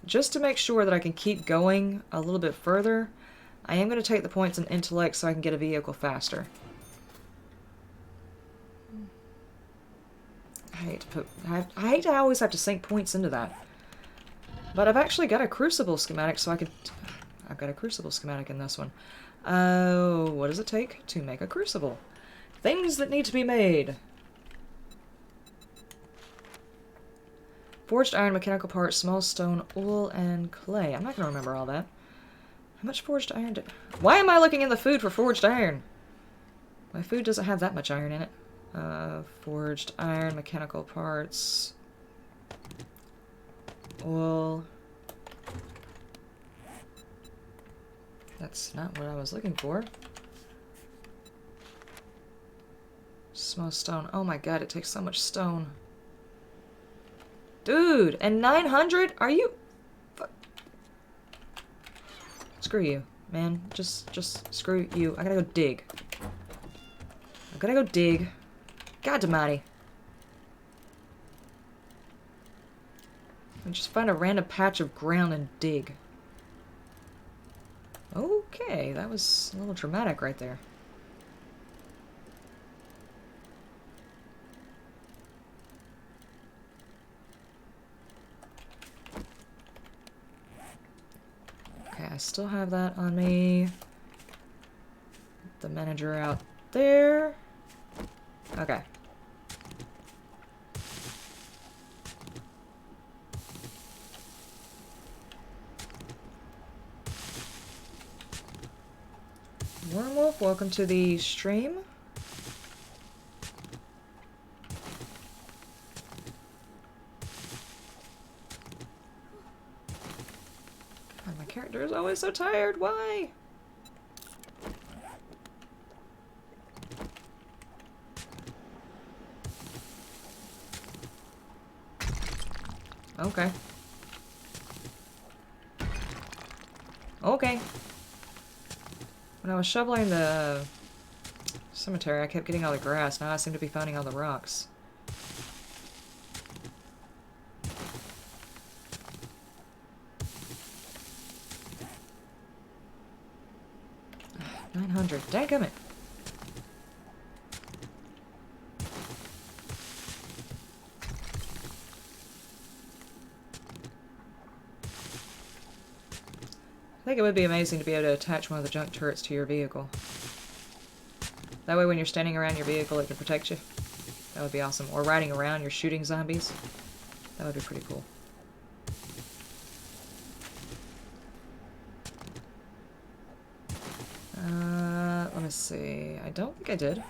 Just to make sure that I can keep going a little bit further, I am going to take the points in intellect so I can get a vehicle faster. I hate to always have to sink points into that. But I've actually got a crucible schematic, so I could... I've got a crucible schematic in this one. What does it take to make a crucible? Things that need to be made. Forged iron, mechanical parts, small stone, oil, and clay. I'm not going to remember all that. How much forged iron did... Why am I looking in the food for forged iron? My food doesn't have that much iron in it. Forged iron, mechanical parts, oil. That's not what I was looking for. Small stone. Oh my god, it takes so much stone. Dude, and 900? Are you... Screw you, man. Just screw you. I gotta go dig. I gotta go dig. God almighty. And just find a random patch of ground and dig. Okay, that was a little dramatic right there. Okay, I still have that on me. The manager out there. Okay. Wormwolf, welcome to the stream. God, my character is always so tired. Why? Okay. Okay. When I was shoveling the cemetery, I kept getting all the grass. Now I seem to be finding all the rocks. $900. Dadgummit. I think it would be amazing to be able to attach one of the junk turrets to your vehicle. That way when you're standing around your vehicle, it can protect you. That would be awesome. Or riding around, you're shooting zombies. That would be pretty cool. Let me see. I don't think I did.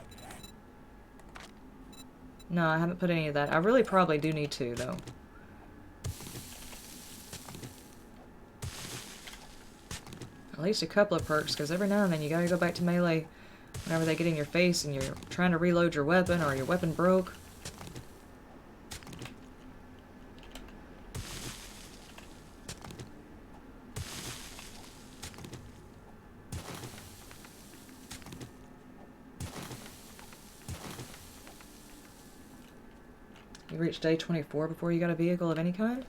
No, I haven't put any of that. I really probably do need to, though. At least a couple of perks, because every now and then you gotta go back to melee whenever they get in your face and you're trying to reload your weapon or your weapon broke. You reached day 24 before you got a vehicle of any kind?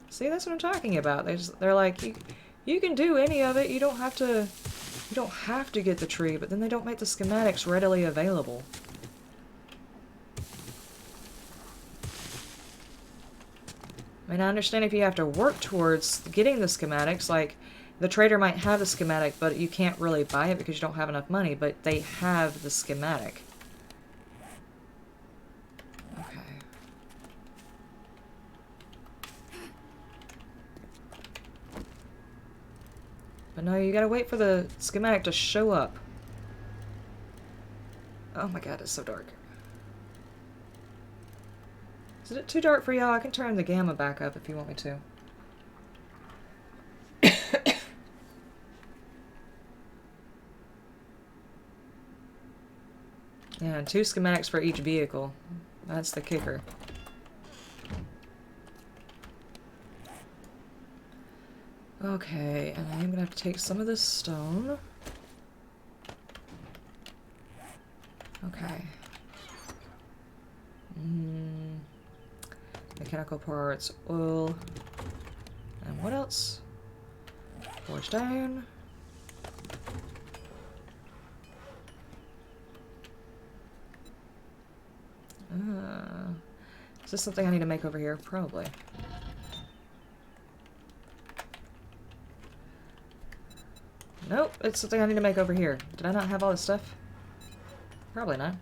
See, that's what I'm talking about. They're like, you can do any of it. You don't have to get the tree, but then they don't make the schematics readily available. I mean, I understand if you have to work towards getting the schematics, like the trader might have the schematic, but you can't really buy it because you don't have enough money, but they have the schematic. But no, you gotta wait for the schematic to show up. Oh my god, it's so dark. Is it too dark for y'all? I can turn the gamma back up if you want me to. Yeah, 2 schematics for each vehicle. That's the kicker. Okay, and I am gonna have to take some of this stone. Okay. Mechanical parts, oil, and what else? Forged iron. Is this something I need to make over here? Probably. Nope, it's something I need to make over here. Did I not have all this stuff? Probably not.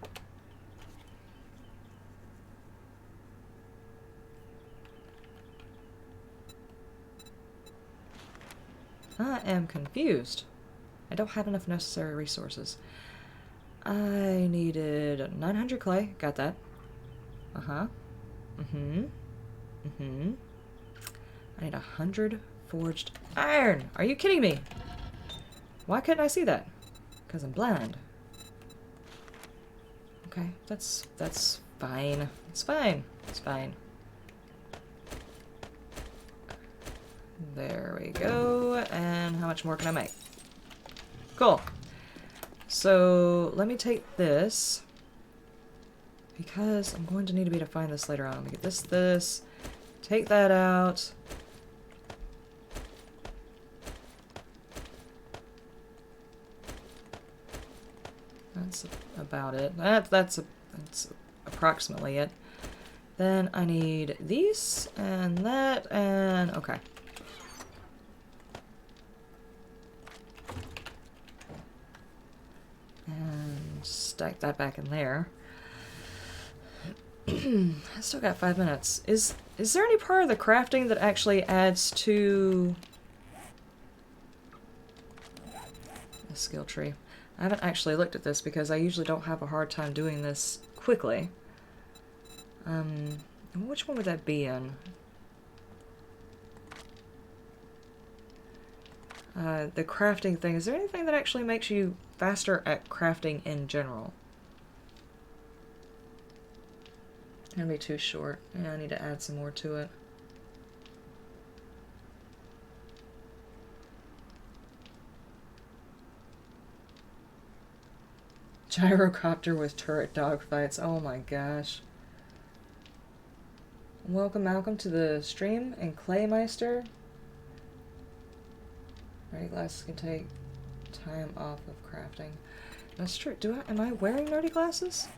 I am confused. I don't have enough necessary resources. I needed 900 clay. Got that. Uh-huh. I need 100 forged iron. Are you kidding me? Why couldn't I see that? Because I'm blind. Okay, that's fine. It's fine. It's fine. There we go. And how much more can I make? Cool. So let me take this, because I'm going to need to be able to find this later on. Let me get this, take that out. That's about it. That's approximately it. Then I need these and that and okay. And stack that back in there. I still got 5 minutes. Is there any part of the crafting that actually adds to the skill tree? I haven't actually looked at this because I usually don't have a hard time doing this quickly. Which one would that be in? The crafting thing. Is there anything that actually makes you faster at crafting in general? Gonna be too short. Yeah, I need to add some more to it. Gyrocopter with turret dogfights. Oh my gosh. Welcome, Malcolm, to the stream. And Claymeister. Nerdy glasses can take time off of crafting. That's true. Am I wearing nerdy glasses?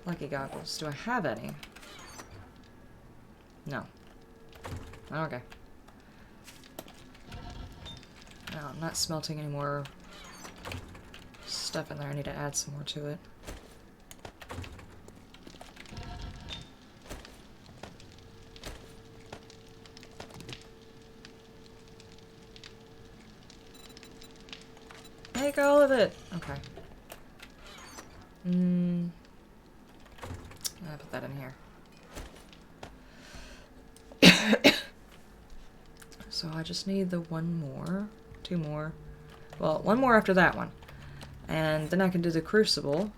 Lucky goggles. Do I have any? No. Okay. No, I'm not smelting any more stuff in there. I need to add some more to it. Take all of it! Okay. I'll put that in here. So I just need the one more. 2 more. Well, 1 more after that one. And then I can do the crucible.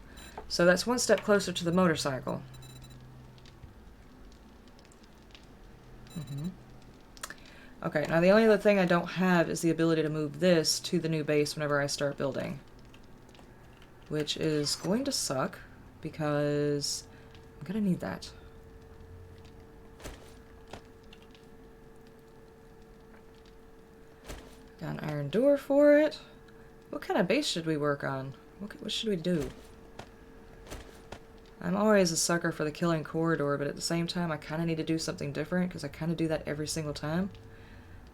So that's 1 step closer to the motorcycle. Okay, now the only other thing I don't have is the ability to move this to the new base whenever I start building. Which is going to suck, because I'm gonna need that. Got an iron door for it. What kind of base should we work on? What should we do? I'm always a sucker for the killing corridor, but at the same time I kind of need to do something different, because I kind of do that every single time.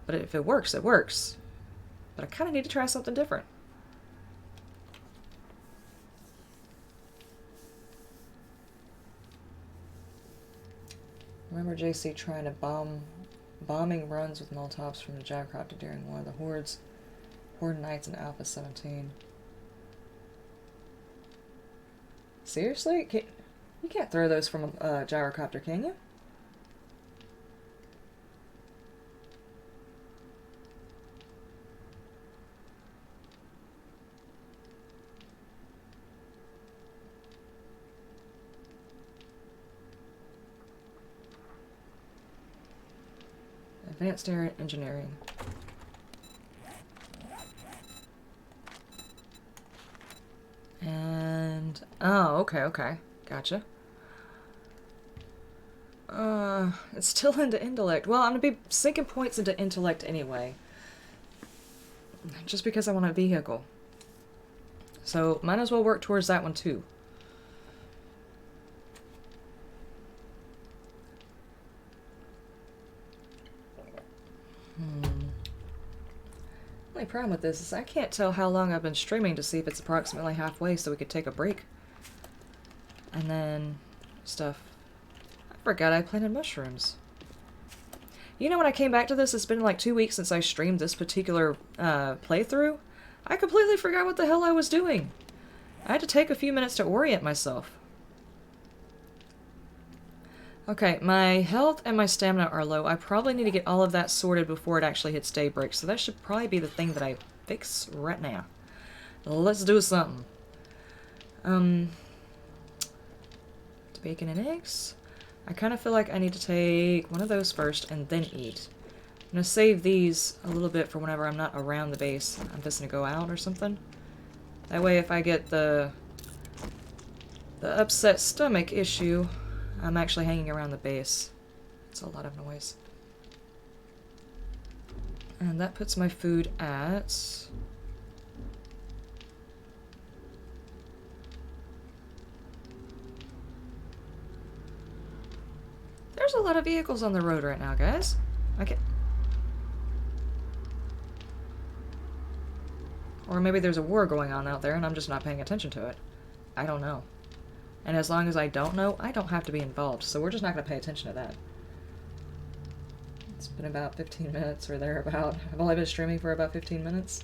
But if it works, it works. But I kind of need to try something different. Remember JC trying to bombing runs with Molotovs from the Gyrocopter during one of the Horde Nights in Alpha 17. Seriously? You can't throw those from a Gyrocopter, can you? Advanced area engineering. And... oh, okay, okay. Gotcha. It's still into intellect. Well, I'm gonna be sinking points into intellect anyway. Just because I want a vehicle. So, might as well work towards that one too. Only problem with this is I can't tell how long I've been streaming to see if it's approximately halfway so we could take a break. And then... stuff. I forgot I planted mushrooms. You know, when I came back to this, it's been like 2 weeks since I streamed this particular playthrough. I completely forgot what the hell I was doing. I had to take a few minutes to orient myself. Okay, my health and my stamina are low. I probably need to get all of that sorted before it actually hits daybreak, so that should probably be the thing that I fix right now. Let's do something. Bacon and eggs. I kind of feel like I need to take one of those first and then eat. I'm going to save these a little bit for whenever I'm not around the base. I'm just going to go out or something. That way if I get the upset stomach issue, I'm actually hanging around the base. It's a lot of noise. And that puts my food at... there's a lot of vehicles on the road right now, guys. Okay. Or maybe there's a war going on out there and I'm just not paying attention to it. I don't know. And as long as I don't know, I don't have to be involved, so we're just not going to pay attention to that. It's been about 15 minutes or thereabout. I've only been streaming for about 15 minutes.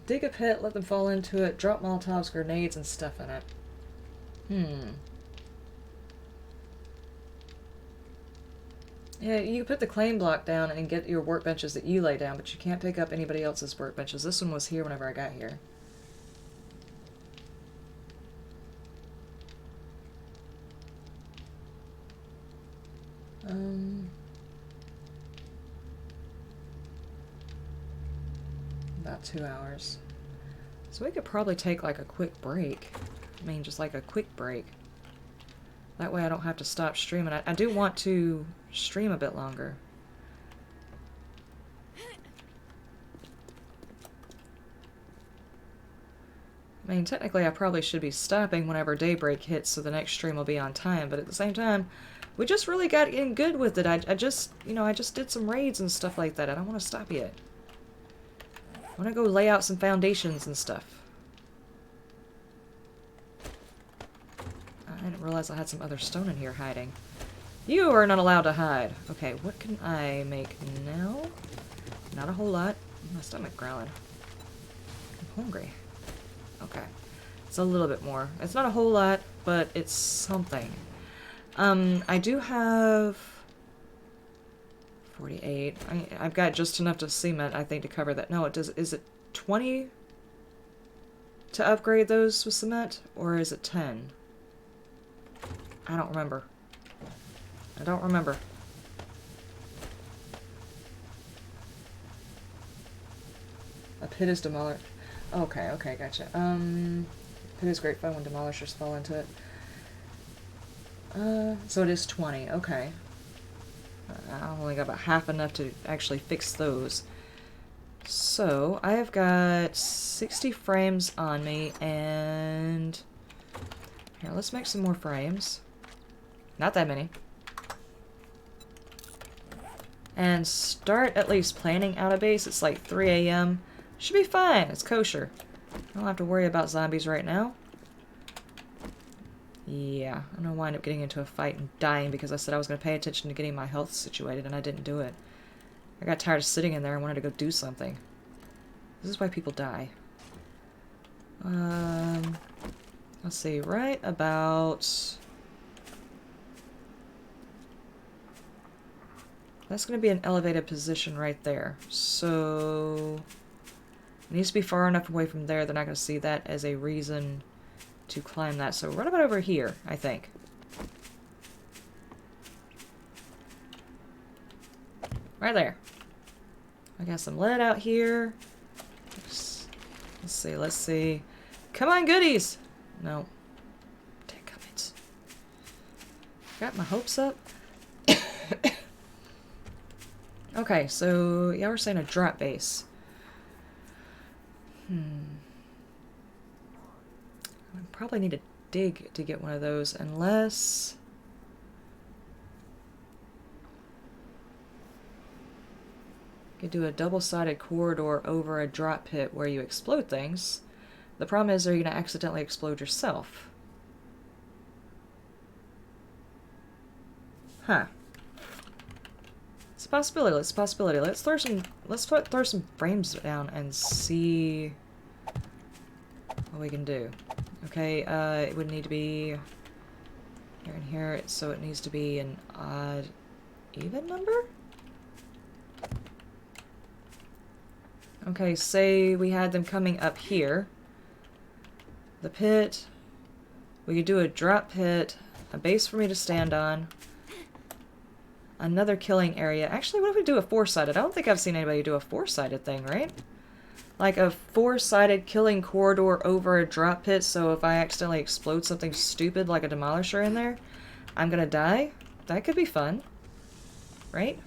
Dig a pit, let them fall into it, drop Molotovs, grenades, and stuff in it. Yeah, you put the claim block down and get your workbenches that you lay down, but you can't pick up anybody else's workbenches. This one was here whenever I got here. About 2 hours. So we could probably take like a quick break. I mean, just like a quick break. That way I don't have to stop streaming. I do want to stream a bit longer. I mean, technically I probably should be stopping whenever daybreak hits so the next stream will be on time, but at the same time, we just really got in good with it. I just, you know, I just did some raids and stuff like that. I don't want to stop yet. I want to go lay out some foundations and stuff. I didn't realize I had some other stone in here hiding. You are not allowed to hide. Okay, what can I make now? Not a whole lot. My stomach growling. I'm hungry. Okay. It's a little bit more. It's not a whole lot, but it's something. I do have 48. I've got just enough to cement, I think, to cover that. No, it does. Is it 20 to upgrade those with cement, or is it 10? I don't remember. I don't remember. A pit is demolished. Okay, okay, gotcha. Pit is great fun when demolishers fall into it. So it is 20, okay. I only got about half enough to actually fix those. So, I have got 60 frames on me, and... here, let's make some more frames. Not that many. And start at least planning out a base. It's like 3 a.m. Should be fine. It's kosher. I don't have to worry about zombies right now. Yeah, I'm gonna wind up getting into a fight and dying because I said I was gonna pay attention to getting my health situated and I didn't do it. I got tired of sitting in there and wanted to go do something. This is why people die. Let's see, right about... that's gonna be an elevated position right there. So... it needs to be far enough away from there. They're not gonna see that as a reason to climb that. So right about over here, I think. Right there. I got some lead out here. Let's see, let's see. Come on, goodies! No. Dadgummit. Got my hopes up. Okay, so yeah, we're saying a drop base. I probably need to dig to get one of those, unless... Could do a double-sided corridor over a drop pit where you explode things. The problem is, are you going to accidentally explode yourself? Huh. It's a possibility. It's a possibility. Let's throw some frames down and see what we can do. Okay, it would need to be here and here, so it needs to be an odd even number? Okay, say we had them coming up here. The pit. We could do a drop pit, a base for me to stand on. Another killing area. Actually, what if we do a four-sided? I don't think I've seen anybody do a four-sided thing, right? Like a four-sided killing corridor over a drop pit, so if I accidentally explode something stupid like a demolisher in there, I'm gonna die? That could be fun. Right?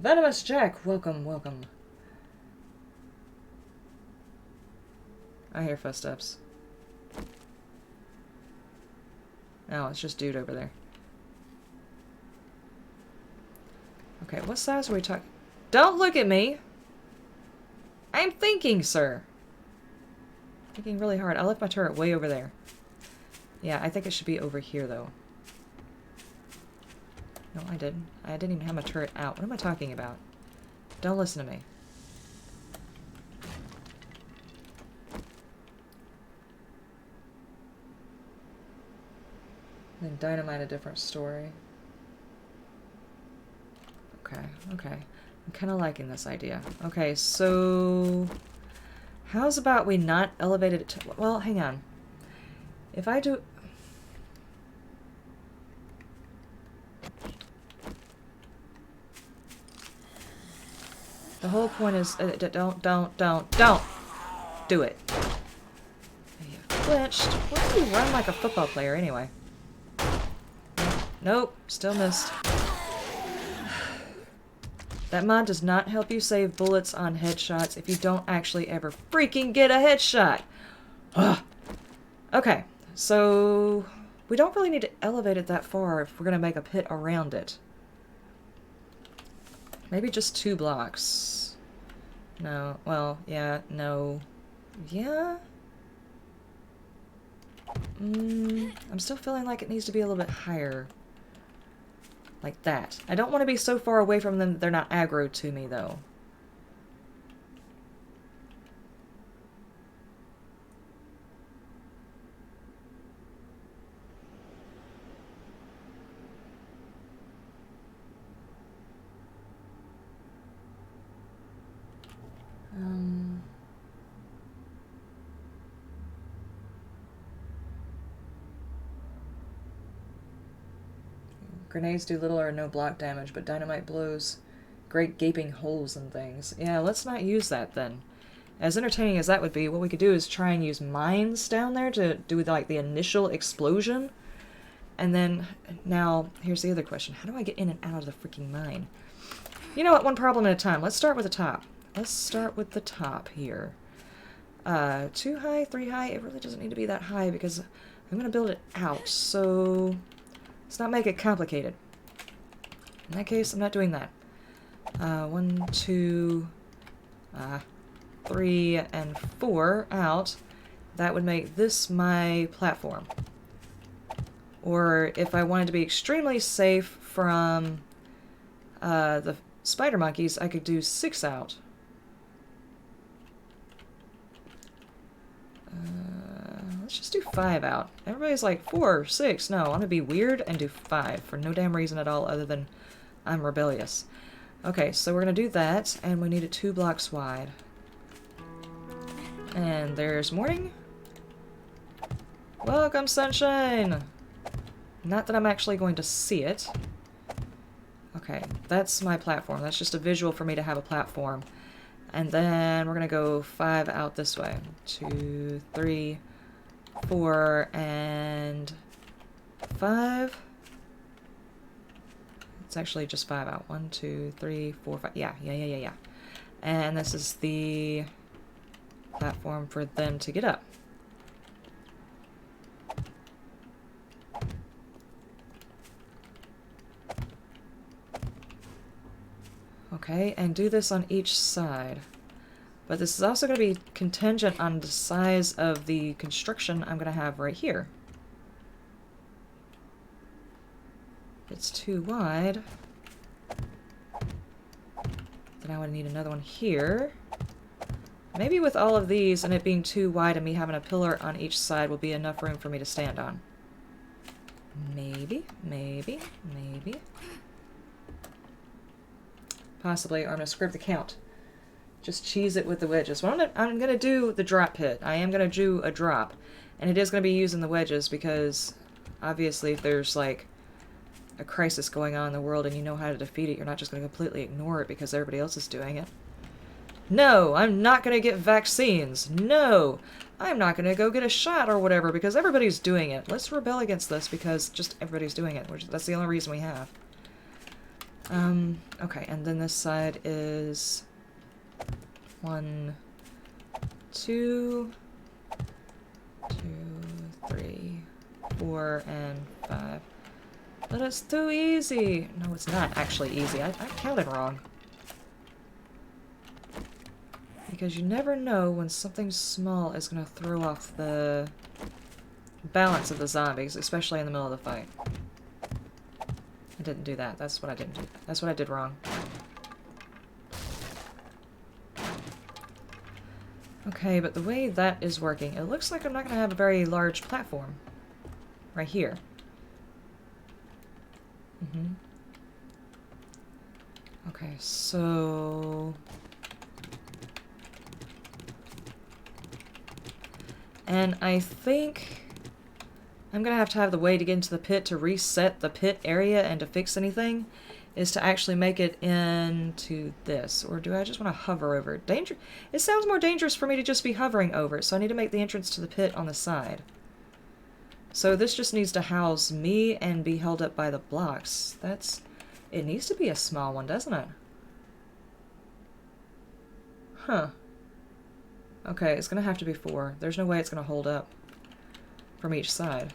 Venomous Jack, welcome, welcome. I hear footsteps. Oh, it's just dude over there. Okay, what size are we talking? Don't look at me! I'm thinking, sir! Thinking really hard. I left my turret way over there. Yeah, I think it should be over here, though. No, I didn't. I didn't even have my turret out. What am I talking about? Don't listen to me. Then dynamite, a different story. Okay, okay. I'm kind of liking this idea. Okay, so... how's about we not elevate it to... well, hang on. If I do... the whole point is... don't do it. You flinched. Why do you run like a football player anyway? Nope, still missed. That mod does not help you save bullets on headshots if you don't actually ever freaking get a headshot. Ugh. Okay, so we don't really need to elevate it that far if we're going to make a pit around it. Maybe just 2 blocks. No, well, yeah, no. Yeah? I'm still feeling like it needs to be a little bit higher. Like that. I don't want to be so far away from them that they're not aggro to me, though. Grenades do little or no block damage, but dynamite blows great gaping holes in things. Yeah, let's not use that then. As entertaining as that would be, what we could do is try and use mines down there to do like the initial explosion. And then, now, here's the other question. How do I get in and out of the freaking mine? You know what, one problem at a time. Let's start with the top. Let's start with the top here. 2 high, 3 high? It really doesn't need to be that high because I'm going to build it out, so... let's not make it complicated. In that case, I'm not doing that. 1, 2, 3, and 4 out. That would make this my platform. Or if I wanted to be extremely safe from the spider monkeys, I could do 6 out. Let's just do 5 out. Everybody's like 4, 6. No, I want to be weird and do 5 for no damn reason at all other than I'm rebellious. Okay, so we're going to do that, and we need it 2 blocks wide. And there's morning. Welcome, sunshine! Not that I'm actually going to see it. Okay, that's my platform. That's just a visual for me to have a platform. And then we're going to go 5 out this way. 2, 3, 4, and 5. It's actually just 5 out. 1, 2, 3, 4, 5. Yeah. And this is the platform for them to get up. Okay, and do this on each side. But this is also going to be contingent on the size of the construction I'm going to have right here. If it's too wide, then I would need another one here. Maybe with all of these and it being too wide and me having a pillar on each side will be enough room for me to stand on. Maybe. Possibly, or I'm going to screw up the count. Just cheese it with the wedges. Well, I'm going to do the drop pit. I am going to do a drop. And it is going to be using the wedges because obviously if there's like a crisis going on in the world and you know how to defeat it, you're not just going to completely ignore it because everybody else is doing it. No, I'm not going to get vaccines. No, I'm not going to go get a shot or whatever because everybody's doing it. Let's rebel against this because just everybody's doing it. That's the only reason we have. Okay, and then this side is 1, 2, 3, 4, and 5. But it's too easy. No, it's not actually easy. I counted wrong. Because you never know when something small is going to throw off the balance of the zombies, especially in the middle of the fight. I didn't do that. That's what I didn't do. That's what I did wrong. Okay, but the way that is working, it looks like I'm not going to have a very large platform. Right here. Okay, so... And I think I'm going to have the way to get into the pit to reset the pit area and to fix anything is to actually make it into this. Or do I just want to hover over it? It sounds more dangerous for me to just be hovering over it, so I need to make the entrance to the pit on the side. So this just needs to house me and be held up by the blocks. It needs to be a small one, doesn't it? Huh. Okay, it's gonna have to be 4. There's no way it's gonna hold up from each side.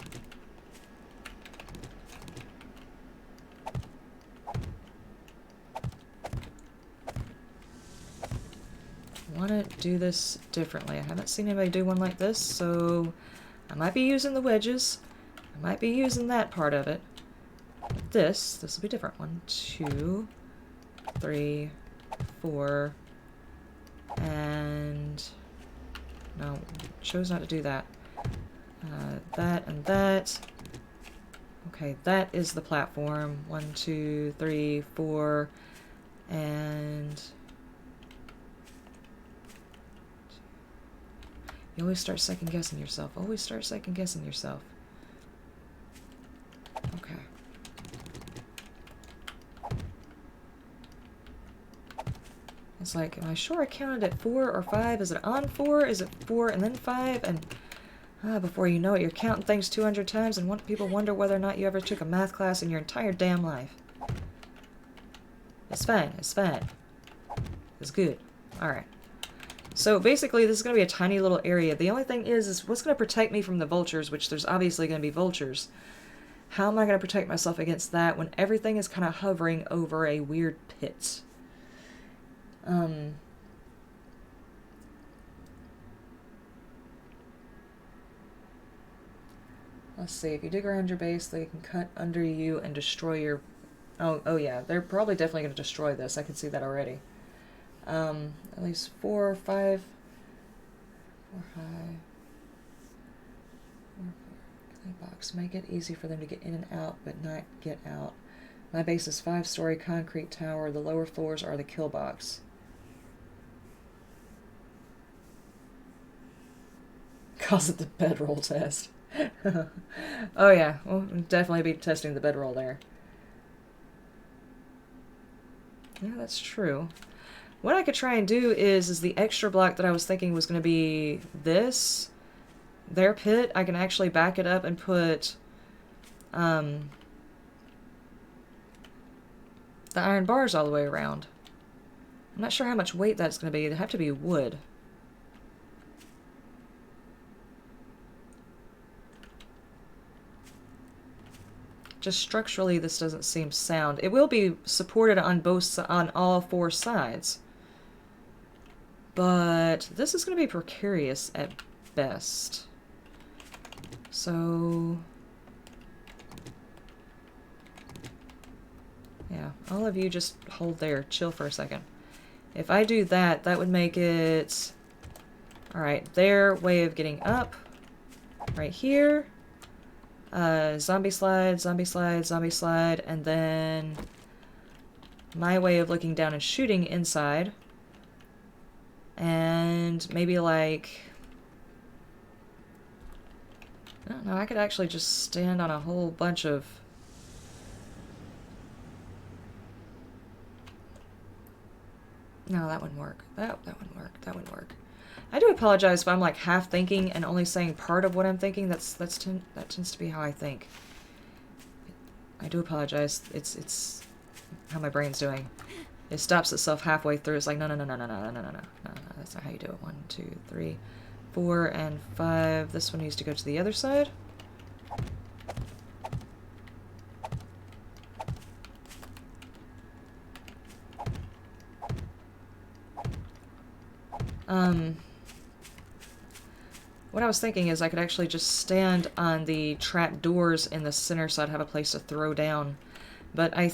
I want to do this differently. I haven't seen anybody do one like this, so I might be using the wedges. I might be using that part of it. But this will be different. 1, 2, 3, 4, and... No, chose not to do that. That and that. Okay, that is the platform. 1, 2, 3, 4, and... You always start second-guessing yourself. Always start second-guessing yourself. Okay. It's like, am I sure I counted at 4 or 5? Is it on 4? Is it 4 and then 5? And before you know it, you're counting things 200 times and people wonder whether or not you ever took a math class in your entire damn life. It's fine. It's fine. It's good. Alright. So basically, this is going to be a tiny little area. The only thing is what's going to protect me from the vultures, which there's obviously going to be vultures. How am I going to protect myself against that when everything is kind of hovering over a weird pit? Let's see. If you dig around your base, they can cut under you and destroy your... Oh yeah. They're probably definitely going to destroy this. I can see that already. At least 4 or 5. 4 high. 4, 4. Box. Make it easy for them to get in and out, but not get out. My base is 5-story concrete tower. The lower floors are the kill box. Calls it the bedroll test. Oh yeah, we'll definitely be testing the bedroll there. Yeah, that's true. What I could try and do is the extra block that I was thinking was going to be this, their pit. I can actually back it up and put the iron bars all the way around. I'm not sure how much weight that's going to be. It'd have to be wood. Just structurally, this doesn't seem sound. It will be supported on all four sides. But this is going to be precarious at best. So... yeah, all of you just hold there. Chill for a second. If I do that, that would make it... alright, their way of getting up. Right here. Zombie slide, zombie slide, zombie slide, and then my way of looking down and shooting inside. And maybe like... I don't know, I could actually just stand on a whole bunch of... no, that wouldn't work. That wouldn't work. That wouldn't work. I do apologize if I'm like half thinking and only saying part of what I'm thinking. That tends to be how I think. I do apologize. It's how my brain's doing. It stops itself halfway through. It's like no. That's not how you do it. 1, 2, 3, 4, and 5. This one needs to go to the other side. What I was thinking is I could actually just stand on the trap doors in the center so I'd have a place to throw down. But I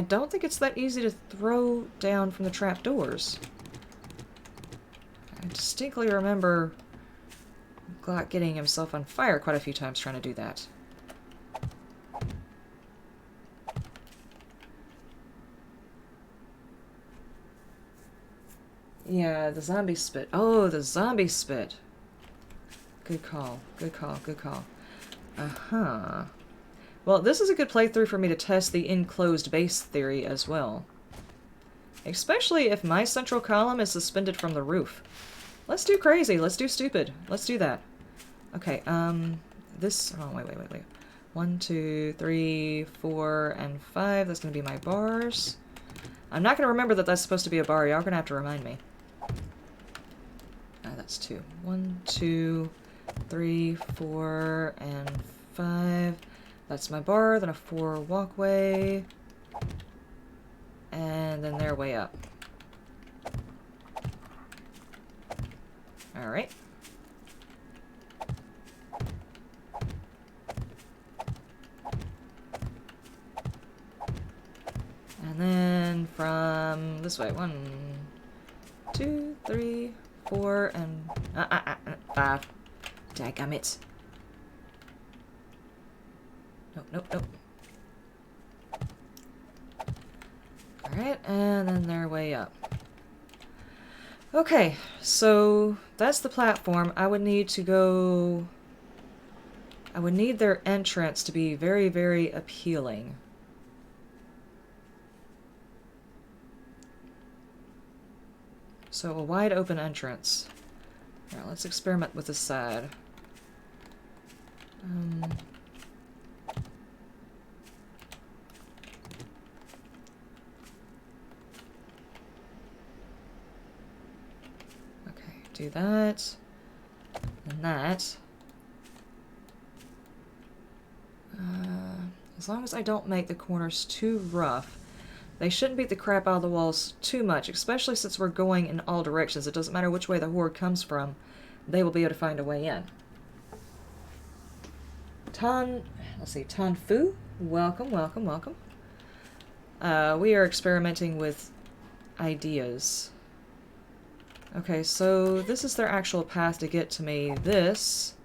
don't think it's that easy to throw down from the trap doors. I distinctly remember Glock getting himself on fire quite a few times trying to do that. Yeah, the zombie spit. Oh, the zombie spit. Good call. Good call. Good call. Uh-huh. Well, this is a good playthrough for me to test the enclosed base theory as well. Especially if my central column is suspended from the roof. Let's do crazy. Let's do stupid. Let's do that. Okay, this... oh, wait. 1, 2, 3, 4, and 5. That's going to be my bars. I'm not going to remember that that's supposed to be a bar. Y'all are going to have to remind me. That's 2. 1, 2, 3, 4, and 5. That's my bar, then a 4 walkway. And then their way up. Alright. And then from this way. 1, 2, 3, 4, and 5. Dadgummit. Nope. Alright, and then their way up. Okay, so that's the platform. I would need their entrance to be very, very appealing. So a wide open entrance. Now let's experiment with this side. Okay, do that. And that. As long as I don't make the corners too rough. They shouldn't beat the crap out of the walls too much, especially since we're going in all directions. It doesn't matter which way the horde comes from, they will be able to find a way in. Tan Fu, welcome. We are experimenting with ideas. Okay, so this is their actual path to get to me. This.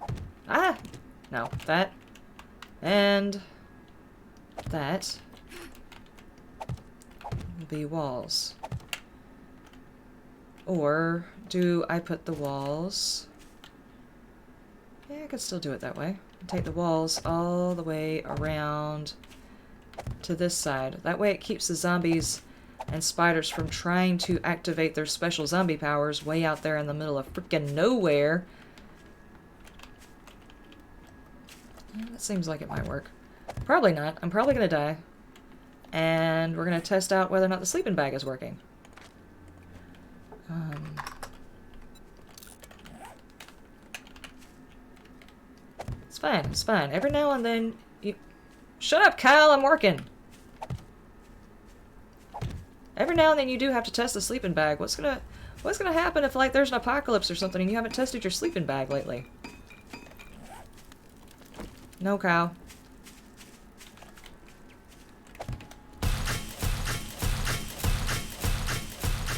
No, that. And that. Be walls. Or do I put the walls... yeah, I could still do it that way. Take the walls all the way around to this side. That way it keeps the zombies and spiders from trying to activate their special zombie powers way out there in the middle of freaking nowhere. That seems like it might work. Probably not. I'm probably gonna die. And we're gonna test out whether or not the sleeping bag is working. It's fine, it's fine. Every now and then you... Shut up, Kyle, I'm working! Every now and then you do have to test the sleeping bag. What's gonna happen if, like, there's an apocalypse or something and you haven't tested your sleeping bag lately? No, Kyle.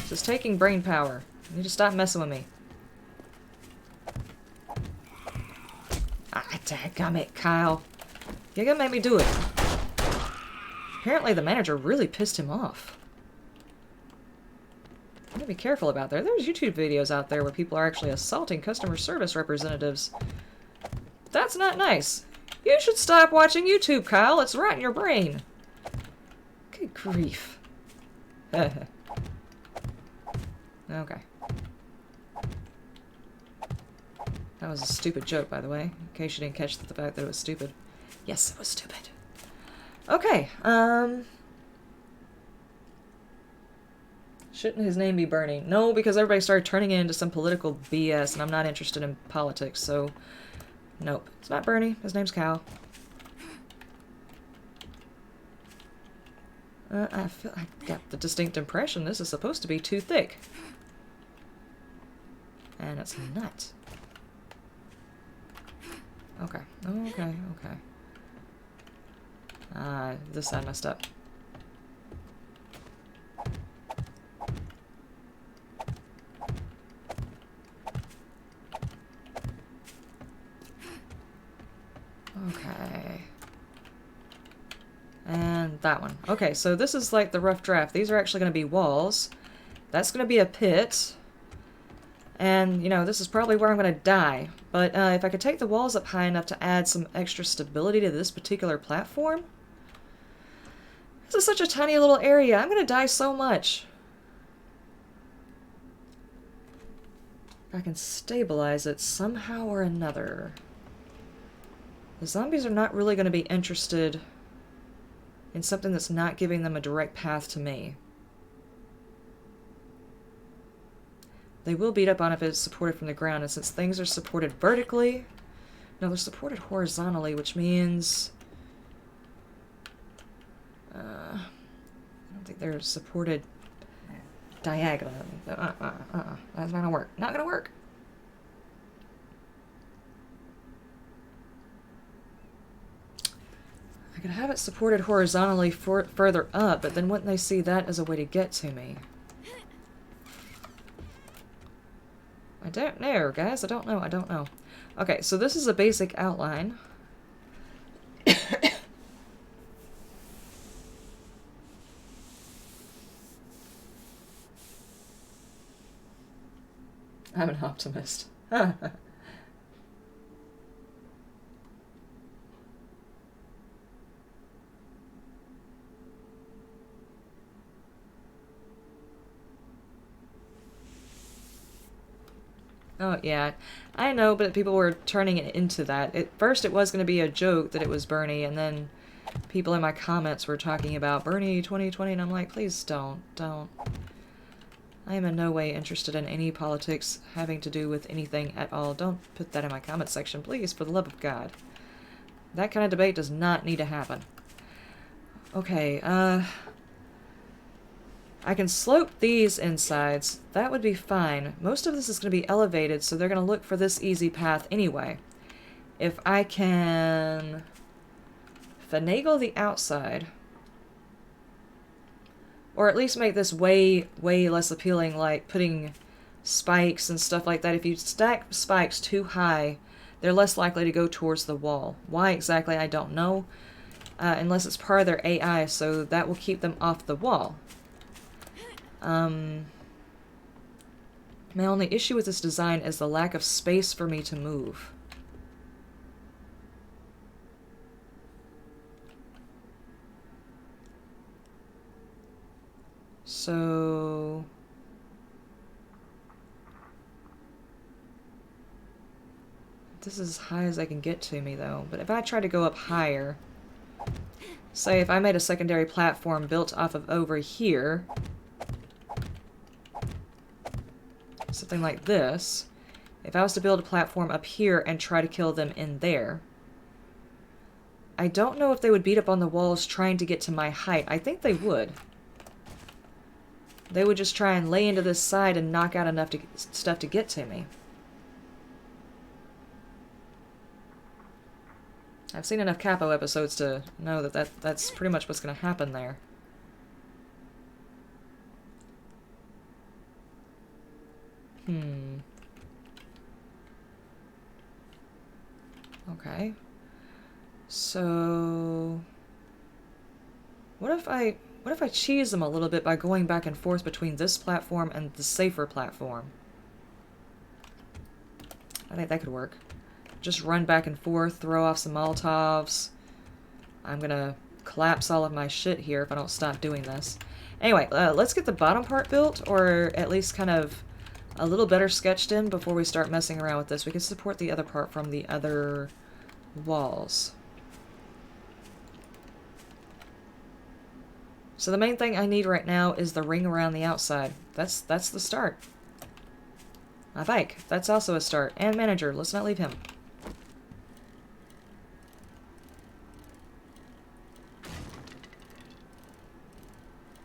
This is taking brain power. You need to stop messing with me. Ah, dadgummit, Kyle. You're gonna make me do it. Apparently the manager really pissed him off. You gotta be careful about that. There's YouTube videos out there where people are actually assaulting customer service representatives. That's not nice. You should stop watching YouTube, Kyle. It's rotting your brain. Good grief. Okay. That was a stupid joke, by the way, in case you didn't catch the fact that it was stupid. Yes, it was stupid. Okay, shouldn't his name be Bernie? No, because everybody started turning it into some political BS, and I'm not interested in politics, so... Nope. It's not Bernie. His name's Cal. I got the distinct impression this is supposed to be too thick. And it's not. Okay. Okay. This side messed up. Okay. And that one. Okay, so this is like the rough draft. These are actually going to be walls. That's going to be a pit. And, you know, this is probably where I'm going to die. But if I could take the walls up high enough to add some extra stability to this particular platform... This is such a tiny little area. I'm going to die so much. If I can stabilize it somehow or another... The zombies are not really going to be interested in something that's not giving them a direct path to me. They will beat up on it if it's supported from the ground, and since things are supported vertically... No, they're supported horizontally, which means... I don't think they're supported diagonally. That's not gonna work. Not gonna work! I could have it supported horizontally further up, but then wouldn't they see that as a way to get to me? I don't know, guys. I don't know. Okay, so this is a basic outline. I'm an optimist. Oh, yeah. I know, but people were turning it into that. At first it was going to be a joke that it was Bernie, and then people in my comments were talking about Bernie 2020, and I'm like, please don't. I am in no way interested in any politics having to do with anything at all. Don't put that in my comment section, please, for the love of God. That kind of debate does not need to happen. Okay, I can slope these insides. That would be fine. Most of this is going to be elevated, so they're going to look for this easy path anyway. If I can finagle the outside, or at least make this way less appealing, like putting spikes and stuff like that. If you stack spikes too high, they're less likely to go towards the wall. Why exactly, I don't know. Unless it's part of their AI, so that will keep them off the wall. My only issue with this design is the lack of space for me to move. So... this is as high as I can get to me, though. But if I try to go up higher... say if I made a secondary platform built off of over here... something like this... if I was to build a platform up here and try to kill them in there... I don't know if they would beat up on the walls trying to get to my height. I think they would. They would just try and lay into this side and knock out enough stuff to get to me. I've seen enough Capo episodes to know that that's pretty much what's going to happen there. Okay. So... what if I cheese them a little bit by going back and forth between this platform and the safer platform? I think that could work. Just run back and forth, throw off some Molotovs. I'm gonna collapse all of my shit here if I don't stop doing this. Anyway, let's get the bottom part built, or at least kind of a little better sketched in before we start messing around with this. We can support the other part from the other walls. So the main thing I need right now is the ring around the outside. That's the start. I think. That's also a start. And manager. Let's not leave him.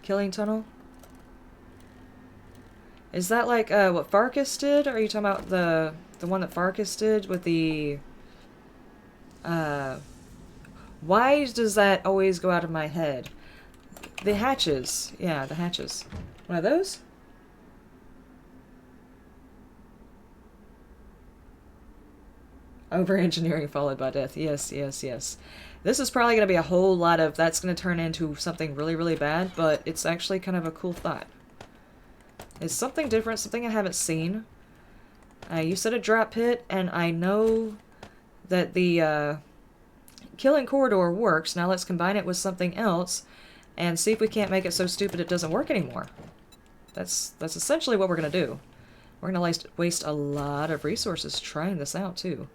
Killing tunnel? Is that like what Farkas did? Or are you talking about the one that Farkas did with the... why does that always go out of my head? The hatches. Yeah, the hatches. One of those? Over-engineering followed by death. Yes, yes, yes. This is probably going to be a whole lot of... that's going to turn into something really, really bad, but it's actually kind of a cool thought. It's something different, something I haven't seen. You said a drop pit, and I know that the killing corridor works. Now let's combine it with something else and see if we can't make it so stupid it doesn't work anymore. That's essentially what we're going to do. We're going to waste a lot of resources trying this out, too.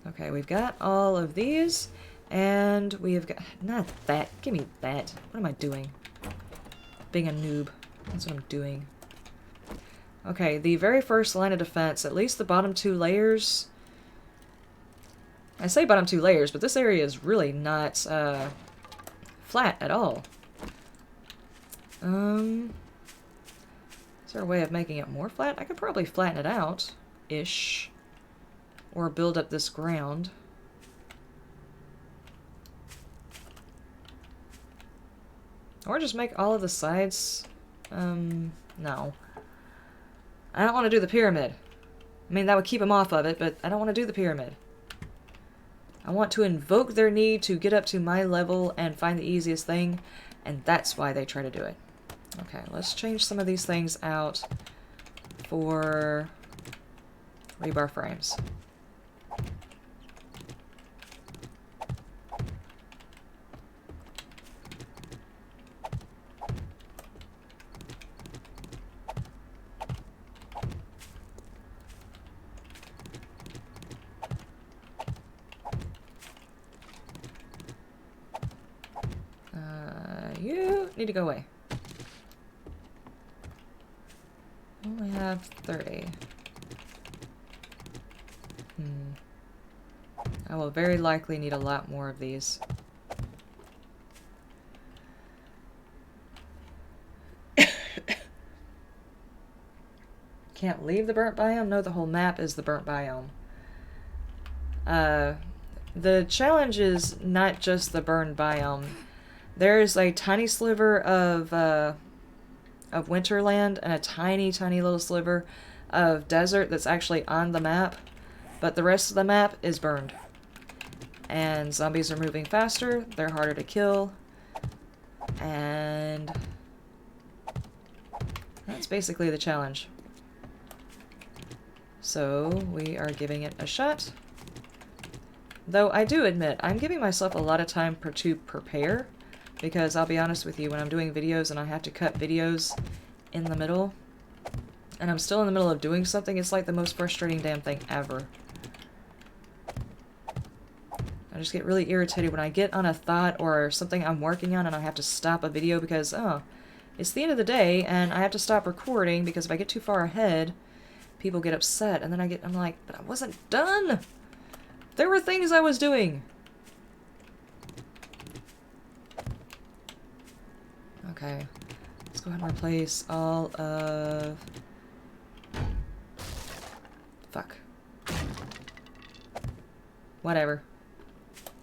Okay, we've got all of these, and we have got... not that. Give me that. What am I doing? Being a noob. That's what I'm doing. Okay, the very first line of defense, at least the bottom two layers... I say bottom two layers, but this area is really not flat at all. Is there a way of making it more flat? I could probably flatten it out-ish. Or build up this ground. Or just make all of the sides... no. I don't want to do the pyramid. I mean, that would keep them off of it, but I don't want to do the pyramid. I want to invoke their need to get up to my level and find the easiest thing, and that's why they try to do it. Okay, let's change some of these things out for rebar frames. You need to go away. Only have 30. I will very likely need a lot more of these. Can't leave the burnt biome? No, the whole map is the burnt biome. The challenge is not just the burned biome. There's a tiny sliver of Winterland and a tiny, tiny little sliver of desert that's actually on the map, but the rest of the map is burned. And zombies are moving faster, they're harder to kill, and that's basically the challenge. So we are giving it a shot. Though I do admit, I'm giving myself a lot of time to prepare, Because I'll be honest with you, when I'm doing videos and I have to cut videos in the middle, and I'm still in the middle of doing something, it's like the most frustrating damn thing ever. I just get really irritated when I get on a thought or something I'm working on and I have to stop a video because, oh, it's the end of the day and I have to stop recording because if I get too far ahead, people get upset. And then I'm like, but I wasn't done! There were things I was doing! Okay. Let's go ahead and replace all of... Fuck. Whatever.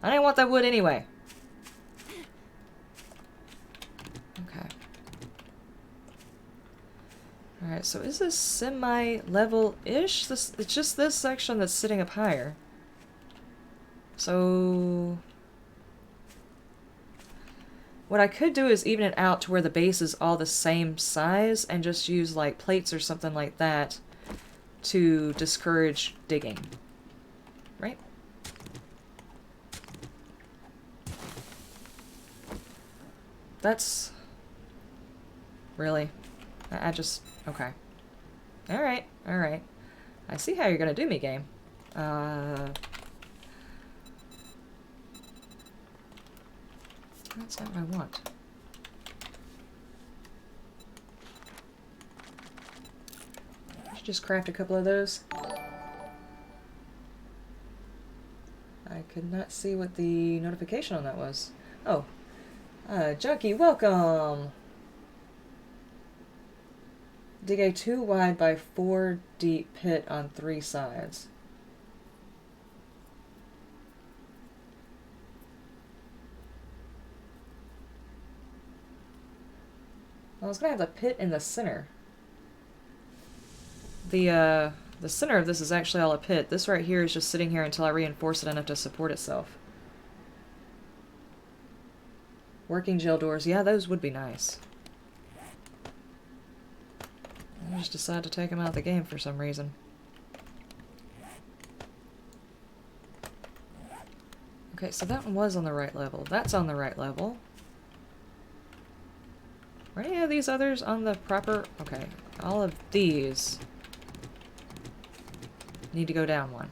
I didn't want that wood anyway. Okay. Alright, so is this semi-level-ish? It's just this section that's sitting up higher. So... what I could do is even it out to where the base is all the same size and just use, like, plates or something like that to discourage digging. Right? That's... really? I just... okay. Alright, alright. I see how you're gonna do me, game. That's not what I want. I should just craft a couple of those. I could not see what the notification on that was. Oh. Junkie, welcome! Dig a 2 wide by 4 deep pit on 3 sides. I was gonna have the pit in the center. The center of this is actually all a pit. This right here is just sitting here until I reinforce it enough to support itself. Working jail doors. Yeah, those would be nice. I just decided to take them out of the game for some reason. Okay, so that one was on the right level. That's on the right level. Are any of these others on the proper... okay, all of these need to go down one.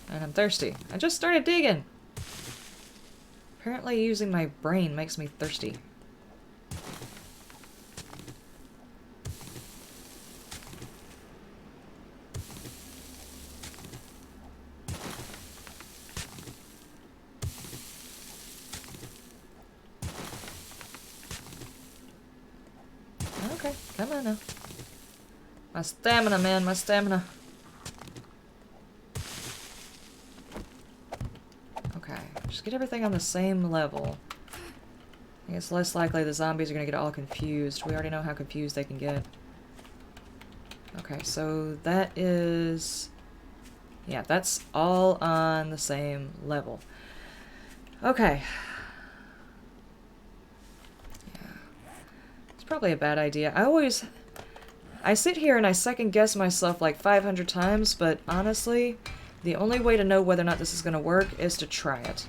And I'm thirsty. I just started digging! Apparently using my brain makes me thirsty. Okay, come on now. My stamina, man, my stamina. Just get everything on the same level. I think it's less likely the zombies are going to get all confused. We already know how confused they can get. Okay, so that is... yeah, that's all on the same level. Okay. Yeah. It's probably a bad idea. I sit here and I second guess myself like 500 times, but honestly, the only way to know whether or not this is going to work is to try it.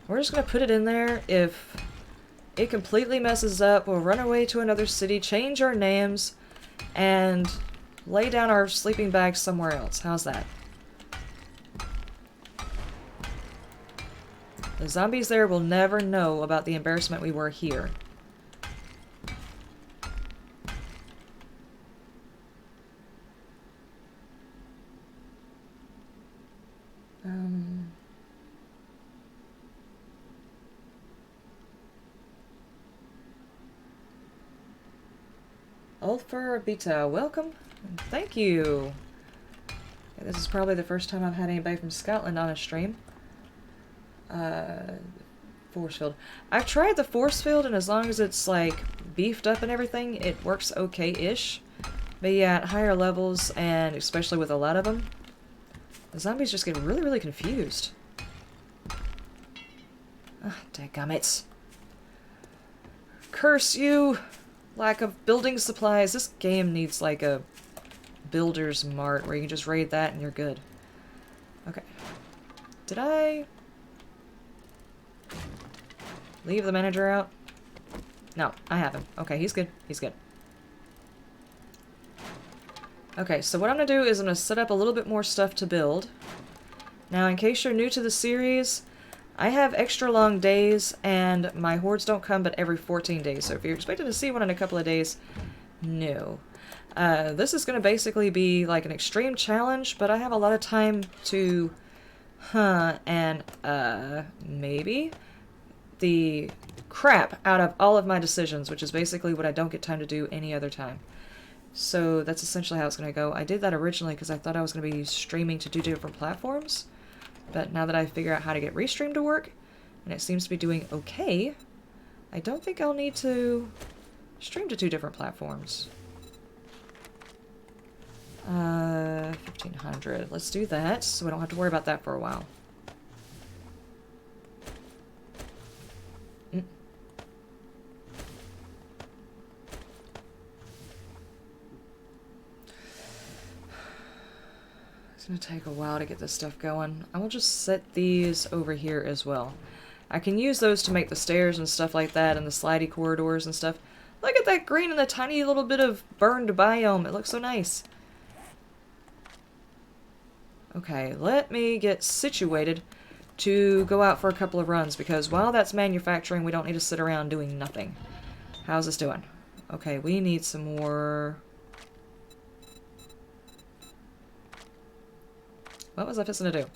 We're just going to put it in there. If it completely messes up, we'll run away to another city, change our names, and lay down our sleeping bags somewhere else. How's that? The zombies there will never know about the embarrassment we were here. Ulfer Beta, welcome. Thank you. Okay, this is probably the first time I've had anybody from Scotland on a stream. Force field. I've tried the force field, and as long as it's like beefed up and everything, it works okay-ish. But yeah, at higher levels, and especially with a lot of them, the zombies just get really, really confused. Ah, dadgummit. Curse you! lack of building supplies. This game needs like a builder's mart where you can just raid that and you're good. Okay. Did I leave the manager out? No, I haven't. Okay, he's good. He's good. Okay, so what I'm going to do is I'm going to set up a little bit more stuff to build. Now, in case you're new to the series, I have extra long days, and my hordes don't come but every 14 days. So if you're expecting to see one in a couple of days, no. This is going to basically be like an extreme challenge, but I have a lot of time to hunt and, maybe the crap out of all of my decisions, which is basically what I don't get time to do any other time. So that's essentially how it's going to go. I did that originally because I thought I was going to be streaming to 2 different platforms. But now that I figure out how to get Restream to work, and it seems to be doing okay, I don't think I'll need to stream to 2 different platforms. 1,500. Let's do that, so we don't have to worry about that for a while. It's going to take a while to get this stuff going. I will just set these over here as well. I can use those to make the stairs and stuff like that and the slidey corridors and stuff. Look at that green and the tiny little bit of burned biome. It looks so nice. Okay, let me get situated to go out for a couple of runs because while that's manufacturing, we don't need to sit around doing nothing. How's this doing? Okay, we need some more... What was I fixing to do?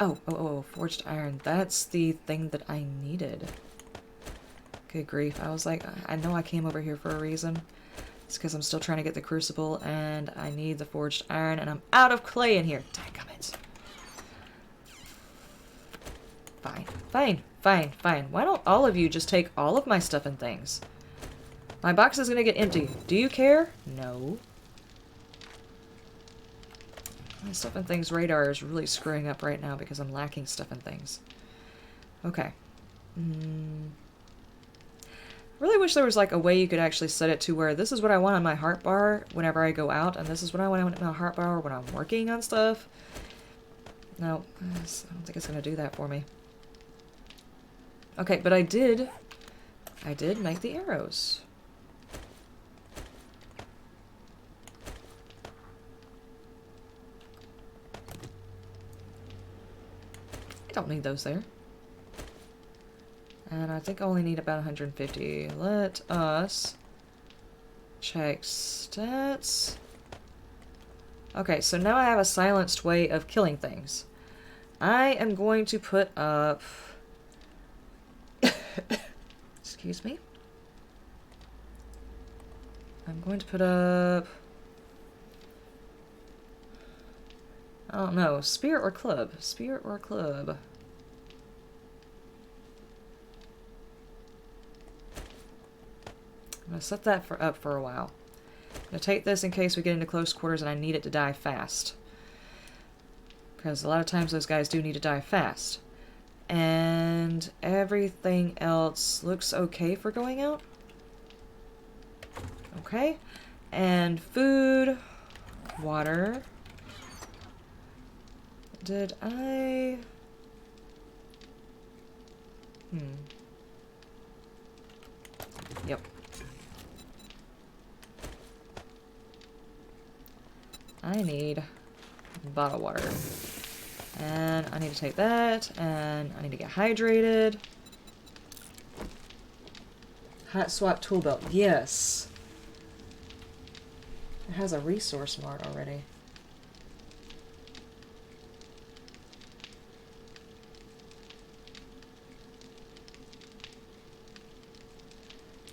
Oh, forged iron. That's the thing that I needed. Good grief. I was like, I know I came over here for a reason. It's because I'm still trying to get the crucible, and I need the forged iron, and I'm out of clay in here. Dadgummit. Fine. Why don't all of you just take all of my stuff and things? My box is gonna get empty. Do you care? No. My stuff and things radar is really screwing up right now because I'm lacking stuff and things. Okay. Really wish there was like a way you could actually set it to where this is what I want on my heart bar whenever I go out, and this is what I want on my heart bar when I'm working on stuff. No, I don't think it's going to do that for me. Okay, but I did make the arrows. I don't need those there. And I think I only need about 150. Let us check stats. Okay, so now I have a silenced way of killing things. I am going to put up... Excuse me. I'm going to put up... I don't know. Spear or club? Spear or club? I'm going to set that up for a while. I'm going to take this in case we get into close quarters and I need it to die fast. Because a lot of times those guys do need to die fast. And everything else looks okay for going out. Okay. And food, water. Did I... Yep. I need bottled water. And I need to take that, and I need to get hydrated. Hot swap tool belt. Yes. It has a resource mart already.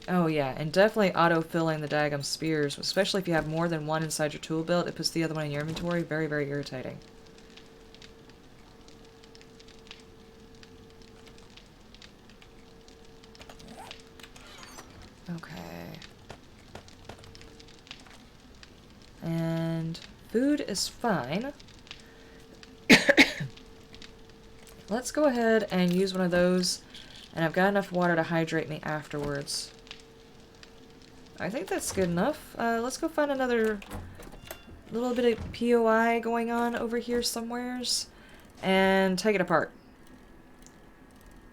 Oh yeah, and definitely auto-filling the daggum spears, especially if you have more than one inside your tool belt. It puts the other one in your inventory. Very, very irritating. Okay. And food is fine. Let's go ahead and use one of those, and I've got enough water to hydrate me afterwards. I think that's good enough. Let's go find another little bit of POI going on over here somewheres and take it apart.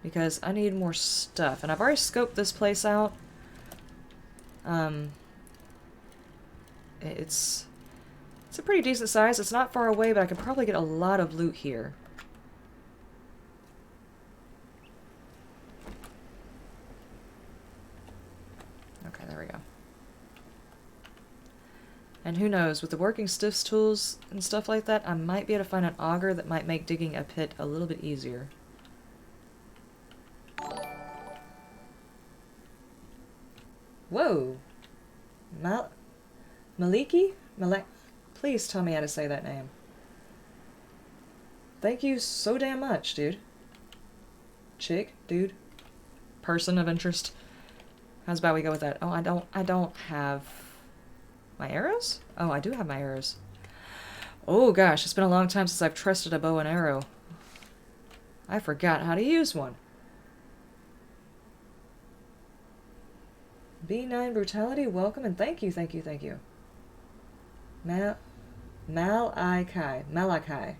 Because I need more stuff. And I've already scoped this place out. It's a pretty decent size. It's not far away, but I could probably get a lot of loot here. Okay, there we go. And who knows, with the working stiffs tools and stuff like that, I might be able to find an auger that might make digging a pit a little bit easier. Whoa! Maliki? Please tell me how to say that name. Thank you so damn much, dude. Chick? Dude? Person of interest? How's about we go with that? Oh, I don't have my arrows? Oh, I do have my arrows. Oh gosh, it's been a long time since I've trusted a bow and arrow. I forgot how to use one. B9 Brutality, welcome and thank you, thank you, thank you. Malachi.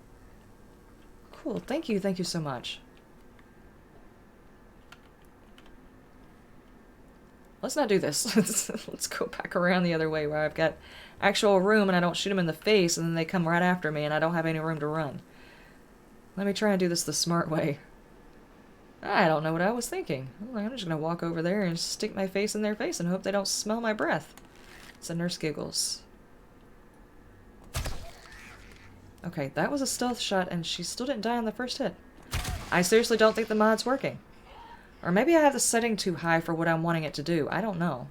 Cool, thank you so much. Let's not do this. Let's go back around the other way where I've got actual room and I don't shoot them in the face and then they come right after me and I don't have any room to run. Let me try and do this the smart way. I don't know what I was thinking. I'm just gonna walk over there and stick my face in their face and hope they don't smell my breath. It's a nurse giggles. Okay, that was a stealth shot and she still didn't die on the first hit. I seriously don't think the mod's working. Or maybe I have the setting too high for what I'm wanting it to do. I don't know.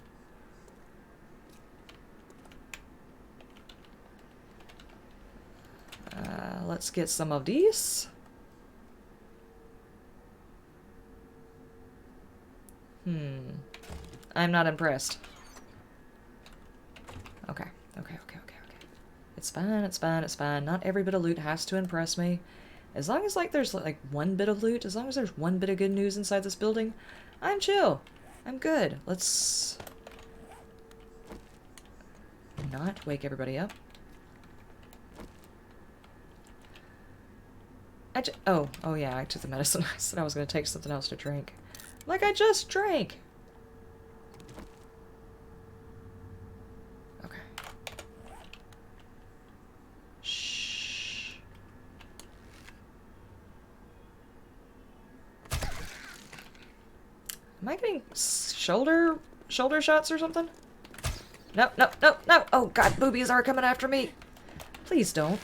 Let's get some of these. I'm not impressed. Okay. It's fine. Not every bit of loot has to impress me. As long as, like, there's, like, one bit of loot, as long as there's one bit of good news inside this building, I'm chill. I'm good. Let's not wake everybody up. Oh yeah, I took the medicine. I said I was going to take something else to drink. Like I just drank! Okay. Shh. Am I getting shoulder shots or something? No. Oh god, boobies are coming after me. Please don't.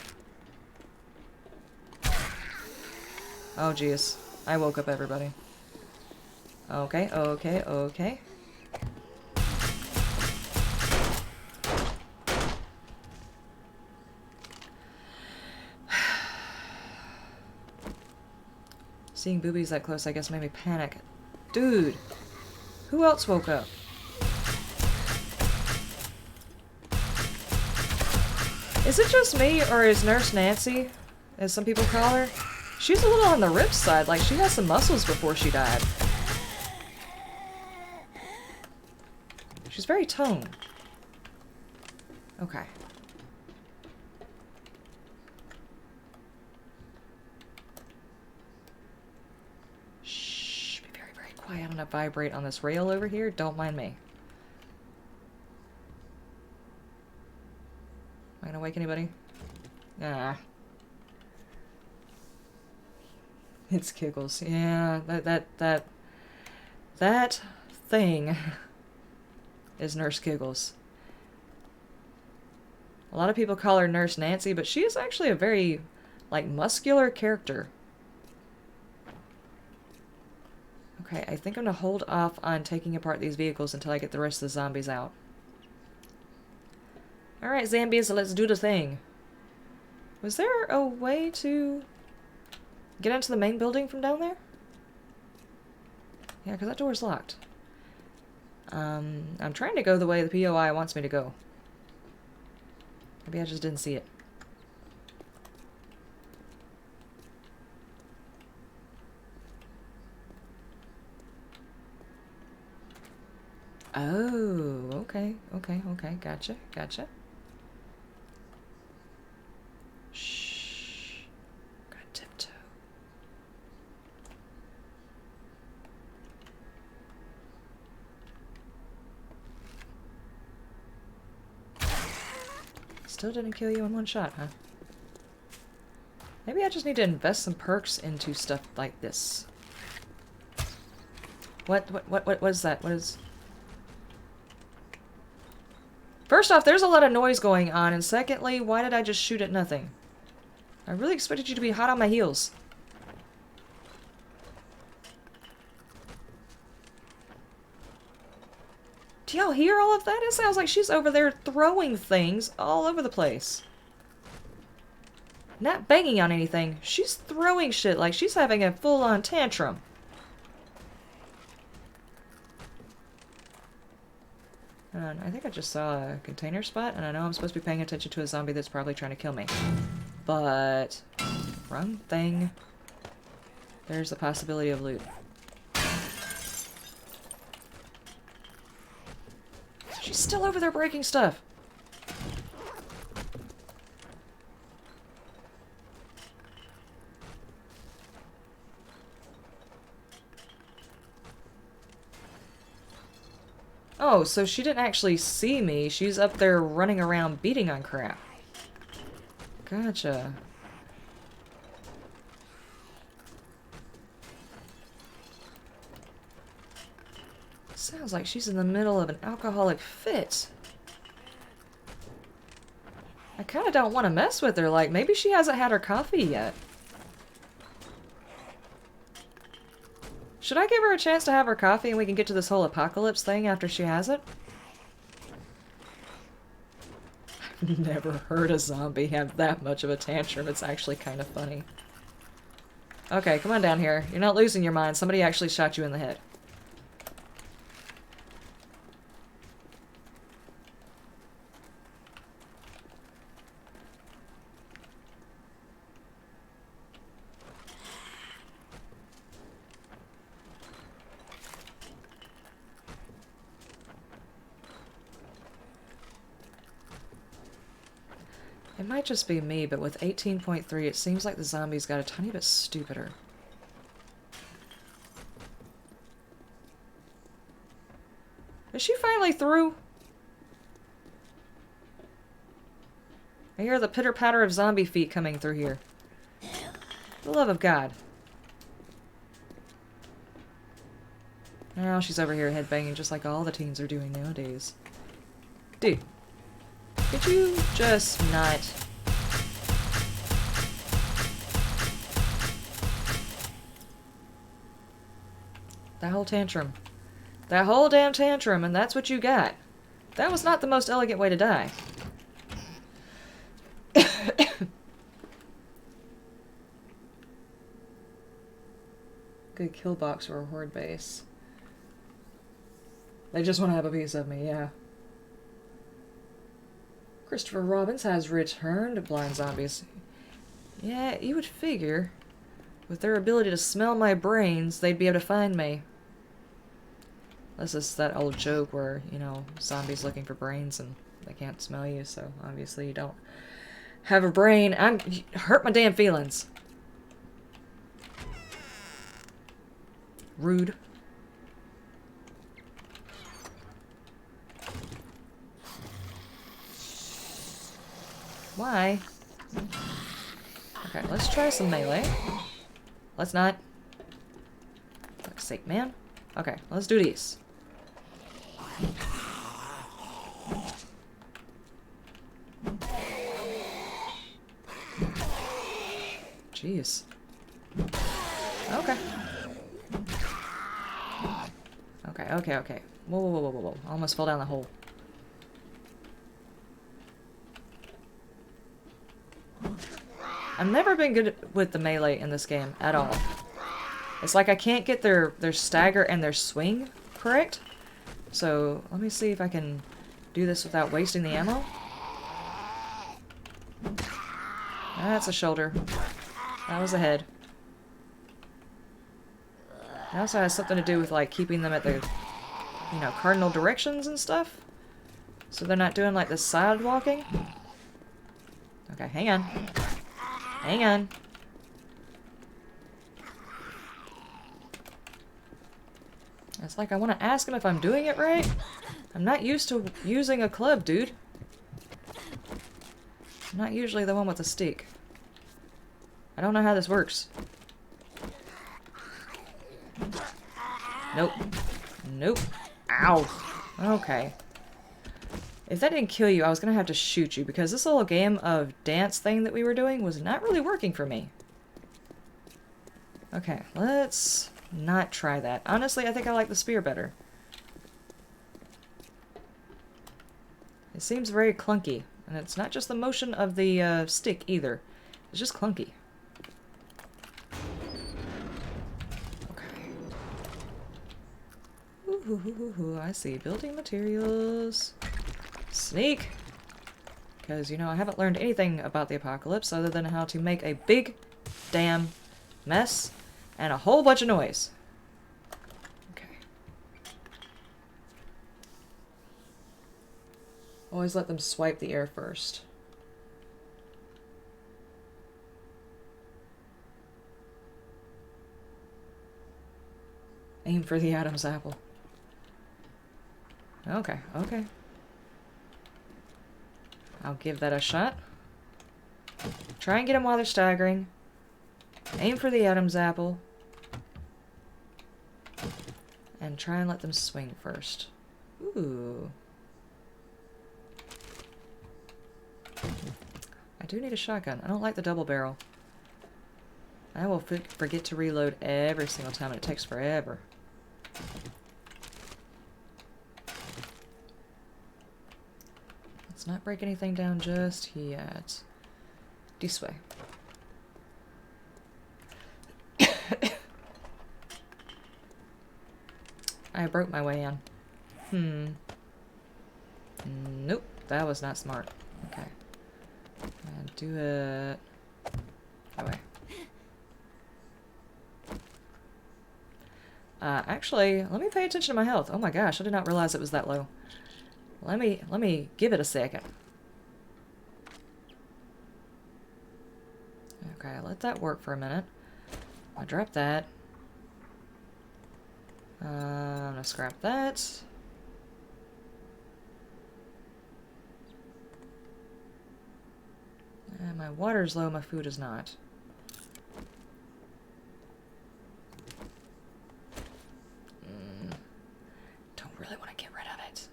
Oh jeez. I woke up everybody. Okay. Seeing boobies that close, I guess, made me panic. Dude! Who else woke up? Is it just me, or is Nurse Nancy, as some people call her, she's a little on the rip side, like she has some muscles before she died. She's very toned. Okay. Shh, be very, very quiet. I'm gonna vibrate on this rail over here. Don't mind me. Am I gonna wake anybody? Nah. It's Kiggles. Yeah, that thing is Nurse Kiggles. A lot of people call her Nurse Nancy, but she is actually a very, like, muscular character. Okay, I think I'm gonna hold off on taking apart these vehicles until I get the rest of the zombies out. Alright, zombies, let's do the thing. Was there a way to get into the main building from down there? Yeah, because that door's locked. I'm trying to go the way the POI wants me to go. Maybe I just didn't see it. Oh, okay, okay, okay. Gotcha, gotcha. Shh. Gotta tiptoe. Still didn't kill you in one shot, huh? Maybe I just need to invest some perks into stuff like this. What is that? What is... First off, there's a lot of noise going on, and secondly, why did I just shoot at nothing? I really expected you to be hot on my heels. Do y'all hear all of that? It sounds like she's over there throwing things all over the place. Not banging on anything. She's throwing shit like she's having a full-on tantrum. And I think I just saw a container spot, and I know I'm supposed to be paying attention to a zombie that's probably trying to kill me. But... wrong thing. There's the possibility of loot. She's still over there breaking stuff. Oh, so she didn't actually see me. She's up there running around beating on crap. Gotcha. Sounds like she's in the middle of an alcoholic fit. I kind of don't want to mess with her. Like, maybe she hasn't had her coffee yet. Should I give her a chance to have her coffee and we can get to this whole apocalypse thing after she has it? I've never heard a zombie have that much of a tantrum. It's actually kind of funny. Okay, come on down here. You're not losing your mind. Somebody actually shot you in the head. It might just be me, but with 18.3, it seems like the zombies got a tiny bit stupider. Is she finally through? I hear the pitter-patter of zombie feet coming through here. For the love of God. Now she's over here headbanging just like all the teens are doing nowadays. Dude. Could you just not... That whole tantrum. That whole damn tantrum, and that's what you got. That was not the most elegant way to die. Good kill box for a horde base. They just want to have a piece of me, yeah. Christopher Robbins has returned to blind zombies. Yeah, you would figure, with their ability to smell my brains, they'd be able to find me. This is that old joke where, you know, zombies looking for brains and they can't smell you, so obviously you don't have a brain. Hurt my damn feelings. Rude. Why? Okay, let's try some melee. Let's not. Fuck's sake, man. Okay, let's do these. Jeez. Okay. Okay. Whoa. I almost fell down the hole. I've never been good with the melee in this game at all. It's like I can't get their stagger and their swing correct. So let me see if I can do this without wasting the ammo. That's a shoulder. That was a head. It also has something to do with like keeping them at the you know, cardinal directions and stuff. So they're not doing like the side walking. Okay, hang on. Hang on. It's like I want to ask him if I'm doing it right. I'm not used to using a club, dude. I'm not usually the one with a stick. I don't know how this works. Nope. Nope. Ow. Okay. If that didn't kill you, I was gonna have to shoot you because this little game of dance thing that we were doing was not really working for me. Okay, let's not try that. Honestly, I think I like the spear better. It seems very clunky, and it's not just the motion of the stick either. It's just clunky. Okay. Ooh, I see. Building materials. Sneak! Because, you know, I haven't learned anything about the apocalypse other than how to make a big damn mess and a whole bunch of noise. Okay. Always let them swipe the air first. Aim for the Adam's apple. Okay, okay. I'll give that a shot. Try and get them while they're staggering. Aim for the Adam's apple. And try and let them swing first. Ooh. I do need a shotgun. I don't like the double barrel. I will forget to reload every single time and it takes forever. Let's not break anything down just yet. This way. I broke my way in. Nope, that was not smart. Okay. Do it that way. Actually, let me pay attention to my health. Oh my gosh, I did not realize it was that low. Let me give it a second. Okay, let that work for a minute. I'll drop that. I'm gonna scrap that. And my water's low, my food is not. Don't really want to get rid of it.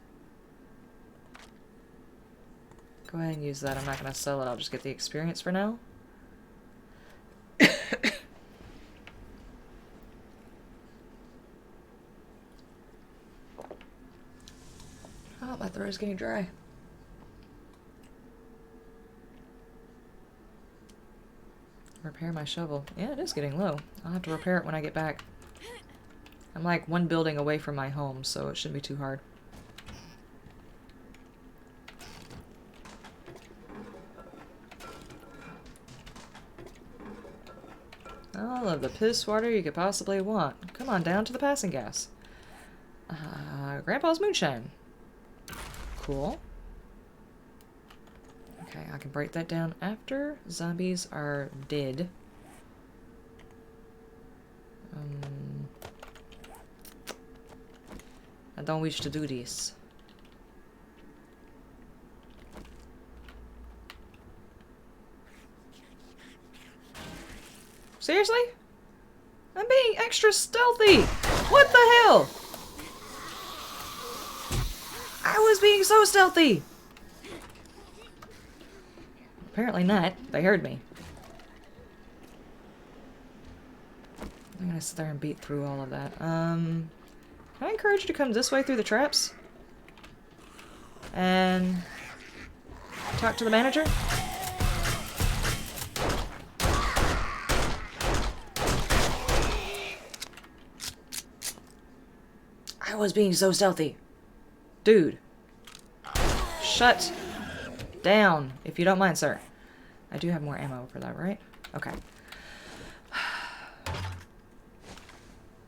Go ahead and use that. I'm not going to sell it. I'll just get the experience for now. Oh, my throat is getting dry. Repair my shovel. Yeah, it is getting low. I'll have to repair it when I get back. I'm like one building away from my home, so it shouldn't be too hard. All of the piss water you could possibly want. Come on down to the passing gas. Grandpa's moonshine. Cool. Okay, I can break that down after zombies are dead. I don't wish to do this. Seriously? I'm being extra stealthy! What the hell? I was being so stealthy! Apparently not. They heard me. I'm gonna sit there and beat through all of that. Can I encourage you to come this way through the traps? And talk to the manager? I was being so stealthy. Dude. Shut down, if you don't mind, sir. I do have more ammo for that, right? Okay.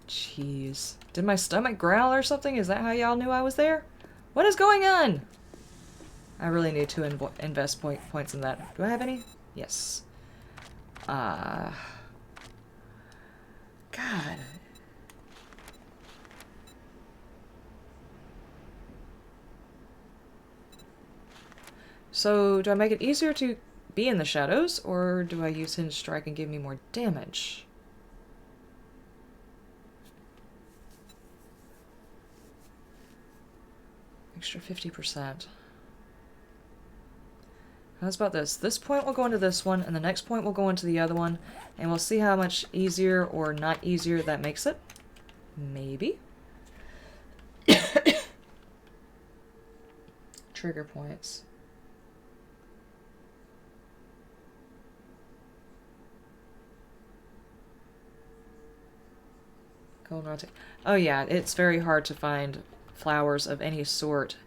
Jeez. Did my stomach growl or something? Is that how y'all knew I was there? What is going on? I really need to invest points in that. Do I have any? Yes. God. So, do I make it easier to be in the shadows, or do I use Hinge Strike and give me more damage? Extra 50%. How's about this? This point will go into this one, and the next point will go into the other one, and we'll see how much easier or not easier that makes it. Maybe. Trigger points. Golden rotate. Oh yeah, it's very hard to find flowers of any sort.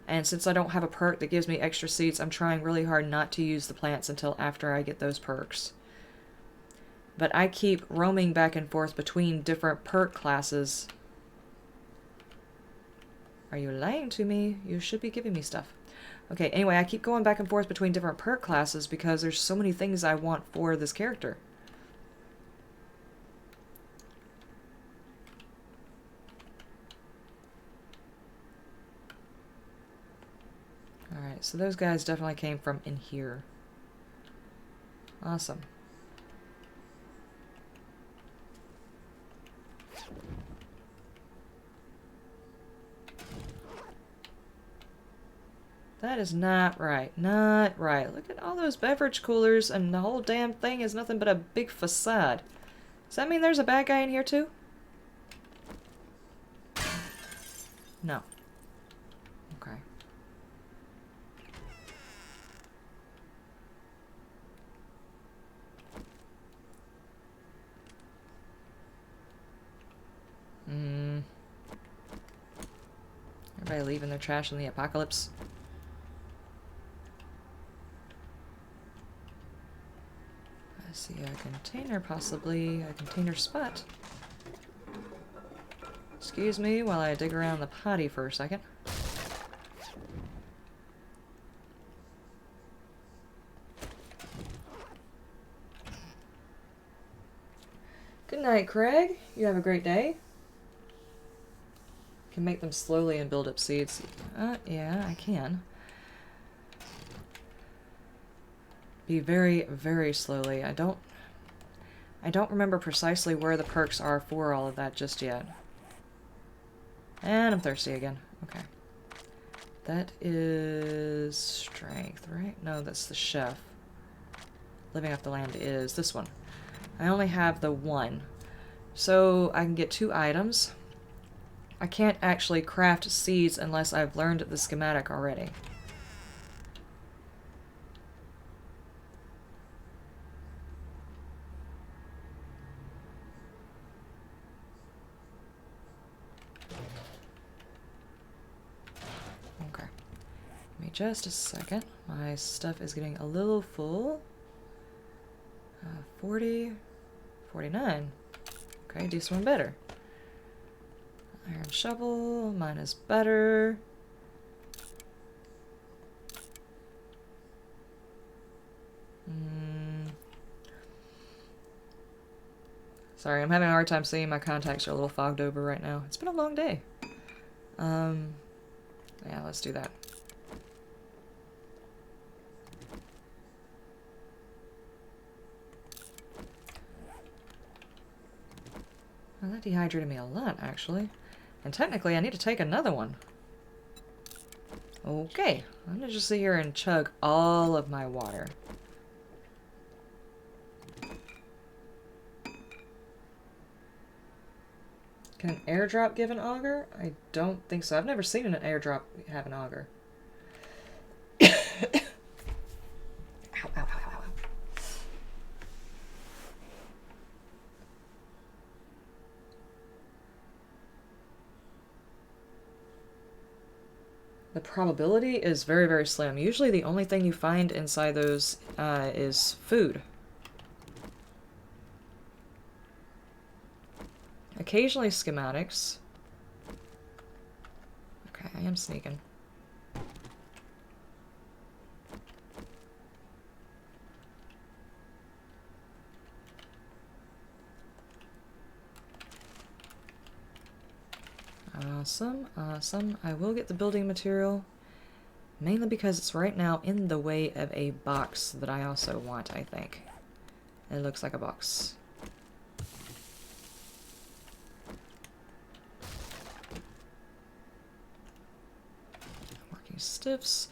And since I don't have a perk that gives me extra seeds, I'm trying really hard not to use the plants until after I get those perks. But I keep roaming back and forth between different perk classes. Are you lying to me? You should be giving me stuff. Okay, anyway, I keep going back and forth between different perk classes because there's so many things I want for this character. Alright, so those guys definitely came from in here. Awesome. That is not right. Not right. Look at all those beverage coolers, and the whole damn thing is nothing but a big facade. Does that mean there's a bad guy in here too? No. Okay. Everybody leaving their trash in the apocalypse. I see a container, possibly. A container spot. Excuse me while I dig around the potty for a second. Good night, Craig. You have a great day. Can make them slowly and build up seeds. Yeah, I can. Be very, very slowly. I don't remember precisely where the perks are for all of that just yet. And I'm thirsty again. Okay. That is strength, right? No, that's the chef. Living off the land is this one. I only have the one. So I can get 2 items. I can't actually craft seeds unless I've learned the schematic already. Okay. Give me just a second. My stuff is getting a little full. 40, 49. Okay, do someone better. Iron shovel, mine is better. Sorry, I'm having a hard time seeing. My contacts are a little fogged over right now. It's been a long day. Yeah, let's do that. Well, that dehydrated me a lot, actually. And technically, I need to take another one. Okay, I'm gonna just sit here and chug all of my water. Can an airdrop give an auger? I don't think so. I've never seen an airdrop have an auger. Ow, ow, ow, ow, ow. The probability is very, very slim. Usually the only thing you find inside those is food. Occasionally schematics. Okay, I am sneaking. Awesome, awesome. I will get the building material, mainly because it's right now in the way of a box that I also want, I think. It looks like a box. Working stiffs.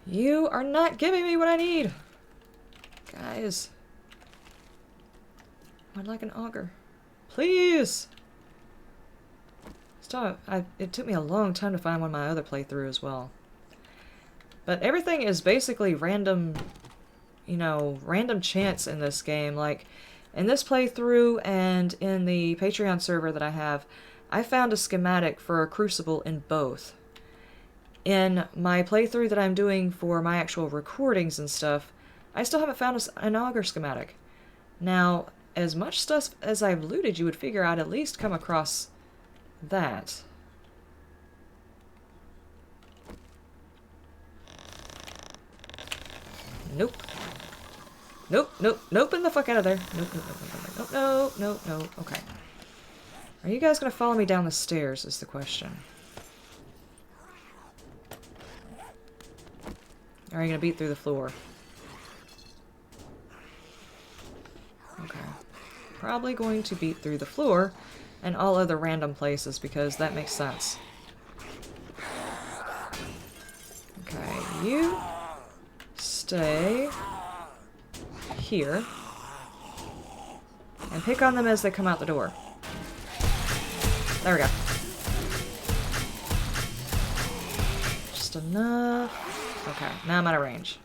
You are not giving me what I need! Guys. I'd like an auger. Please! Stop. It took me a long time to find one in my other playthrough as well. But everything is basically random, you know, random chance in this game. Like, in this playthrough and in the Patreon server that I have, I found a schematic for a crucible in both. In my playthrough that I'm doing for my actual recordings and stuff, I still haven't found an auger schematic. Now, as much stuff as I've looted, you would figure I'd at least come across that. Nope. Nope, nope, nope, in the fuck out of there. Nope, nope, nope, nope, nope, nope, nope, nope. Okay. Are you guys gonna follow me down the stairs is the question. Or are you gonna beat through the floor? Okay. Probably going to beat through the floor and all other random places because that makes sense. Okay, you stay here and pick on them as they come out the door. There we go. Just enough. Okay, now I'm out of range.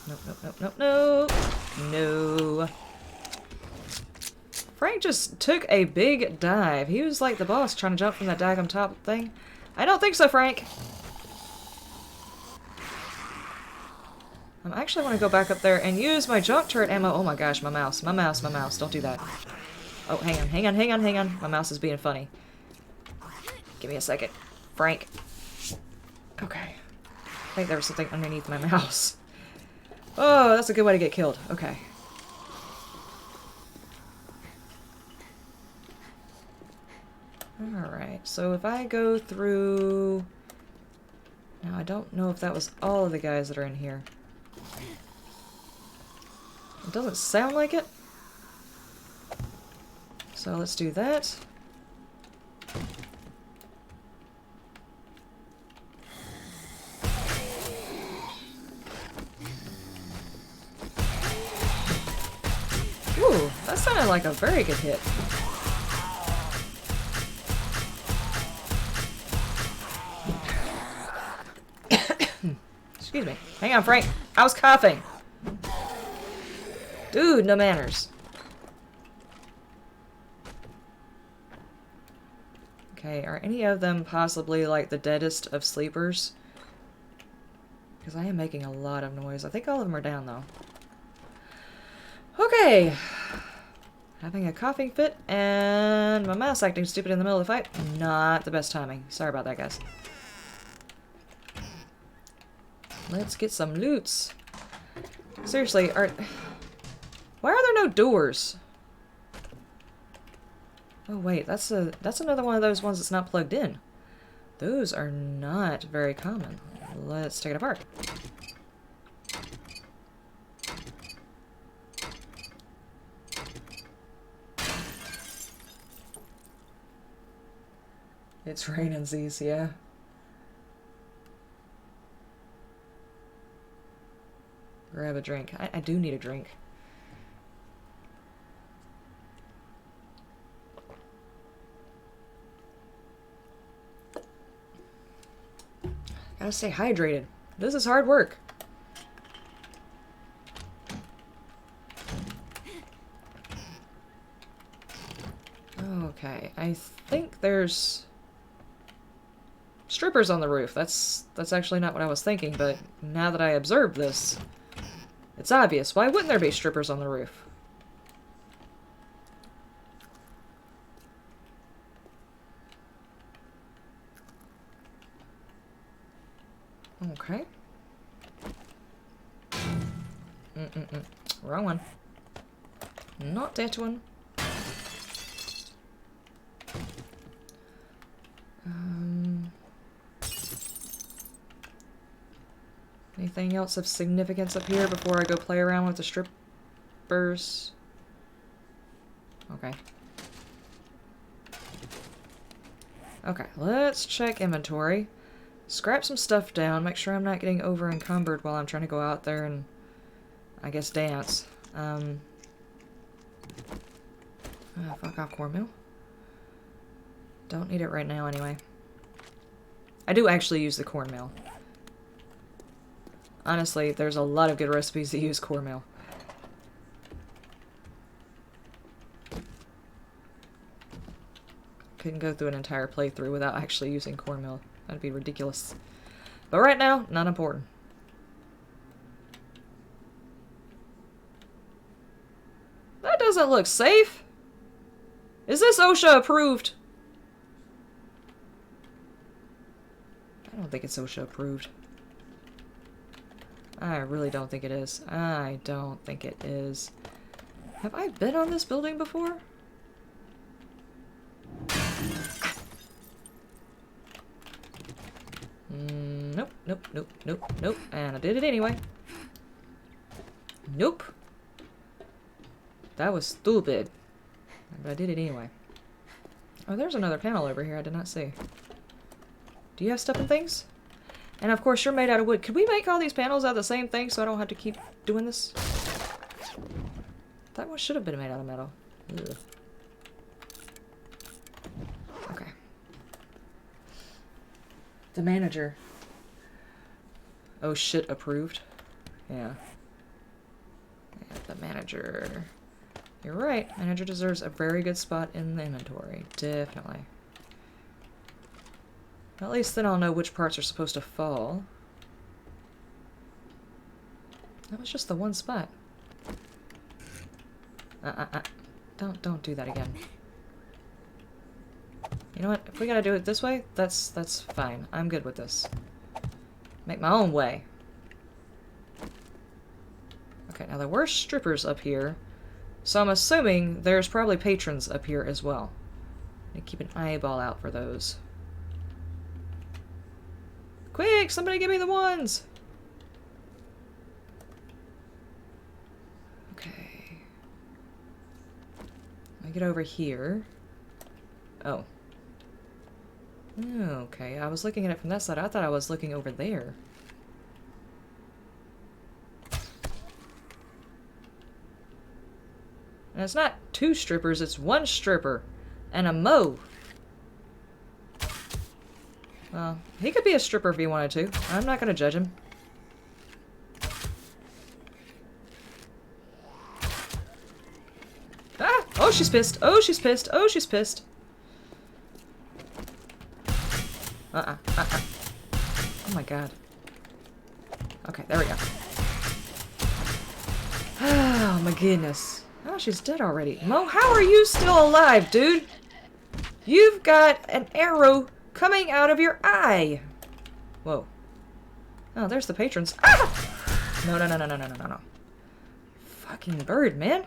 Nope, nope, nope, nope, nope. No. Frank just took a big dive. He was like the boss trying to jump from that daggum top thing. I don't think so, Frank. I actually want to go back up there and use my junk turret ammo. Oh my gosh, my mouse. My mouse, my mouse. Don't do that. Oh, hang on, hang on, hang on, hang on. My mouse is being funny. Give me a second. Frank. Okay. I think there was something underneath my mouse. Oh, that's a good way to get killed. Okay. Alright, so if I go through... Now, I don't know if that was all of the guys that are in here. It doesn't sound like it. So let's do that. Ooh, that sounded like a very good hit. Excuse me. Hang on, Frank. I was coughing. Dude, no manners. Okay, are any of them possibly like the deadest of sleepers? Because I am making a lot of noise. I think all of them are down, though. Okay. Having a coughing fit and my mouse acting stupid in the middle of the fight. Not the best timing. Sorry about that, guys. Let's get some loots. Seriously, why are there no doors? Oh wait, that's another one of those ones that's not plugged in. Those are not very common. Let's take it apart. It's raining, Z's, yeah. Grab a drink. I do need a drink. Gotta stay hydrated. This is hard work. Okay, I think there's strippers on the roof. That's actually not what I was thinking, but now that I observe this, it's obvious. Why wouldn't there be strippers on the roof? Okay. Wrong one. Not that one. Anything else of significance up here before I go play around with the strippers? Okay. Okay, let's check inventory. Scrap some stuff down, make sure I'm not getting over encumbered while I'm trying to go out there and, I guess, dance. Fuck off, cornmeal. Don't need it right now anyway. I do actually use the cornmeal. Honestly, there's a lot of good recipes that use cornmeal. Couldn't go through an entire playthrough without actually using cornmeal. That'd be ridiculous. But right now, not important. That doesn't look safe. Is this OSHA approved? I don't think it's OSHA approved. I really don't think it is. I don't think it is. Have I been on this building before? Nope, nope, nope, nope, nope. And I did it anyway. Nope. That was stupid. But I did it anyway. Oh, there's another panel over here I did not see. Do you have stuff and things? And of course, you're made out of wood. Could we make all these panels out of the same thing so I don't have to keep doing this? That one should have been made out of metal. Ugh. Okay. The manager. Oh shit, approved. Yeah. The manager. You're right. Manager deserves a very good spot in the inventory. Definitely. At least then I'll know which parts are supposed to fall. That was just the one spot. Don't do that again. You know what? If we gotta do it this way, that's fine. I'm good with this. Make my own way. Okay, now there were strippers up here, so I'm assuming there's probably patrons up here as well. I need to keep an eyeball out for those. Quick! Somebody give me the ones! Okay. I get over here. Oh. Okay, I was looking at it from that side. I thought I was looking over there. And it's not two strippers, it's one stripper. And a mo. Well, he could be a stripper if he wanted to. I'm not gonna judge him. Ah! Oh, she's pissed. Oh, she's pissed. Oh, she's pissed. Oh my god. Okay, there we go. Oh my goodness. Oh, she's dead already. Mo, how are you still alive, dude? You've got an arrow coming out of your eye. Whoa. Oh, there's the patrons. Ah! No, no, no, no, no, no, no, no. Fucking bird, man.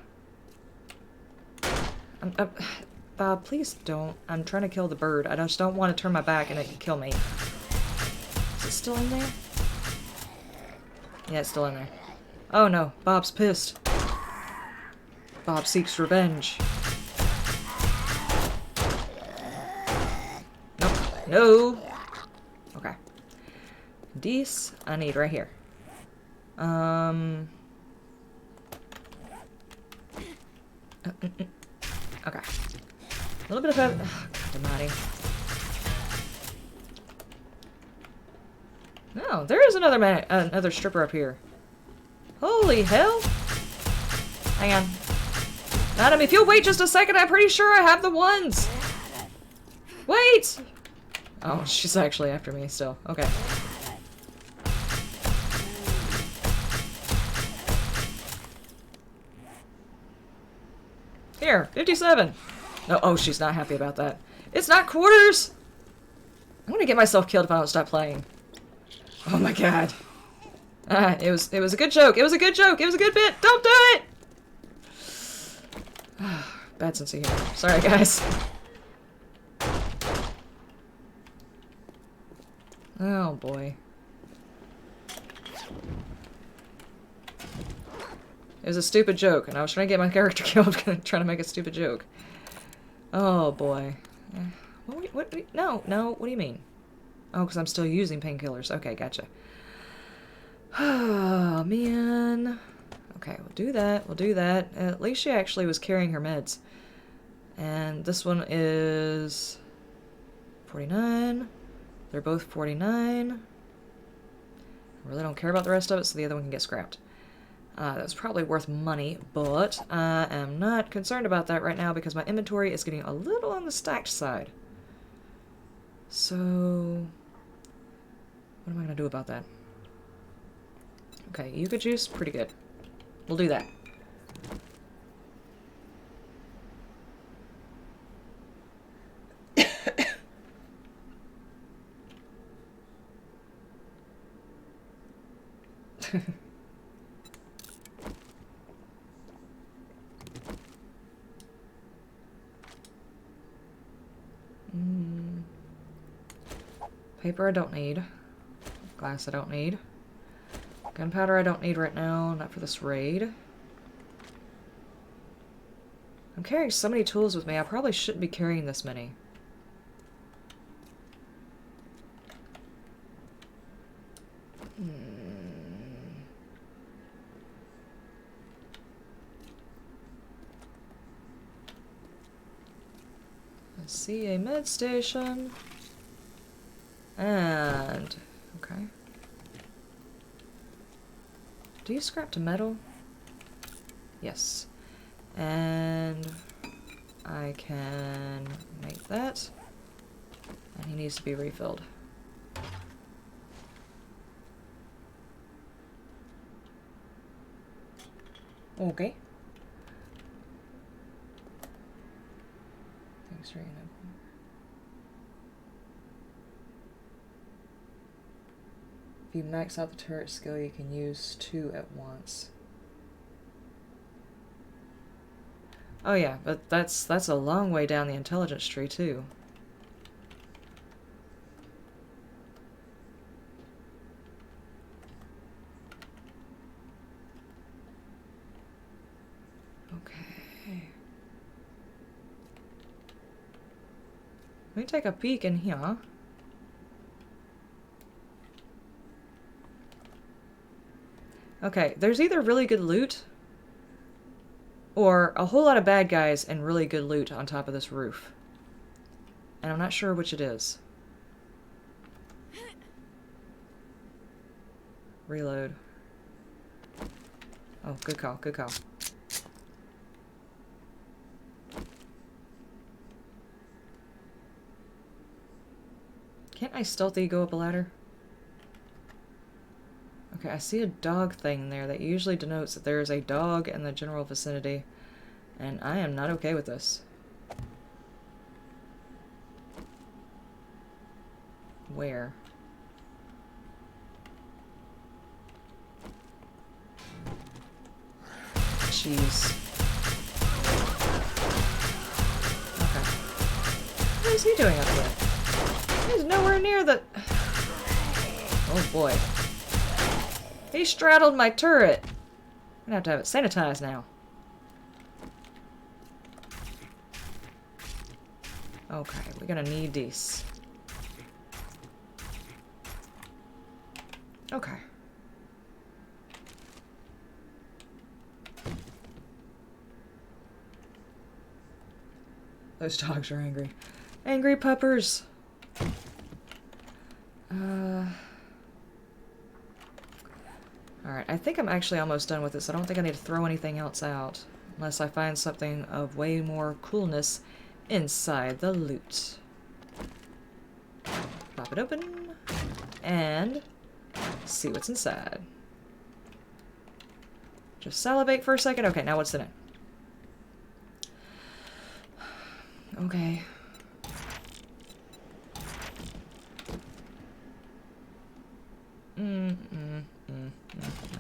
Bob, please don't. I'm trying to kill the bird. I just don't want to turn my back and it can kill me. Is it still in there? Yeah, it's still in there. Oh no, Bob's pissed. Bob seeks revenge. Nope. No. Okay. These I need right here. Okay. A little bit of a... Oh, God almighty. No, there is another stripper up here. Holy hell! Hang on. Madam, if you'll wait just a second, I'm pretty sure I have the ones! Wait! Oh, she's actually after me still. Okay. Here, 57! No, oh, she's not happy about that. It's not quarters! I'm gonna get myself killed if I don't stop playing. Oh my god. It was a good joke. It was a good joke. It was a good bit. Don't do it! Bad sense of humor. Sorry, guys. Oh boy. It was a stupid joke, and I was trying to get my character killed trying to make a stupid joke. Oh boy. What no, what do you mean? Oh, because I'm still using painkillers. Okay, gotcha. Oh, man. Okay, we'll do that. We'll do that. At least she actually was carrying her meds. And this one is 49. They're both 49. I really don't care about the rest of it, so the other one can get scrapped. That's probably worth money, but I am not concerned about that right now because my inventory is getting a little on the stacked side. So, what am I going to do about that? Okay, yucca juice, pretty good. We'll do that. Paper I don't need. Glass I don't need. Gunpowder I don't need right now, not for this raid. I'm carrying so many tools with me, I probably shouldn't be carrying this many. I see a med station. And... okay. Do you scrap to metal? Yes. And I can make that. And he needs to be refilled. Okay. Thanks for your input. If you max out the turret skill, you can use 2 at once. Oh yeah, but that's a long way down the intelligence tree too. Okay. Let me take a peek in here. Okay, there's either really good loot or a whole lot of bad guys and really good loot on top of this roof. And I'm not sure which it is. Reload. Oh, good call, good call. Can't I stealthy go up a ladder? Okay, I see a dog thing there that usually denotes that there is a dog in the general vicinity, and I am not okay with this. Where? Jeez. Okay. What is he doing up here? He's nowhere near the... Oh boy. He straddled my turret. I'm gonna have it sanitized now. Okay, we're gonna need these. Okay. Those dogs are angry. Angry puppers. Alright, I think I'm actually almost done with this. I don't think I need to throw anything else out. Unless I find something of way more coolness inside the loot. it open and see what's inside. Just salivate for a second. Okay, now what's in it? Okay.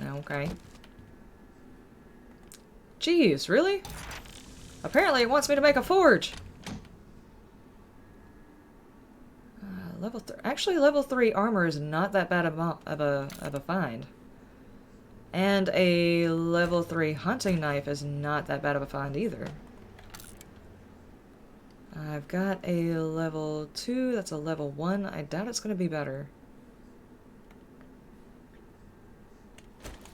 Okay. Jeez, really? Apparently it wants me to make a forge. Level 3. Actually, level 3 armor is not that bad of a find. And a level 3 hunting knife is not that bad of a find either. I've got a level 2, that's a level 1. I doubt it's going to be better.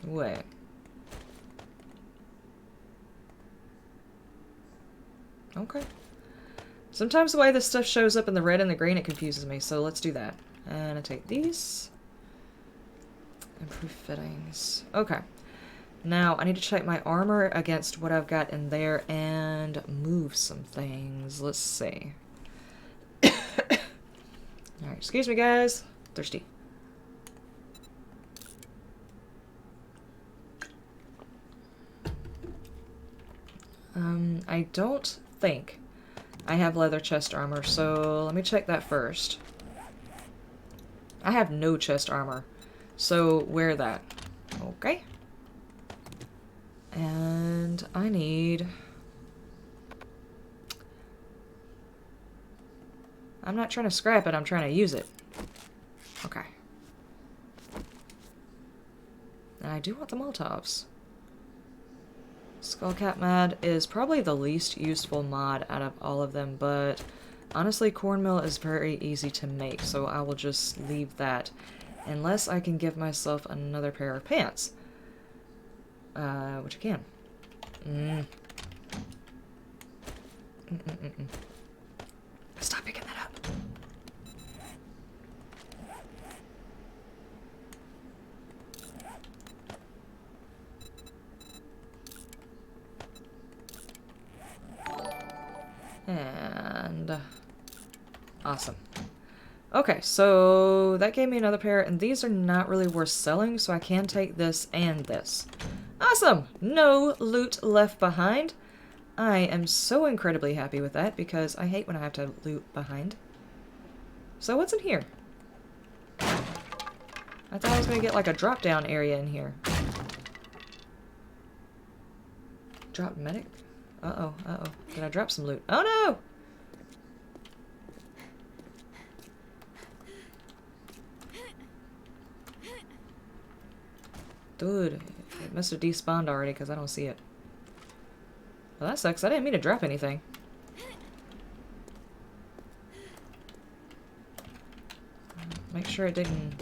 Wait. Okay. Sometimes the way this stuff shows up in the red and the green, it confuses me, so let's do that. And I take these. Improve fittings. Okay. Now, I need to check my armor against what I've got in there and move some things. Let's see. Alright, excuse me, guys. Thirsty. I don't think I have leather chest armor, so let me check that first. I have no chest armor, so wear that. Okay. And I need... I'm not trying to scrap it, I'm trying to use it. Okay. And I do want the Molotovs. Skullcap mod is probably the least useful mod out of all of them, but honestly, cornmeal is very easy to make, so I will just leave that. Unless I can give myself another pair of pants. Which I can. Stop picking that up. And awesome. Okay, so that gave me another pair, and these are not really worth selling, so I can take this and this. Awesome! No loot left behind. I am so incredibly happy with that, because I hate when I have to loot behind. So what's in here? I thought I was going to get like a drop-down area in here. Drop medic? Uh-oh, uh-oh. Did I drop some loot? Oh no! Dude, it must have despawned already because I don't see it. Well, that sucks. I didn't mean to drop anything. Make sure it didn't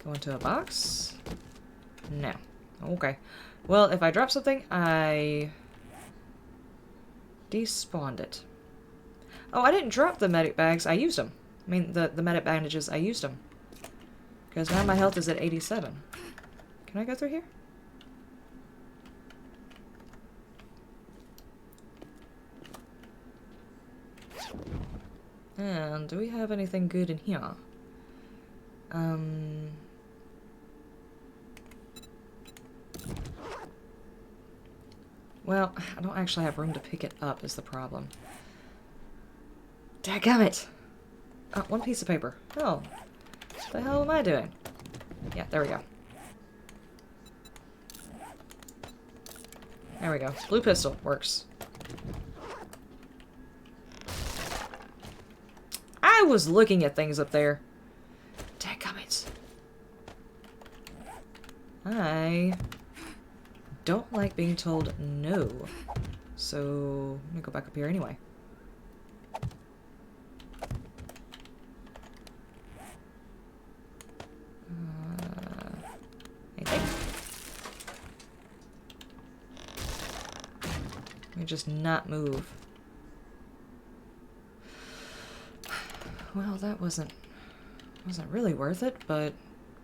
go into a box. No. Okay. Well, if I drop something, I despawned it. Oh, I didn't drop the medic bags. I used them. I mean, the medic bandages, I used them. Because now my health is at 87. Can I go through here? And do we have anything good in here? Well, I don't actually have room to pick it up is the problem. Dadgummit! Oh, one piece of paper. Oh. What the hell am I doing? Yeah, there we go. There we go. Blue pistol. Works. I was looking at things up there. Dadgummit. I don't like being told no. So, I'm gonna go back up here anyway. Anything? Let me just not move. Well, that wasn't really worth it, but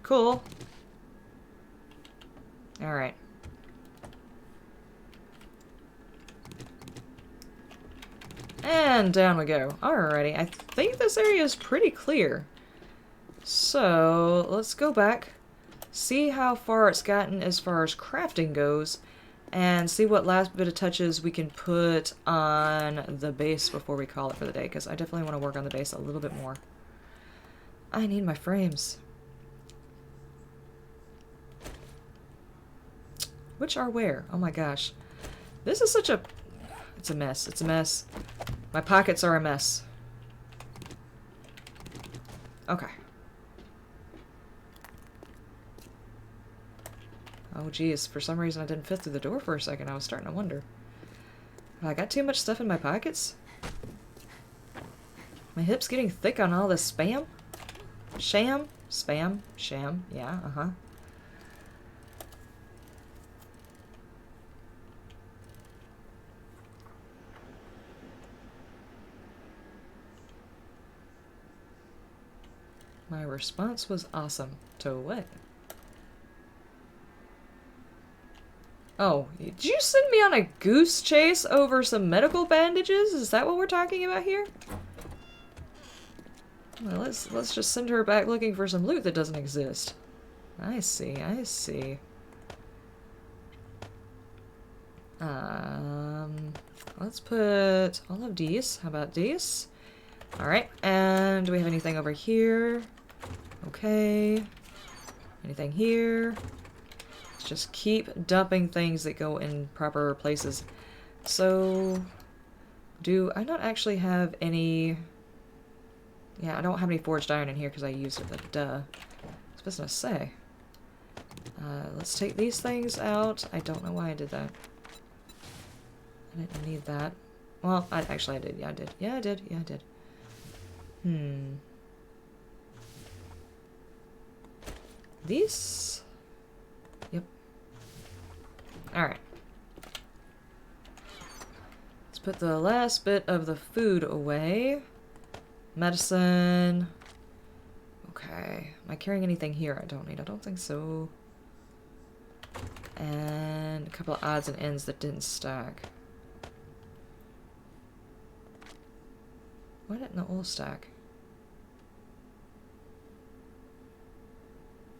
cool. Alright. And down we go. Alrighty, I think this area is pretty clear. So, let's go back, see how far it's gotten as far as crafting goes, and see what last bit of touches we can put on the base before we call it for the day, because I definitely want to work on the base a little bit more. I need my frames. Which are where? Oh my gosh. This is such a... It's a mess. It's a mess. My pockets are a mess. Okay. Oh geez, for some reason I didn't fit through the door for a second. I was starting to wonder. Have I got too much stuff in my pockets? My hips getting thick on all this spam? Sham? Spam? Sham? Yeah, uh-huh. My response was awesome. To what? Oh, did you send me on a goose chase over some medical bandages? Is that what we're talking about here? Well, let's just send her back looking for some loot that doesn't exist. I see, I see. Let's put all of these. How about these? Alright, and do we have anything over here? Okay. Anything here? Let's just keep dumping things that go in proper places. So, do I not actually have any... Yeah, I don't have any forged iron in here because I used it, but duh. I was supposed to say. Let's take these things out. I don't know why I did that. I didn't need that. Well, actually I did. Yeah, I did. Yeah, I did. Yeah, I did. These? Yep. Alright. Let's put the last bit of the food away. Medicine. Okay. Am I carrying anything here I don't need? I don't think so. And a couple of odds and ends that didn't stack. Why didn't the oil stack?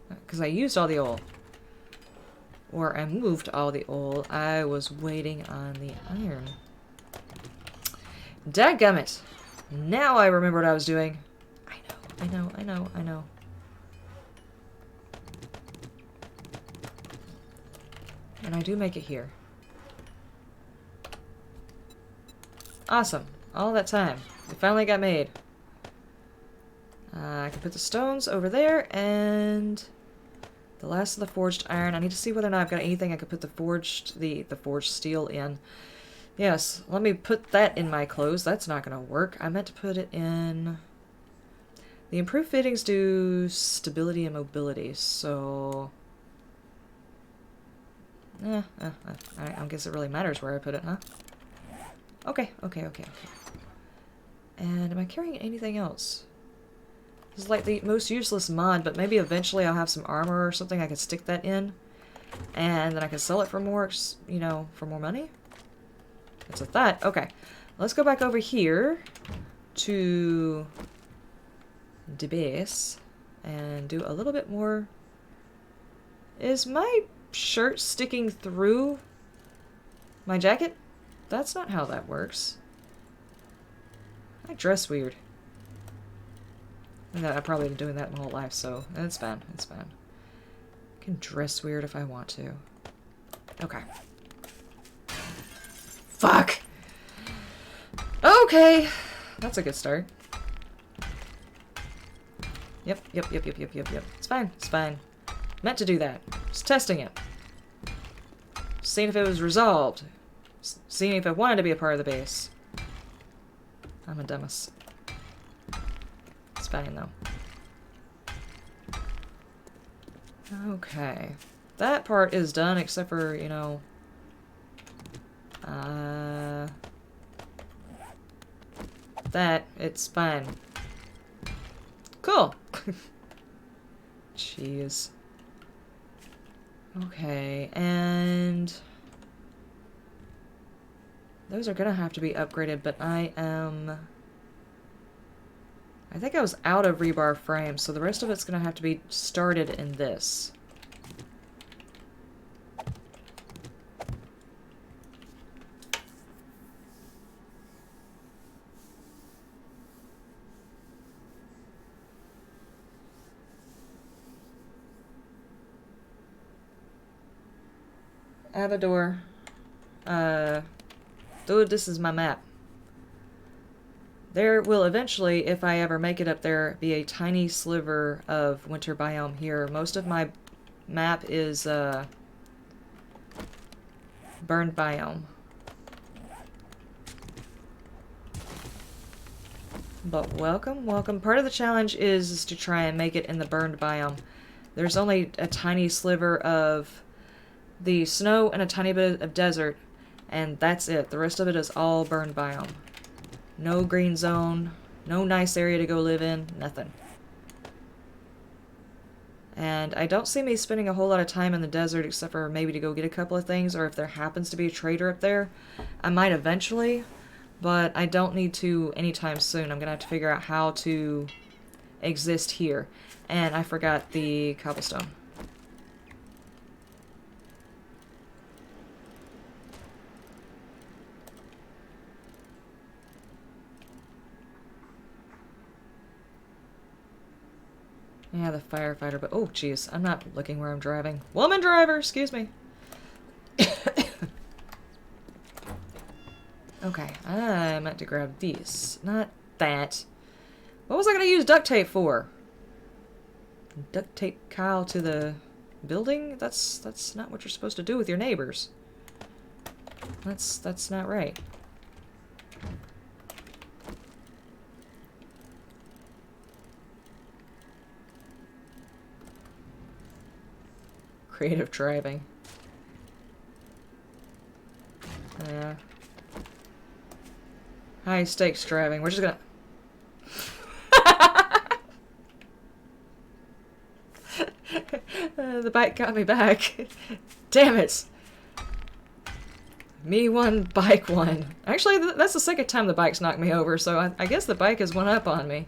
Because I used all the oil. Or I moved all the oil. I was waiting on the iron. Dadgummit! Now I remember what I was doing. I know. And I do make it here. Awesome. All that time. It finally got made. I can put the stones over there, and the last of the forged iron. I need to see whether or not I've got anything I could put the forged steel in. Yes, let me put that in my clothes. That's not going to work. I meant to put it in... The improved fittings do stability and mobility, so... I guess it really matters where I put it, huh? Okay. And am I carrying anything else? This is like the most useless mod, but maybe eventually I'll have some armor or something I can stick that in. And then I can sell it for more, you know, for more money? It's a thought. Okay. Let's go back over here to the base and do a little bit more. Is my shirt sticking through my jacket? That's not how that works. I dress weird. And I've probably been doing that my whole life, so it's fine. It's fine. I can dress weird if I want to. Okay. Fuck! Okay! That's a good start. Yep. It's fine. It's fine. Meant to do that. Just testing it. Seeing if it was resolved. Seeing if I wanted to be a part of the base. I'm a dumbass. It's fine, though. Okay. That part is done, except for, you know... that. It's fine. Cool! Jeez. Okay, and... those are gonna have to be upgraded, but I am... I think I was out of rebar frames, so the rest of it's going to have to be started in this. Avador. Dude, this is my map. There will eventually, if I ever make it up there, be a tiny sliver of winter biome here. Most of my map is, burned biome. But welcome, welcome. Part of the challenge is to try and make it in the burned biome. There's only a tiny sliver of the snow and a tiny bit of desert, and that's it. The rest of it is all burned biome. No green zone, no nice area to go live in, nothing. And I don't see me spending a whole lot of time in the desert except for maybe to go get a couple of things, or if there happens to be a trader up there, I might eventually, but I don't need to anytime soon. I'm gonna have to figure out how to exist here. And I forgot the cobblestone. Yeah, the firefighter, but oh jeez, I'm not looking where I'm driving. Woman driver, excuse me. Okay, I meant to grab these, not that. What was I going to use duct tape for? Duct tape Kyle to the building? That's not what you're supposed to do with your neighbors. That's not right. Creative driving. Yeah. High stakes driving. We're just gonna... the bike got me back. Damn it. Me one, bike one. Actually, that's the second time the bike's knocked me over, so I guess the bike has went up on me.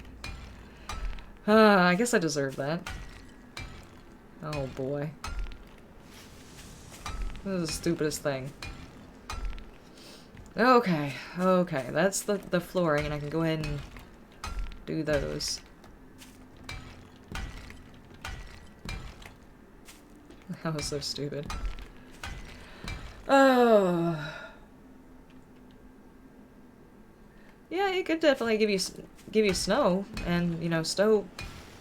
I guess I deserve that. Oh boy. This is the stupidest thing. Okay, okay, that's the flooring, and I can go ahead and do those. That was so stupid. Oh. Yeah, it could definitely give you snow, and you know, snow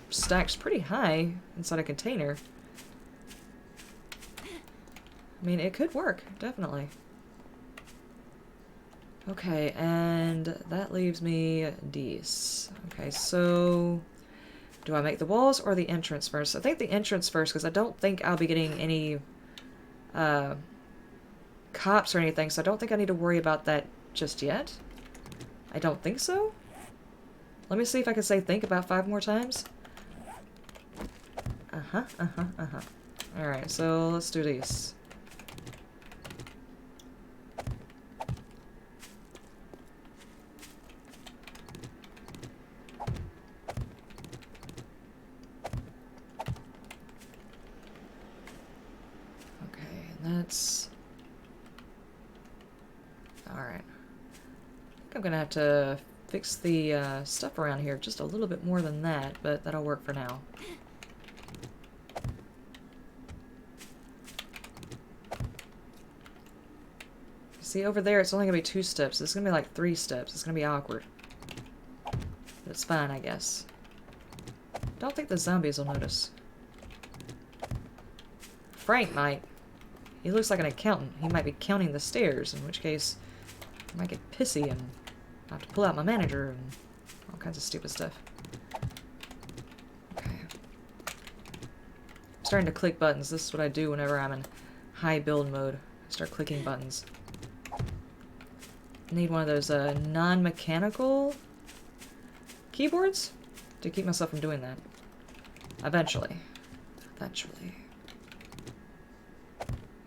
stacks pretty high inside a container. I mean, it could work, definitely. Okay, and that leaves me these. Okay, so do I make the walls or the entrance first? I think the entrance first, because I don't think I'll be getting any cops or anything, so I don't think I need to worry about that just yet. I don't think so. Let me see if I can say think about 5 more times. Alright, so let's do these. That's... Alright. I think I'm gonna have to fix the stuff around here just a little bit more than that, but that'll work for now. See, over there it's only gonna be 2 steps. It's gonna be like 3 steps. It's gonna be awkward. But it's fine, I guess. Don't think the zombies will notice. Frank might. He looks like an accountant. He might be counting the stairs, in which case I might get pissy and have to pull out my manager and all kinds of stupid stuff. Okay. I'm starting to click buttons. This is what I do whenever I'm in high build mode. I start clicking buttons. I need one of those non-mechanical keyboards to keep myself from doing that. Eventually. Eventually.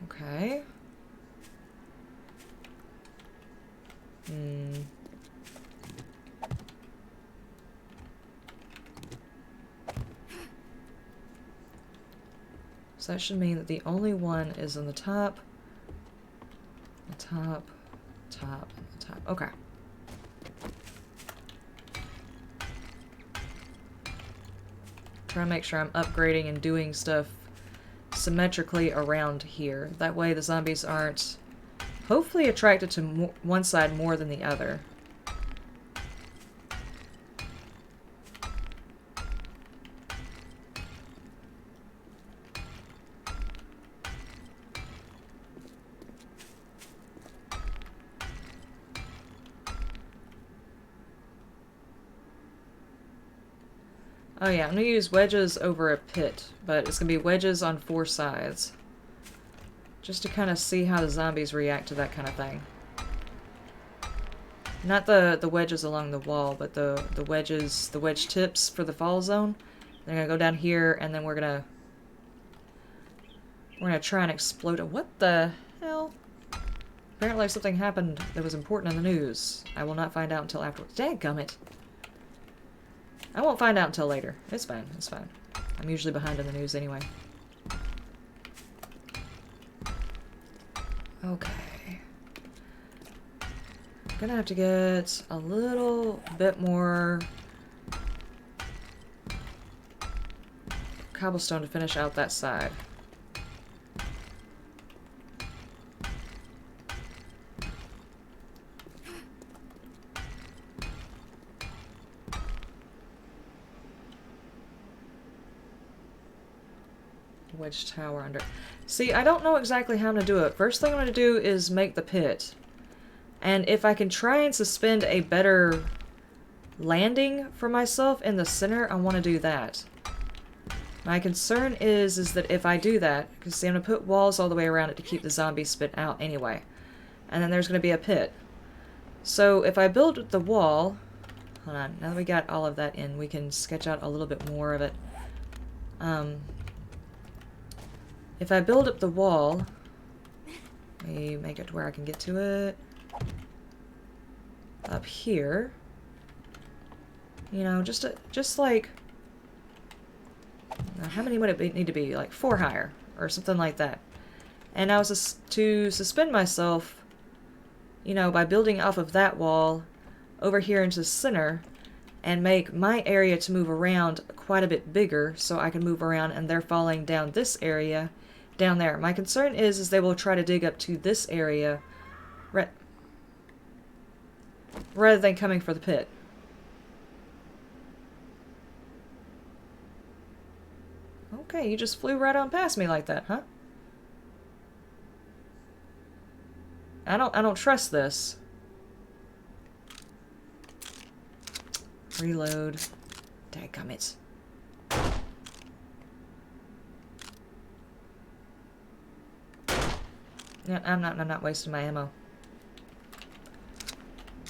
Okay. So that should mean that the only one is on the top, and the top. Okay. Try to make sure I'm upgrading and doing stuff symmetrically around here. That way the zombies aren't hopefully attracted to one side more than the other. Oh yeah, I'm going to use wedges over a pit, but it's going to be wedges on 4 sides. Just to kind of see how the zombies react to that kind of thing. Not the wedges along the wall, but the wedges, the wedge tips for the fall zone. They're going to go down here, and then we're going to try and explode it. What the hell? Apparently something happened that was important in the news. I will not find out until afterwards. Dadgummit. I won't find out until later. It's fine. It's fine. I'm usually behind in the news anyway. Okay. I'm gonna have to get a little bit more cobblestone to finish out that side. Wedge tower under. See, I don't know exactly how I'm going to do it. First thing I'm going to do is make the pit. And if I can try and suspend a better landing for myself in the center, I want to do that. My concern is that if I do that, because see, I'm going to put walls all the way around it to keep the zombies spit out anyway. And then there's going to be a pit. So if I build the wall, hold on, now that we got all of that in, we can sketch out a little bit more of it. If I build up the wall, let me make it to where I can get to it. Up here. You know, just like, how many would it need to be? Like 4 higher, or something like that. And I was to suspend myself, you know, by building off of that wall over here into the center, and make my area to move around quite a bit bigger, so I can move around and they're falling down this area. Down there. My concern is they will try to dig up to this area rather than coming for the pit. Okay, you just flew right on past me like that, huh? I don't trust this. Reload. Dadgummit. Yeah, I'm not wasting my ammo.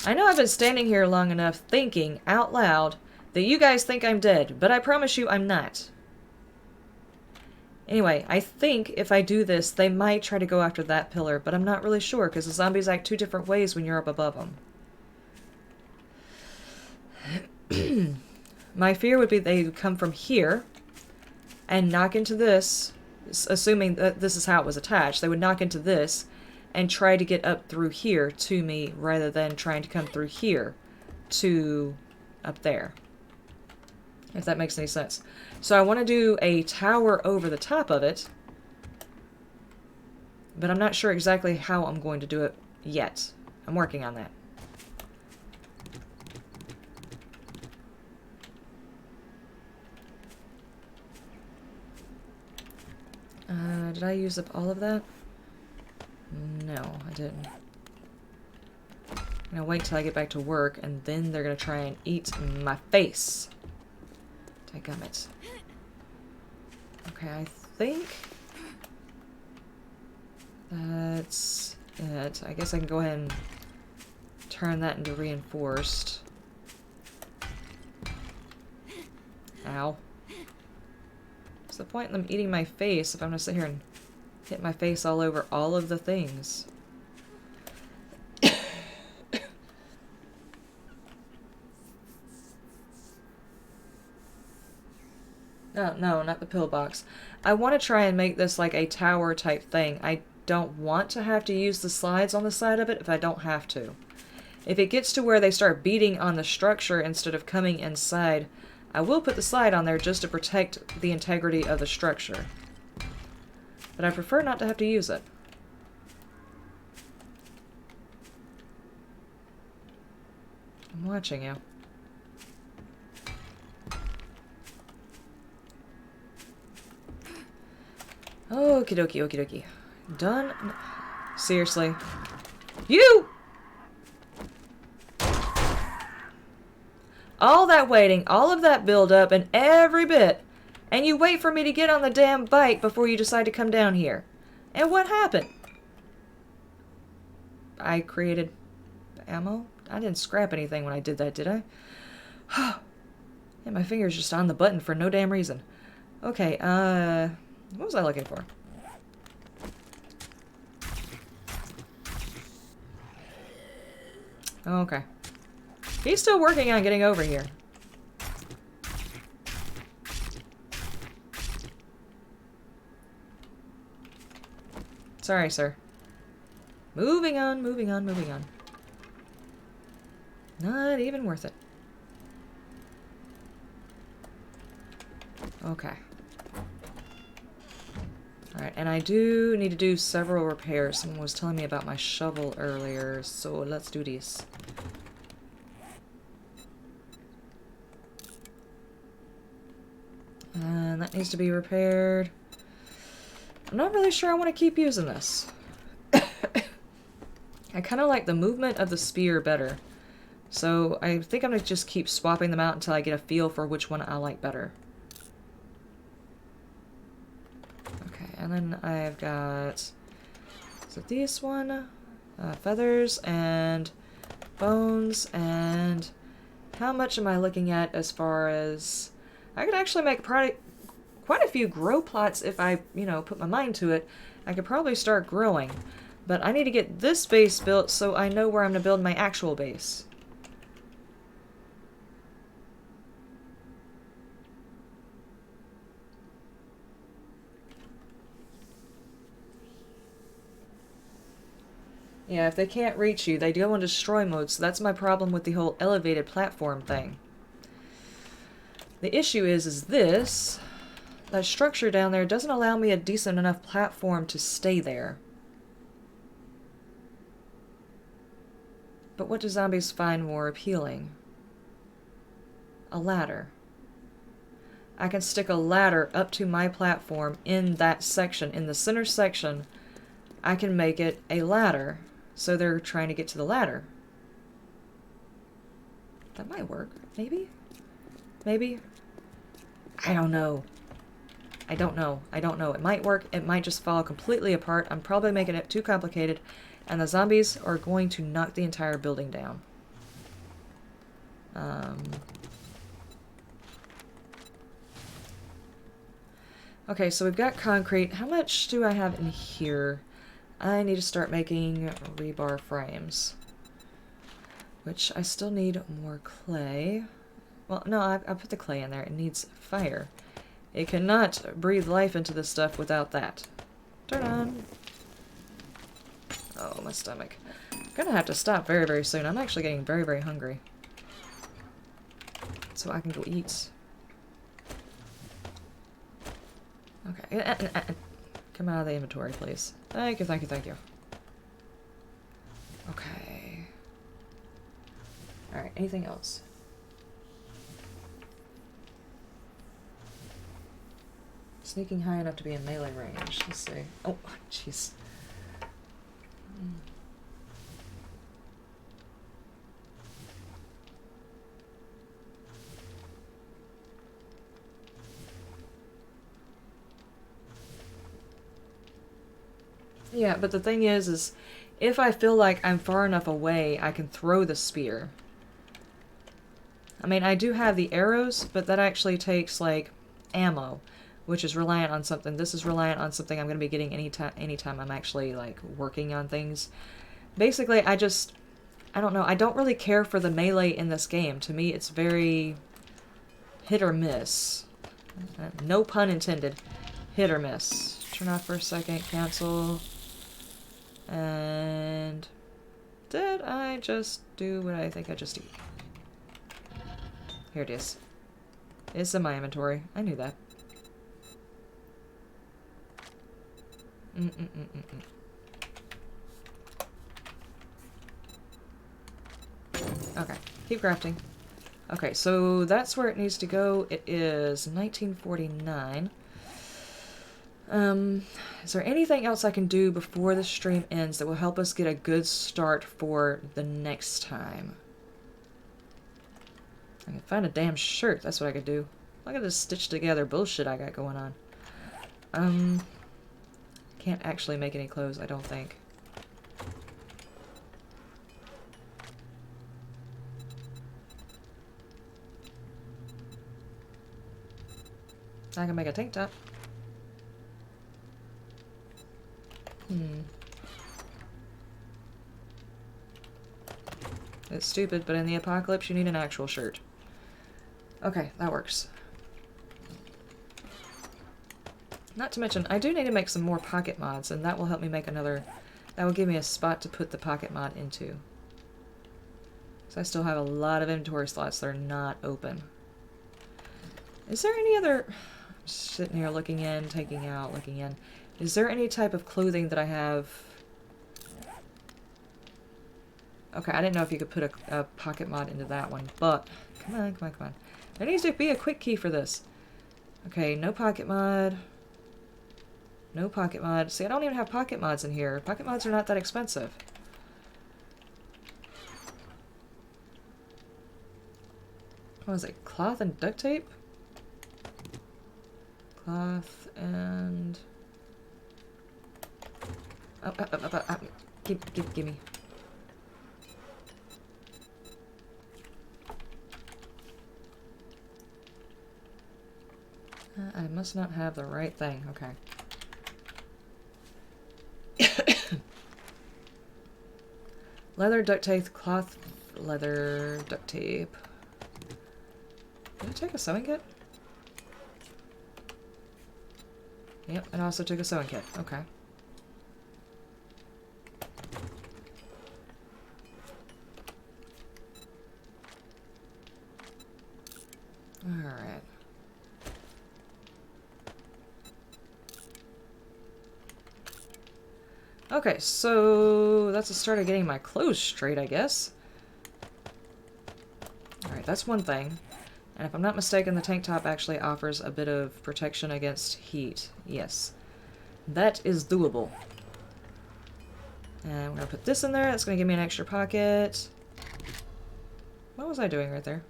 I know I've been standing here long enough thinking out loud that you guys think I'm dead, but I promise you I'm not. Anyway, I think if I do this, they might try to go after that pillar, but I'm not really sure because the zombies act 2 different ways when you're up above them. My fear would be they would come from here and knock into this. Assuming that this is how it was attached, they would knock into this and try to get up through here to me rather than trying to come through here to up there. If that makes any sense. So I want to do a tower over the top of it, but I'm not sure exactly how I'm going to do it yet. I'm working on that. Did I use up all of that? No, I didn't. I'm gonna wait till I get back to work, and then they're gonna try and eat my face. Dadgummit. Okay, I think that's it. I guess I can go ahead and turn that into reinforced. Ow. What's the point in them eating my face if I'm gonna sit here and hit my face all over all of the things? No, no, not the pillbox. I want to try and make this like a tower type thing. I don't want to have to use the slides on the side of it if I don't have to. If it gets to where they start beating on the structure instead of coming inside, I will put the slide on there just to protect the integrity of the structure. But I prefer not to have to use it. I'm watching you. Okie dokie, okie dokie. Done? Seriously. You! All that waiting, all of that build up, and every bit. And you wait for me to get on the damn bike before you decide to come down here. And what happened? I created ammo? I didn't scrap anything when I did that, did I? Yeah, my finger's just on the button for no damn reason. Okay, what was I looking for? Okay. He's still working on getting over here. Sorry, sir. Moving on, moving on, moving on. Not even worth it. Okay. Alright, and I do need to do several repairs. Someone was telling me about my shovel earlier, so let's do this. And that needs to be repaired. I'm not really sure I want to keep using this. I kind of like the movement of the spear better. So I think I'm going to just keep swapping them out until I get a feel for which one I like better. Okay, and then I've got... So this one, feathers and bones, and how much am I looking at as far as... I could actually make quite a few grow plots if I, you know, put my mind to it. I could probably start growing. But I need to get this base built so I know where I'm going to build my actual base. Yeah, if they can't reach you, they go in destroy mode, so that's my problem with the whole elevated platform thing. The issue is this. That structure down there doesn't allow me a decent enough platform to stay there. But what do zombies find more appealing? A ladder. I can stick a ladder up to my platform in that section, in the center section. I can make it a ladder, so they're trying to get to the ladder. That might work, maybe? Maybe? I don't know. I don't know. I don't know. It might work. It might just fall completely apart. I'm probably making it too complicated. And the zombies are going to knock the entire building down. Okay, so we've got concrete. How much do I have in here? I need to start making rebar frames. Which I still need more clay. Well, no, I put the clay in there. It needs fire. It cannot breathe life into this stuff without that. Turn on. Oh, my stomach. I'm gonna have to stop very, very soon. I'm actually getting very, very hungry. So I can go eat. Okay. Come out of the inventory, please. Thank you, thank you, thank you. Okay. Alright, anything else? Sneaking high enough to be in melee range. Let's see. Oh, jeez. Yeah, but the thing is if I feel like I'm far enough away, I can throw the spear. I mean, I do have the arrows, but that actually takes, like, ammo, which is reliant on something. This is reliant on something I'm going to be getting anytime I'm actually, like, working on things. Basically, I don't know. I don't really care for the melee in this game. To me, it's very hit or miss. No pun intended. Hit or miss. Turn off for a second. Cancel. And... did I just do what I think I just did? Here it is. It's in my inventory. I knew that. Okay, keep crafting. Okay, so that's where it needs to go. It is 1949. Is there anything else I can do before the stream ends that will help us get a good start for the next time? I can find a damn shirt. That's what I could do. Look at this stitched together bullshit I got going on. Can't actually make any clothes, I don't think. I can make a tank top. It's stupid, but in the apocalypse you need an actual shirt. Okay, that works. Not to mention, I do need to make some more pocket mods, and that will help me make another... that will give me a spot to put the pocket mod into. So I still have a lot of inventory slots that are not open. Is there any other... I'm sitting here looking in, taking out, looking in. Is there any type of clothing that I have... Okay, I didn't know if you could put a pocket mod into that one, but... Come on, come on, come on. There needs to be a quick key for this. Okay, no pocket mod. No pocket mod. See, I don't even have pocket mods in here. Pocket mods are not that expensive. What was it? Cloth and duct tape? Cloth and... Oh, give me. I must not have the right thing. Okay. Leather, duct tape, cloth, leather, duct tape. Did I take a sewing kit? Yep, and I also took a sewing kit. Okay. Alright. Okay, so that's the start of getting my clothes straight, I guess. Alright, that's one thing. And if I'm not mistaken, the tank top actually offers a bit of protection against heat. Yes. That is doable. And we're going to put this in there. That's going to give me an extra pocket. What was I doing right there?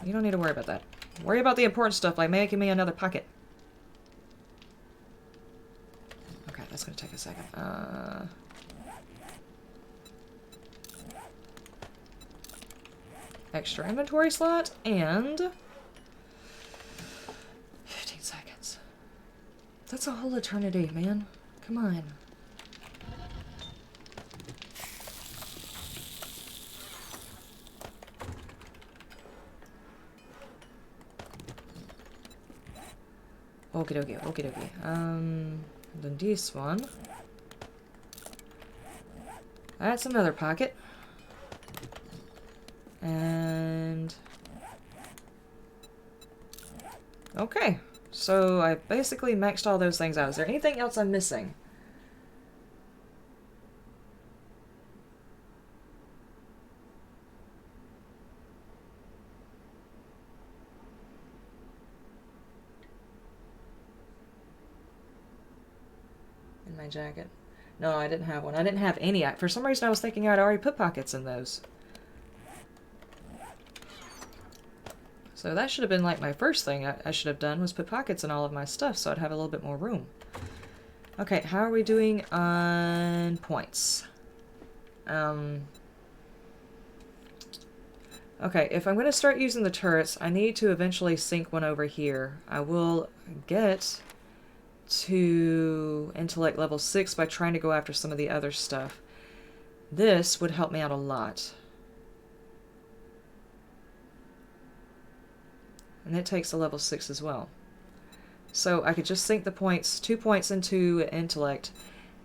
You don't need to worry about that. Worry about the important stuff, like making me another pocket. Okay, that's going to take a second. Extra inventory slot, and... 15 seconds. That's a whole eternity, man. Come on. Okie dokie, okie dokie. Then this one. That's another pocket. And... okay. So I basically maxed all those things out. Is there anything else I'm missing? In my jacket. No, I didn't have one. I didn't have any. For some reason I was thinking I'd already put pockets in those. So that should have been like my first thing I should have done was put pockets in all of my stuff so I'd have a little bit more room. Okay, how are we doing on points? Okay, if I'm going to start using the turrets, I need to eventually sink one over here. I will get to intellect level 6 by trying to go after some of the other stuff. This would help me out a lot. And it takes a level 6 as well. So I could just sink the points, 2 points into intellect,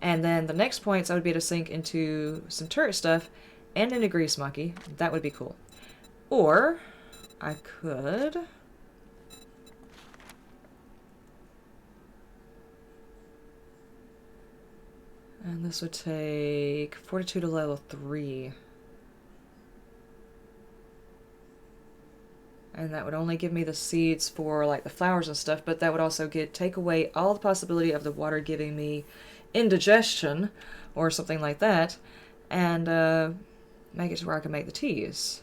and then the next points I would be able to sink into some turret stuff and into Grease Monkey. That would be cool. Or I could... And this would take Fortitude to level 3. And that would only give me the seeds for like the flowers and stuff, but that would also take away all the possibility of the water giving me indigestion or something like that, and make it to where I can make the teas.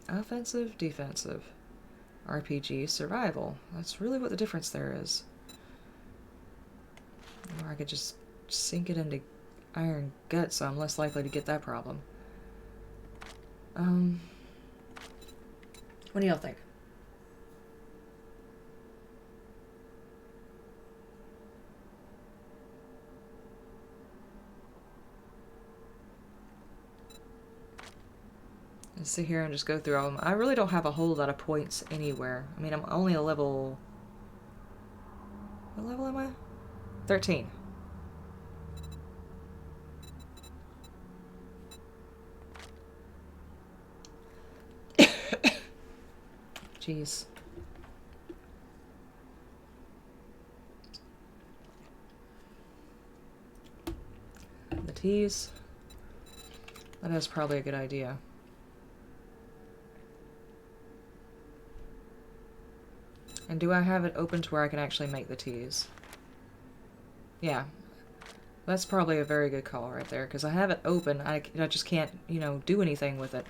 Offensive, defensive, RPG, survival. That's really what the difference there is. Or I could just sink it into iron gut, so I'm less likely to get that problem. What do y'all think? Let's sit here and just go through all of them. I really don't have a whole lot of points anywhere. I mean, I'm only a level... What level am I? 13. Jeez. The teas. That is probably a good idea. And do I have it open to where I can actually make the teas? Yeah. That's probably a very good call right there, because I have it open. I just can't, you know, do anything with it.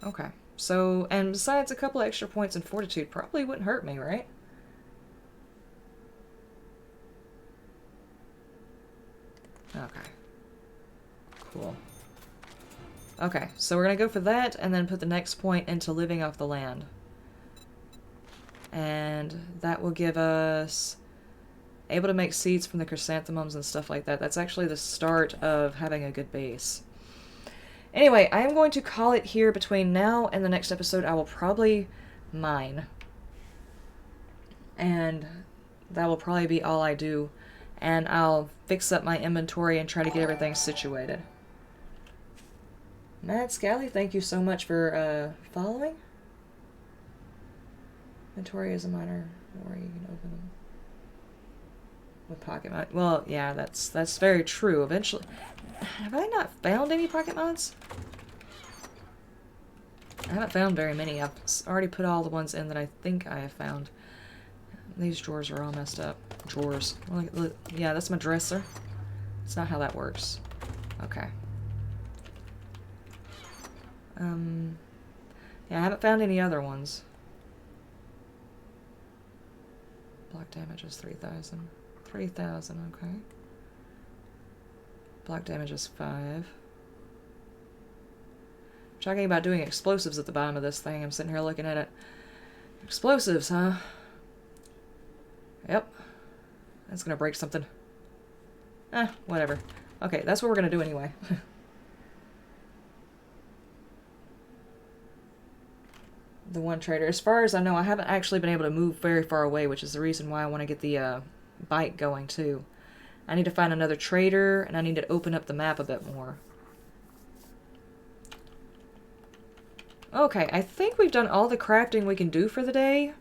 Okay. So, and besides a couple extra points in Fortitude, probably wouldn't hurt me, right? Okay. Cool. Okay, so we're gonna go for that, and then put the next point into living off the land. And that will give us... able to make seeds from the chrysanthemums and stuff like that. That's actually the start of having a good base. Anyway, I am going to call it here. Between now and the next episode, I will probably mine. And that will probably be all I do. And I'll fix up my inventory and try to get everything situated. Mad Scally, thank you so much for following. Inventory is a minor, or you can open them with pocket mod. Well, yeah, that's very true. Eventually, have I not found any pocket mods? I haven't found very many. I've already put all the ones in that I think I have found. These drawers are all messed up. Drawers. Look, yeah, that's my dresser. That's not how that works. Okay. Yeah, I haven't found any other ones. Block damage is 3,000. 3,000, okay. Block damage is 5. Talking about doing explosives at the bottom of this thing. I'm sitting here looking at it. Explosives, huh? Yep. That's gonna break something. Whatever. Okay, that's what we're gonna do anyway. The one trader. As far as I know, I haven't actually been able to move very far away, which is the reason why I want to get the bike going too. I need to find another trader, and I need to open up the map a bit more. Okay, I think we've done all the crafting we can do for the day.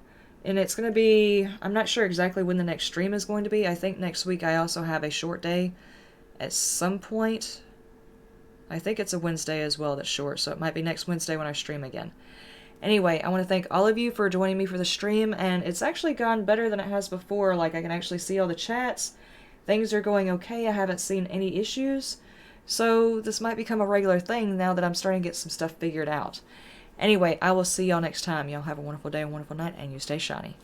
And it's going to be... I'm not sure exactly when the next stream is going to be. I think next week I also have a short day at some point. I think it's a Wednesday as well that's short, so it might be next Wednesday when I stream again. Anyway, I want to thank all of you for joining me for the stream, and it's actually gone better than it has before. Like, I can actually see all the chats. Things are going okay. I haven't seen any issues. So this might become a regular thing now that I'm starting to get some stuff figured out. Anyway, I will see y'all next time. Y'all have a wonderful day, a wonderful night, and you stay shiny.